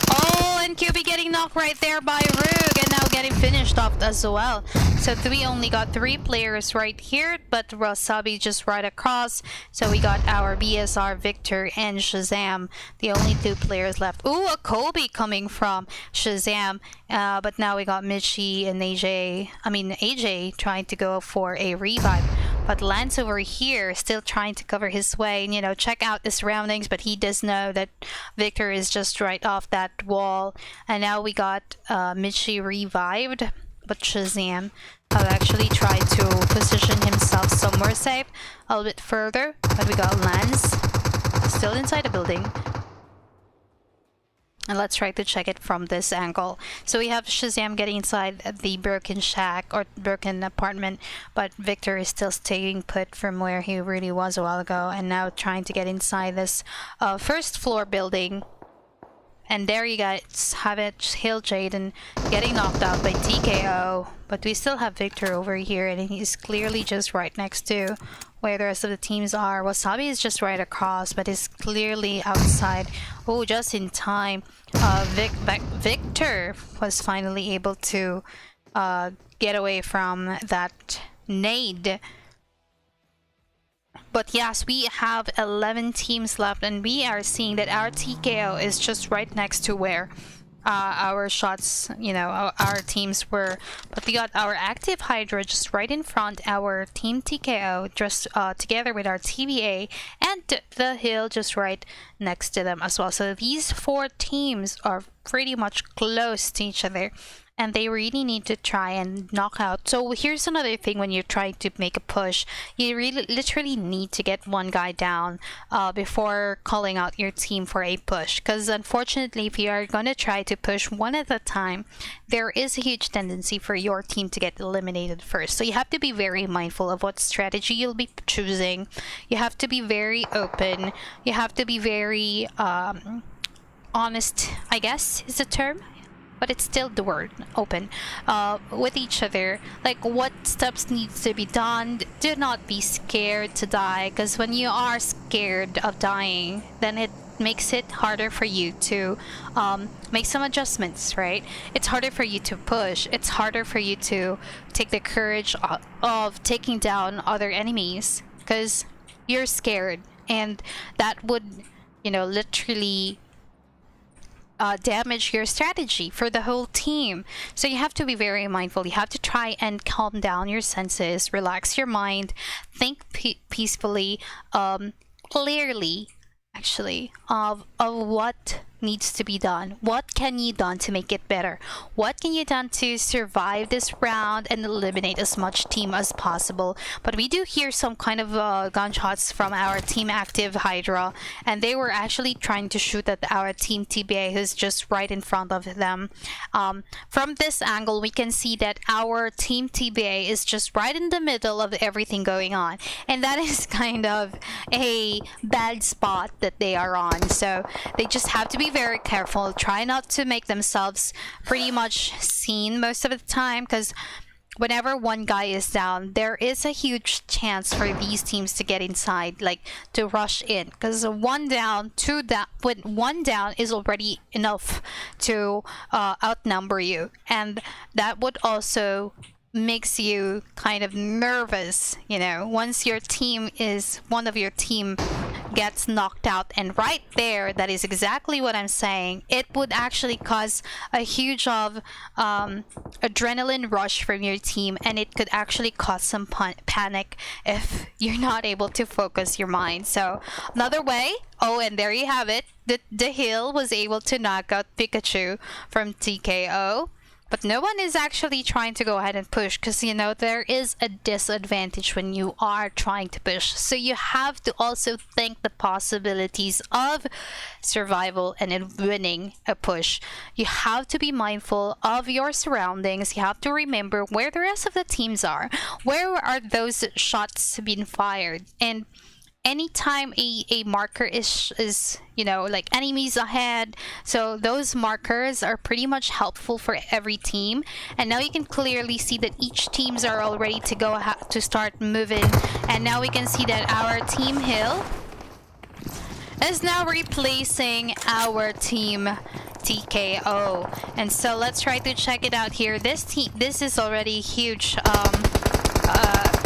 Oh, and QB getting knocked right there by Rook, and now getting finished off as well. So we only got 3 players right here, but Wasabi just right across. So we got our BSR, Victor, and Shazam, the only 2 players left. Ooh, a Kobe coming from Shazam. But now we got Michi and AJ trying to go for a revive. But Lance over here still trying to cover his way and, check out the surroundings, but he does know that Victor is just right off that wall. And now we got Michi revived, but Shazam will actually try to position himself somewhere safe a little bit further. But we got Lance still inside the building. And let's try to check it from this angle. So we have Shazam getting inside the broken shack or broken apartment, but Victor is still staying put from where he really was a while ago, and now trying to get inside this first floor building. And there you guys have it, Hill Jaden getting knocked out by TKO, but we still have Victor over here, and he's clearly just right next to where the rest of the teams are. Wasabi is just right across, but is clearly outside. Oh, just in time. Victor was finally able to get away from that nade. But yes, we have 11 teams left, and we are seeing that our TKO is just right next to where our shots, our teams were. But we got our ActiveHydra just right in front, our team TKO just together with our TBA, and the Hill just right next to them as well. So these 4 teams are pretty much close to each other, and they really need to try and knock out. So here's another thing: when you're trying to make a push, you really literally need to get one guy down before calling out your team for a push, because unfortunately if you are going to try to push one at a time, there is a huge tendency for your team to get eliminated first. So you have to be very mindful of what strategy you'll be choosing. You have to be very open. You have to be very honest, I guess is the term. but it's still door open with each other. Like, what steps needs to be done? Do not be scared to die, because when you are scared of dying, then it makes it harder for you to make some adjustments, right? It's harder for you to push. It's harder for you to take the courage of taking down other enemies, because you're scared, and that would, you know, literally damage your strategy for the whole team. So you have to be very mindful. You have to try and calm down your senses, relax your mind, think peacefully, clearly, actually, of what needs to be done. What can you done to make it better? What can you done to survive this round and eliminate as much team as possible? But we do hear some kind of gunshots from our team ActiveHydra, and they were actually trying to shoot at our team TBA, who's just right in front of them. From this angle, we can see that our team TBA is just right in the middle of everything going on, and that is kind of a bad spot that they are on. So they just have to be very careful, try not to make themselves pretty much seen most of the time, because whenever one guy is down, there is a huge chance for these teams to get inside, like to rush in, because one down, two down, with one down is already enough to outnumber you, and that would also makes you kind of nervous, you know, once your team is, one of your team gets knocked out. And right there, that is exactly what I'm saying. It would actually cause a huge adrenaline rush from your team, and it could actually cause some panic if you're not able to focus your mind. So another way, oh, and there you have it, the Hill was able to knock out Pikachu from TKO. But no one is actually trying to go ahead and push, because, you know, there is a disadvantage when you are trying to push. So you have to also think the possibilities of survival and in winning a push. You have to be mindful of your surroundings. You have to remember where the rest of the teams are. Where are those shots being fired? And anytime a marker is, you know, like enemies ahead, so those markers are pretty much helpful for every team. And now you can clearly see that each teams are all ready to go to start moving. And now we can see that our team Hill is now replacing our team TKO. And so let's try to check it out here. This is already huge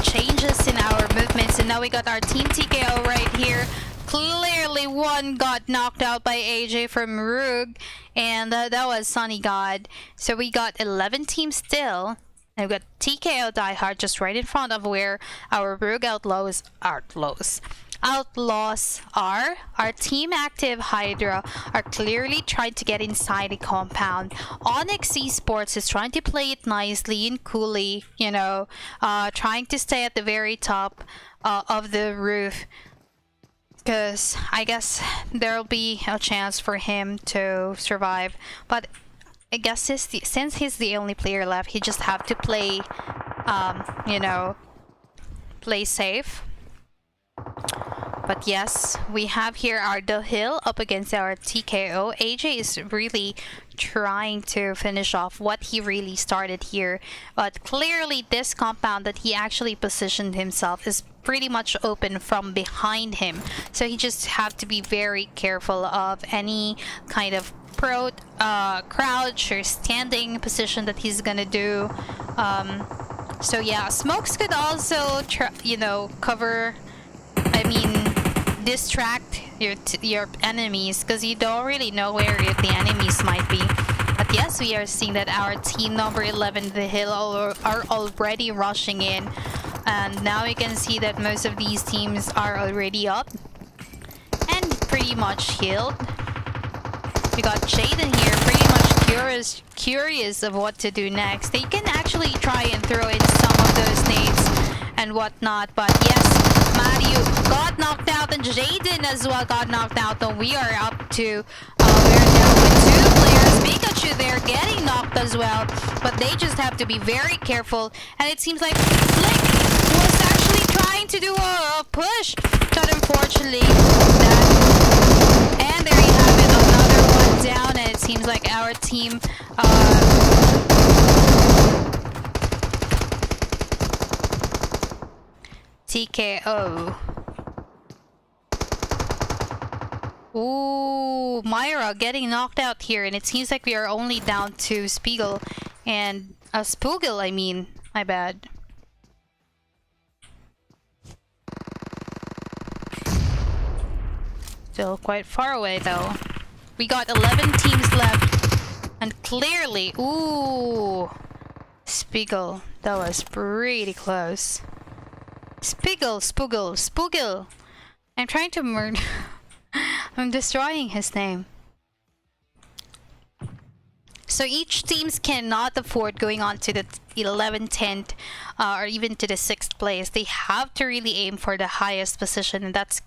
changes in our movements, and now we got our team TKO right here. Clearly one got knocked out by AJ from Rug, and that was Sunny God. So we got 11 teams still, and we got TKO Diehard just right in front of where our Rug outlaws are. Our team ActiveHydra are clearly trying to get inside the compound. Onyx Esports is trying to play it nicely and coolly, you know, trying to stay at the very top of the roof, because I guess there'll be a chance for him to survive. But I guess since he's the only player left, he just have to play, you know, play safe. But yes, we have here our The Hill up against our TKO. AJ is really trying to finish off what he really started here. But clearly this compound that he actually positioned himself is pretty much open from behind him. So he just have to be very careful of any kind of crouch or standing position that he's gonna do. So yeah, smokes could also, you know, cover, I mean, distract your enemies, because you don't really know where the enemies might be. But yes, we are seeing that our team number 11, The Hill, are already rushing in, and now we can see that most of these teams are already up and pretty much healed. We got Jaden here, pretty much curious of what to do next. They can actually try and throw in some of those nades and whatnot, but yes, Mario got knocked out, and Jaden as well got knocked out. And we are up to we're down with 2 players. Pikachu there getting knocked as well, but they just have to be very careful. And it seems like Flick was actually trying to do a push, but unfortunately that, and there you have it, another one down. And it seems like our team TKO. Ooh, Myra getting knocked out here, and it seems like we are only down to Spiegel and Spoogel, I mean. My bad. Still quite far away though. We got 11 teams left, and clearly, ooh, Spiegel, that was pretty close. Spoogel. I'm trying to murder. I'm destroying his name. So each teams cannot afford going on to the 11th, 10th, or even to the 6th place. They have to really aim for the highest position, and that's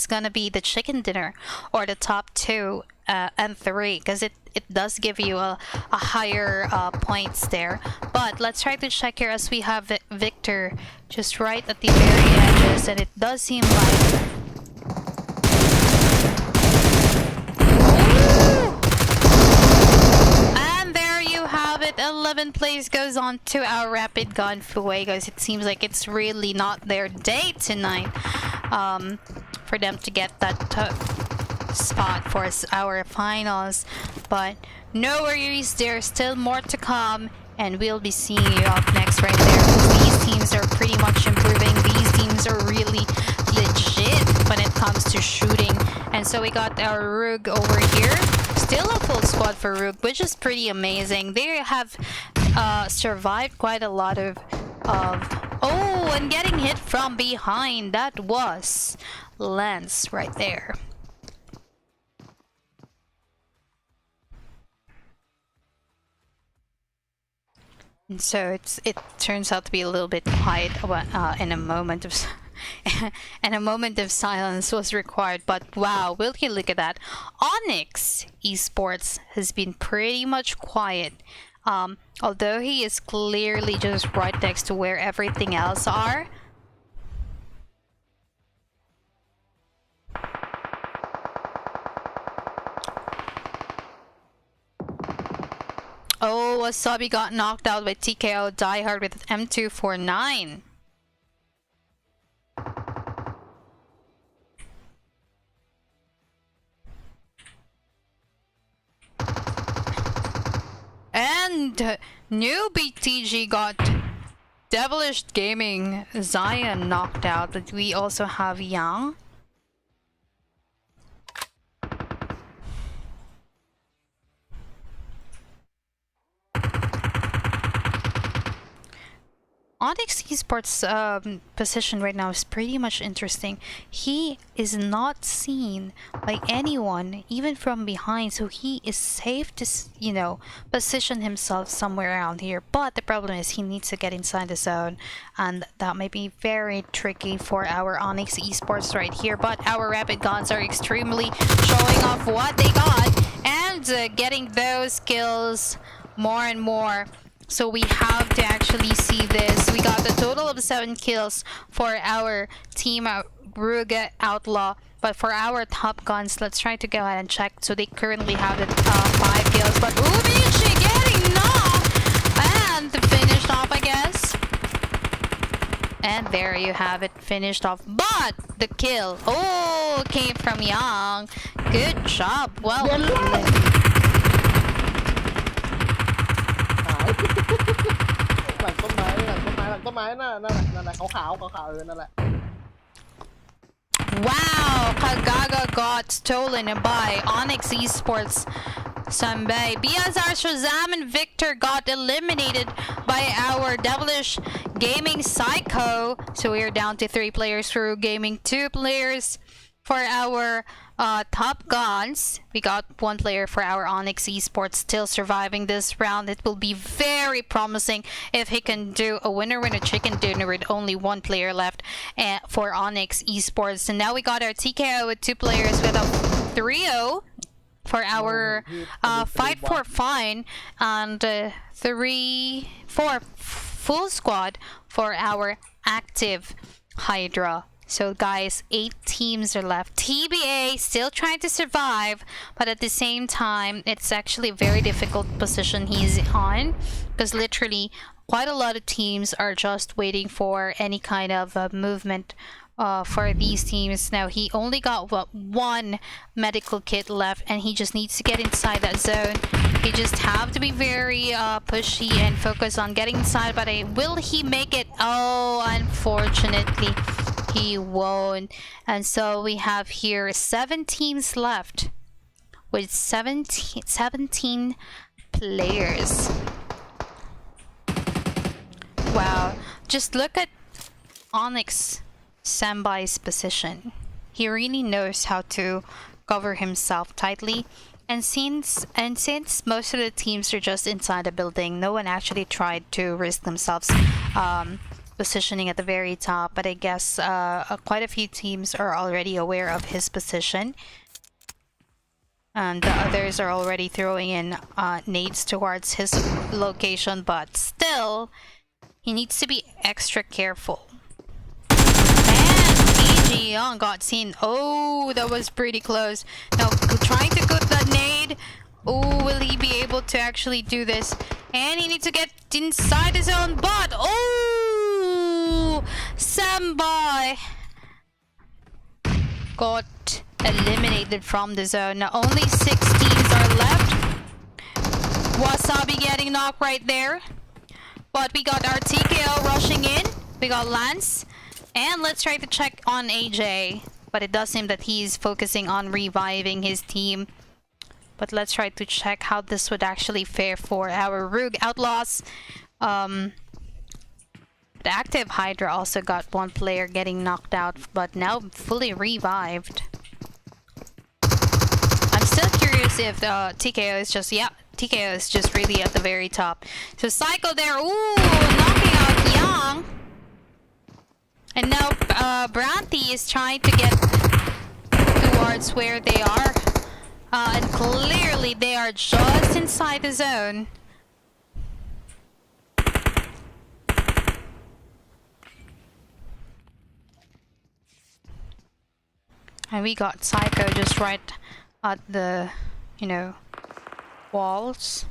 gonna be the chicken dinner or the top 2 and 3, because it does give you a higher points there. But let's try to check here as we have Victor just right at the very edges, and it does seem like and there you have it. 11th place goes on to our rapid gun Fuegos. It seems like it's really not their day tonight for them to get that spot for our finals, but no worries, there's still more to come, and we'll be seeing you up next right there. These teams are pretty much improving. These teams are really legit when it comes to shooting. And so we got our Rug over here, still a full squad for Rug, which is pretty amazing. They have survived quite a lot of oh, and getting hit from behind. That was Lance right there. And so it turns out to be a little bit quiet in a moment of and a moment of silence was required. But wow, will you look at that? Onyx Esports has been pretty much quiet. Although he is clearly just right next to where everything else are. Oh, Wasabi got knocked out by TKO Diehard with M249. And new BTG got Devilish Gaming Zion knocked out, but we also have Yang. Onyx Esports' position right now is pretty much interesting. He is not seen by anyone, even from behind, so he is safe to, you know, position himself somewhere around here. But the problem is he needs to get inside the zone, and that may be very tricky for our Onyx Esports right here. But our Rapid Guns are extremely showing off what they got, and getting those kills more and more. So we have to actually see this. We got a total of 7 kills for our team Ruga Outlaw. But for our TopGunz, let's try to go ahead and check. So they currently have 5 kills. But Ubichi getting knocked! And finished off, I guess. And there you have it, finished off. But the kill, oh, came from Yang. Good job. Well, หลังต้นไม้น่ะขาวนั่นแหละ Wow, Kagaga got stolen by Onyx Esports Sanbei. BSR Shazam and Victor got eliminated by our Devilish Gaming Psycho. So we are down to 3 players for Gaming, 2 players for our TopGunz. We got 1 player for our Onyx Esports still surviving this round. It will be very promising if he can do a winner chicken dinner with only 1 player left for Onyx Esports. And now we got our TKO with 2 players with a 3-0 for our 5-4 fine, and 3-4 full squad for our ActiveHydra So guys, 8 teams are left. TBA still trying to survive, but at the same time, it's actually a very difficult position he's on, because literally quite a lot of teams are just waiting for any kind of movement for these teams. Now he only got one medical kit left, and he just needs to get inside that zone. He just have to be very pushy and focus on getting inside, but will he make it? Oh, unfortunately he won't. And so we have here 7 teams left with 17 players. Wow, just look at Onyx Sambai's position. He really knows how to cover himself tightly, and since most of the teams are just inside the building, no one actually tried to risk themselves positioning at the very top. But I guess quite a few teams are already aware of his position, and the others are already throwing in nades towards his location, but still he needs to be extra careful. Young got seen. Oh, that was pretty close. Now trying to cook that nade. Oh, will he be able to actually do this? And he needs to get inside his own bot. Oh, Sambai got eliminated from the zone. Now only 6 teams are left. Wasabi getting knocked right there, but we got our TKO rushing in. We got Lance. And let's try to check on AJ, but it does seem that he's focusing on reviving his team. But let's try to check how this would actually fare for our Rogue Outlaws. The ActiveHydra also got 1 player getting knocked out, but now fully revived. I'm still curious if the TKO is just, yeah, TKO is just really at the very top. So Psycho there, ooh, knocking out Young. And now Branty is trying to get towards where they are. And clearly they are just inside the zone. And we got Psycho just right at the, you know, walls.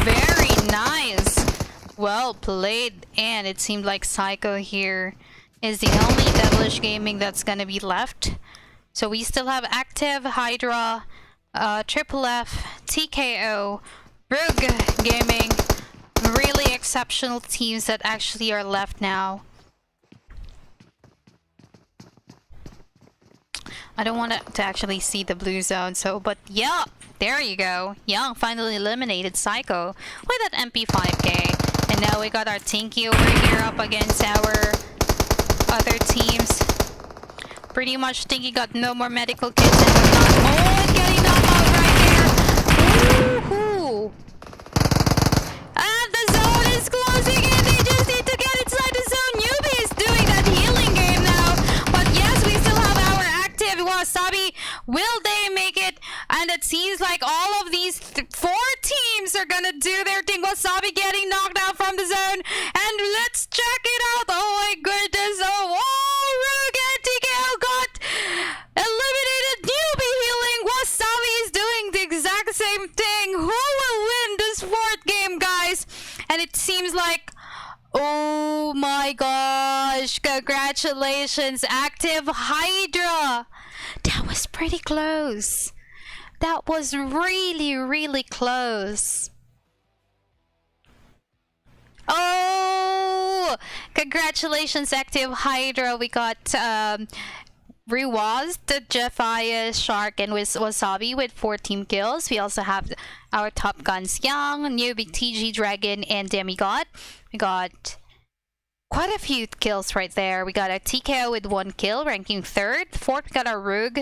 Very nice. Well played. And it seemed like Psycho here is the only Devilish Gaming that's gonna be left. So we still have ActiveHydra, Triple F, TKO, Rogue Gaming. Really exceptional teams that actually are left now. I don't want to actually see the blue zone, so, but yeah, there you go. Young finally eliminated Psycho with that MP5K. And now we got our Tinky over here up against our other teams. Pretty much Tinky got no more medical kits and whatnot. Oh, it's getting knocked out right there. Woohoo! And the zone is closing in. They just need to get inside the zone. Newbie is doing that healing game now. But yes, we still have our active Wasabi. Will they make it? And it seems like all of these 4 teams are gonna do their thing. Wasabi getting knocked out from the zone. And let's check it out. Oh my goodness. Oh, Rogue and TKO got eliminated. Newbie healing. Wasabi is doing the exact same thing. Who will win this 4th game, guys? And it seems like, oh my gosh, congratulations, ActiveHydra. That was pretty close. That was really, really close. Oh, congratulations, ActiveHydra. We got Rewaz, the Jeffiah, Shark, and Wasabi with 14 kills. We also have our TopGunz Young, Newbie TG Dragon, and Demigod. We got quite a few kills right there. We got a TKO with 1 kill, ranking 3rd. 4th, we got our Rogue.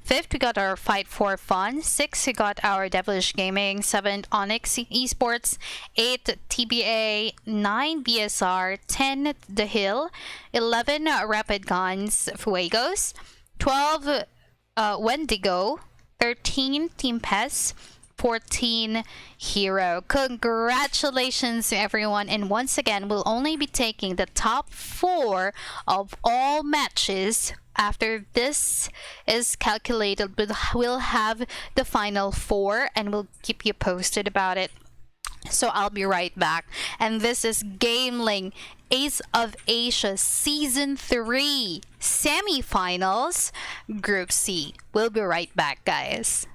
5th, we got our Fight for Fun. 6th, we got our Devilish Gaming. 7th, Onyx Esports. 8th, TBA. 9, BSR. 10, The Hill. 11, Rapid Gunz, Fuegos. 12, Wendigo. 13, Team PES. 14 hero. Congratulations to everyone, and once again we'll only be taking the top 4 of all matches. After this is calculated, we'll have the final 4 and we'll keep you posted about it. So I'll be right back. And this is GamelinG Ace of Asia Season 3 Semifinals Group C. We'll be right back, guys.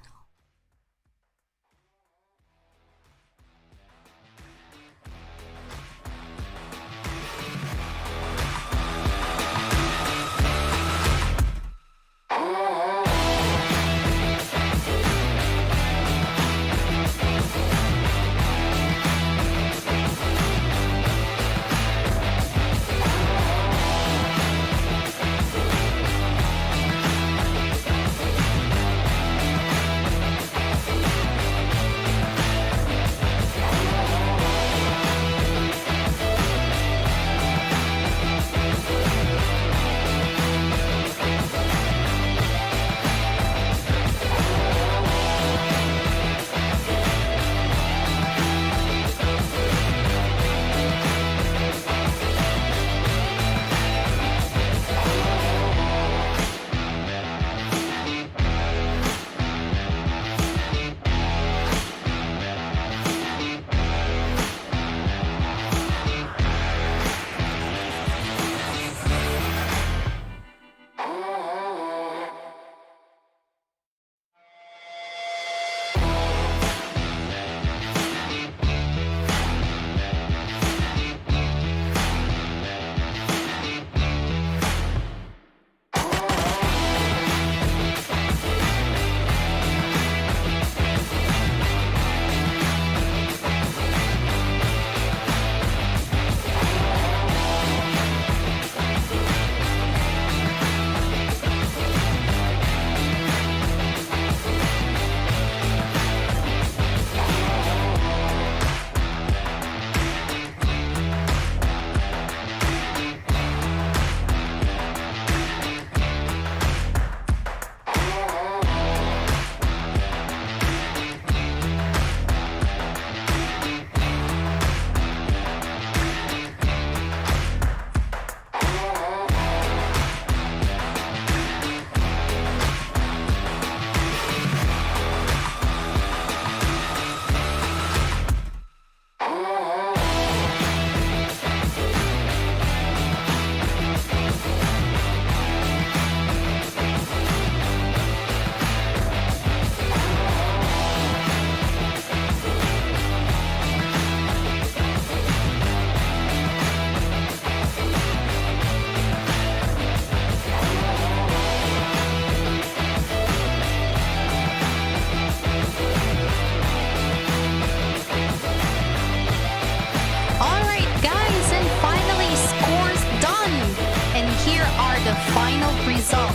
Final result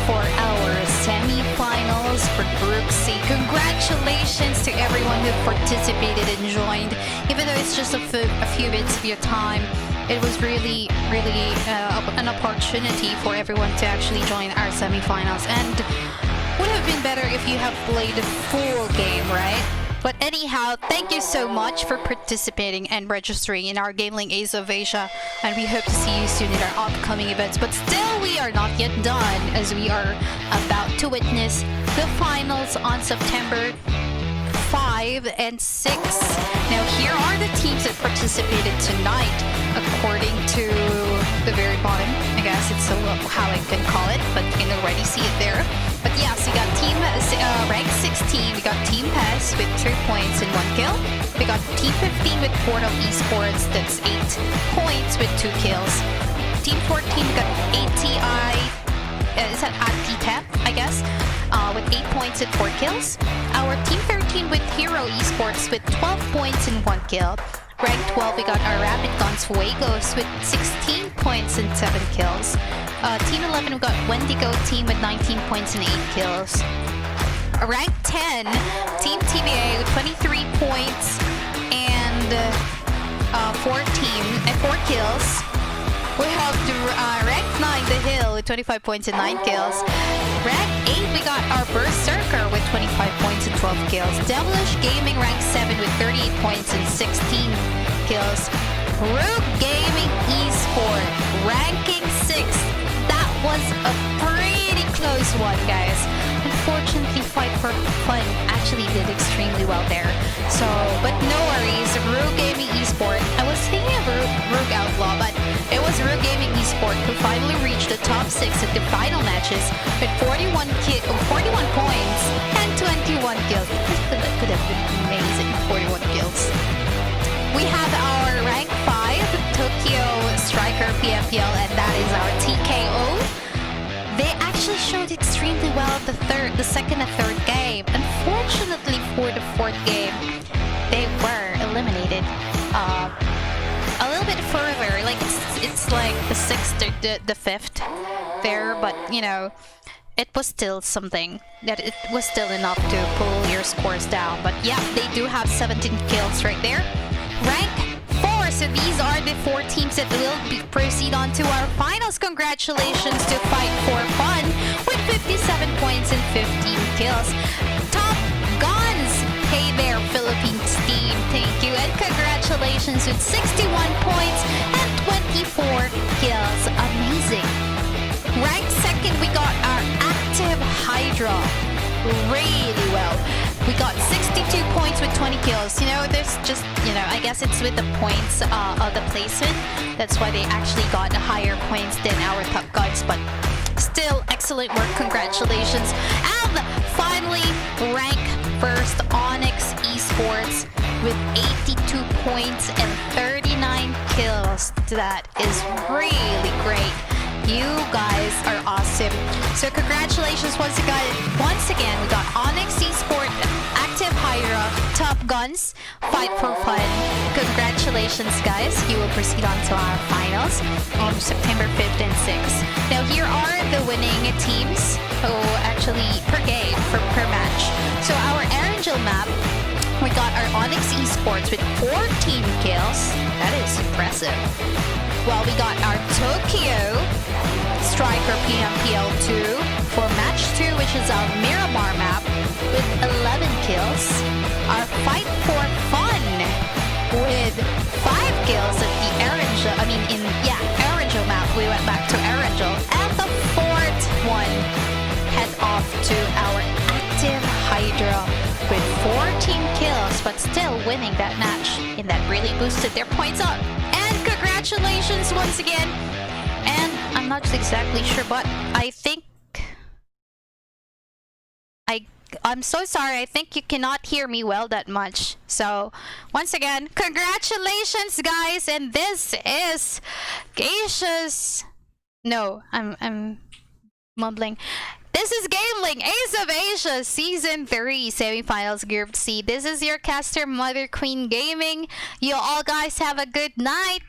for our semi-finals for Group C. Congratulations to everyone who participated and joined. Even though it's just a few bits of your time, it was really an opportunity for everyone to actually join our semi-finals, and would have been better if you have played the full game, right? But anyhow, thank you so much for participating and registering in our GamelinG Ace of Asia, and we hope to see you soon in our upcoming events. But still, we are not yet done, as we are about to witness the finals on September 5 and 6. Now, here are the teams that participated tonight, according to the very bottom. I guess it's how I can call it, but you can already see it there. But yes, we got team rank 16. We got Team PES with 2 points and 1 kill. We got Team 15 with Portal Esports. That's 8 points with 2 kills. Team 14, we got is that ATITEP, I guess, with 8 points and 4 kills. Our Team 13 with Hero Esports with 12 points and 1 kill. Rank 12, we got our Rapid Guns Fuegos with 16 points and 7 kills. Team 11, we got WENDIGO team with 19 points and 8 kills. Rank 10, Team TBA with 23 points and 4 kills. We have rank 9, The Hill, with 25 points and 9 kills. Rank 8, we got our BERSERKER with 25 points and 12 kills. Devilish Gaming ranked 7 with 38 points and 16 kills. Rogue Gaming Esport ranking 6. That was a pretty close one, guys. Unfortunately, Fight for Fun actually did extremely well there. So, but no worries. Rogue Gaming Esport. I was thinking of Rogue Outlaw, but it was Rogue Gaming Esport who finally reached the top 6 at the final matches with 41 points and 21 kills. That could have been amazing. 41 kills. We have our rank 5 Tokio Striker PFPL, and that is our TKO. They actually showed extremely well the second and third game. Unfortunately for the fourth game, they were eliminated a little bit further. Like it's like the sixth or the fifth there, but you know, it was still something. That it was still enough to pull your scores down. But yeah, they do have 17 kills right there. Rank 4, so these are the 4 teams that will proceed on to our finals. Congratulations to Fight for Fun with 57 points and 15 kills. TopGunz, hey there Philippines team, thank you, and congratulations with 61 points and 24 kills. Amazing. Ranked 2nd, we got our ActiveHydra. Really well. We got 62 points with 20 kills. You know, there's just, you know, I guess it's with the points of the placement. That's why they actually got higher points than our TopGunz. But still, excellent work. Congratulations. And finally, rank 1st Onyx Esports with 82 points and 39 kills. That is really great. You guys are awesome. So congratulations once again. We got Onyx Esport, ActiveHydra, TopGunz, Fight for Fun. Congratulations, guys. You will proceed on to our finals on September 5th and 6th. Now here are the winning teams. Actually per game, per match. So our Angel map, we got our Onyx Esports with 14 kills. That is impressive. Well, we got our Tokio Striker PMPL2 for match 2, which is our Miramar map with 11 kills. Our Fight for Fun with 5 kills at the Arangel map. We went back to Arangel. And the 4th one head off to our ActiveHydra with 14 kills, but still winning that match, and that really boosted their points up. And congratulations once again. And I'm not exactly sure, but I think I'm so sorry. I think you cannot hear me well that much. So once again, congratulations, guys. And this is Asia's. No, I'm mumbling. This is GamelinG, Ace of Asia, Season 3, Semifinals Group C. This is your caster, Mother Queen Gaming. You all guys have a good night.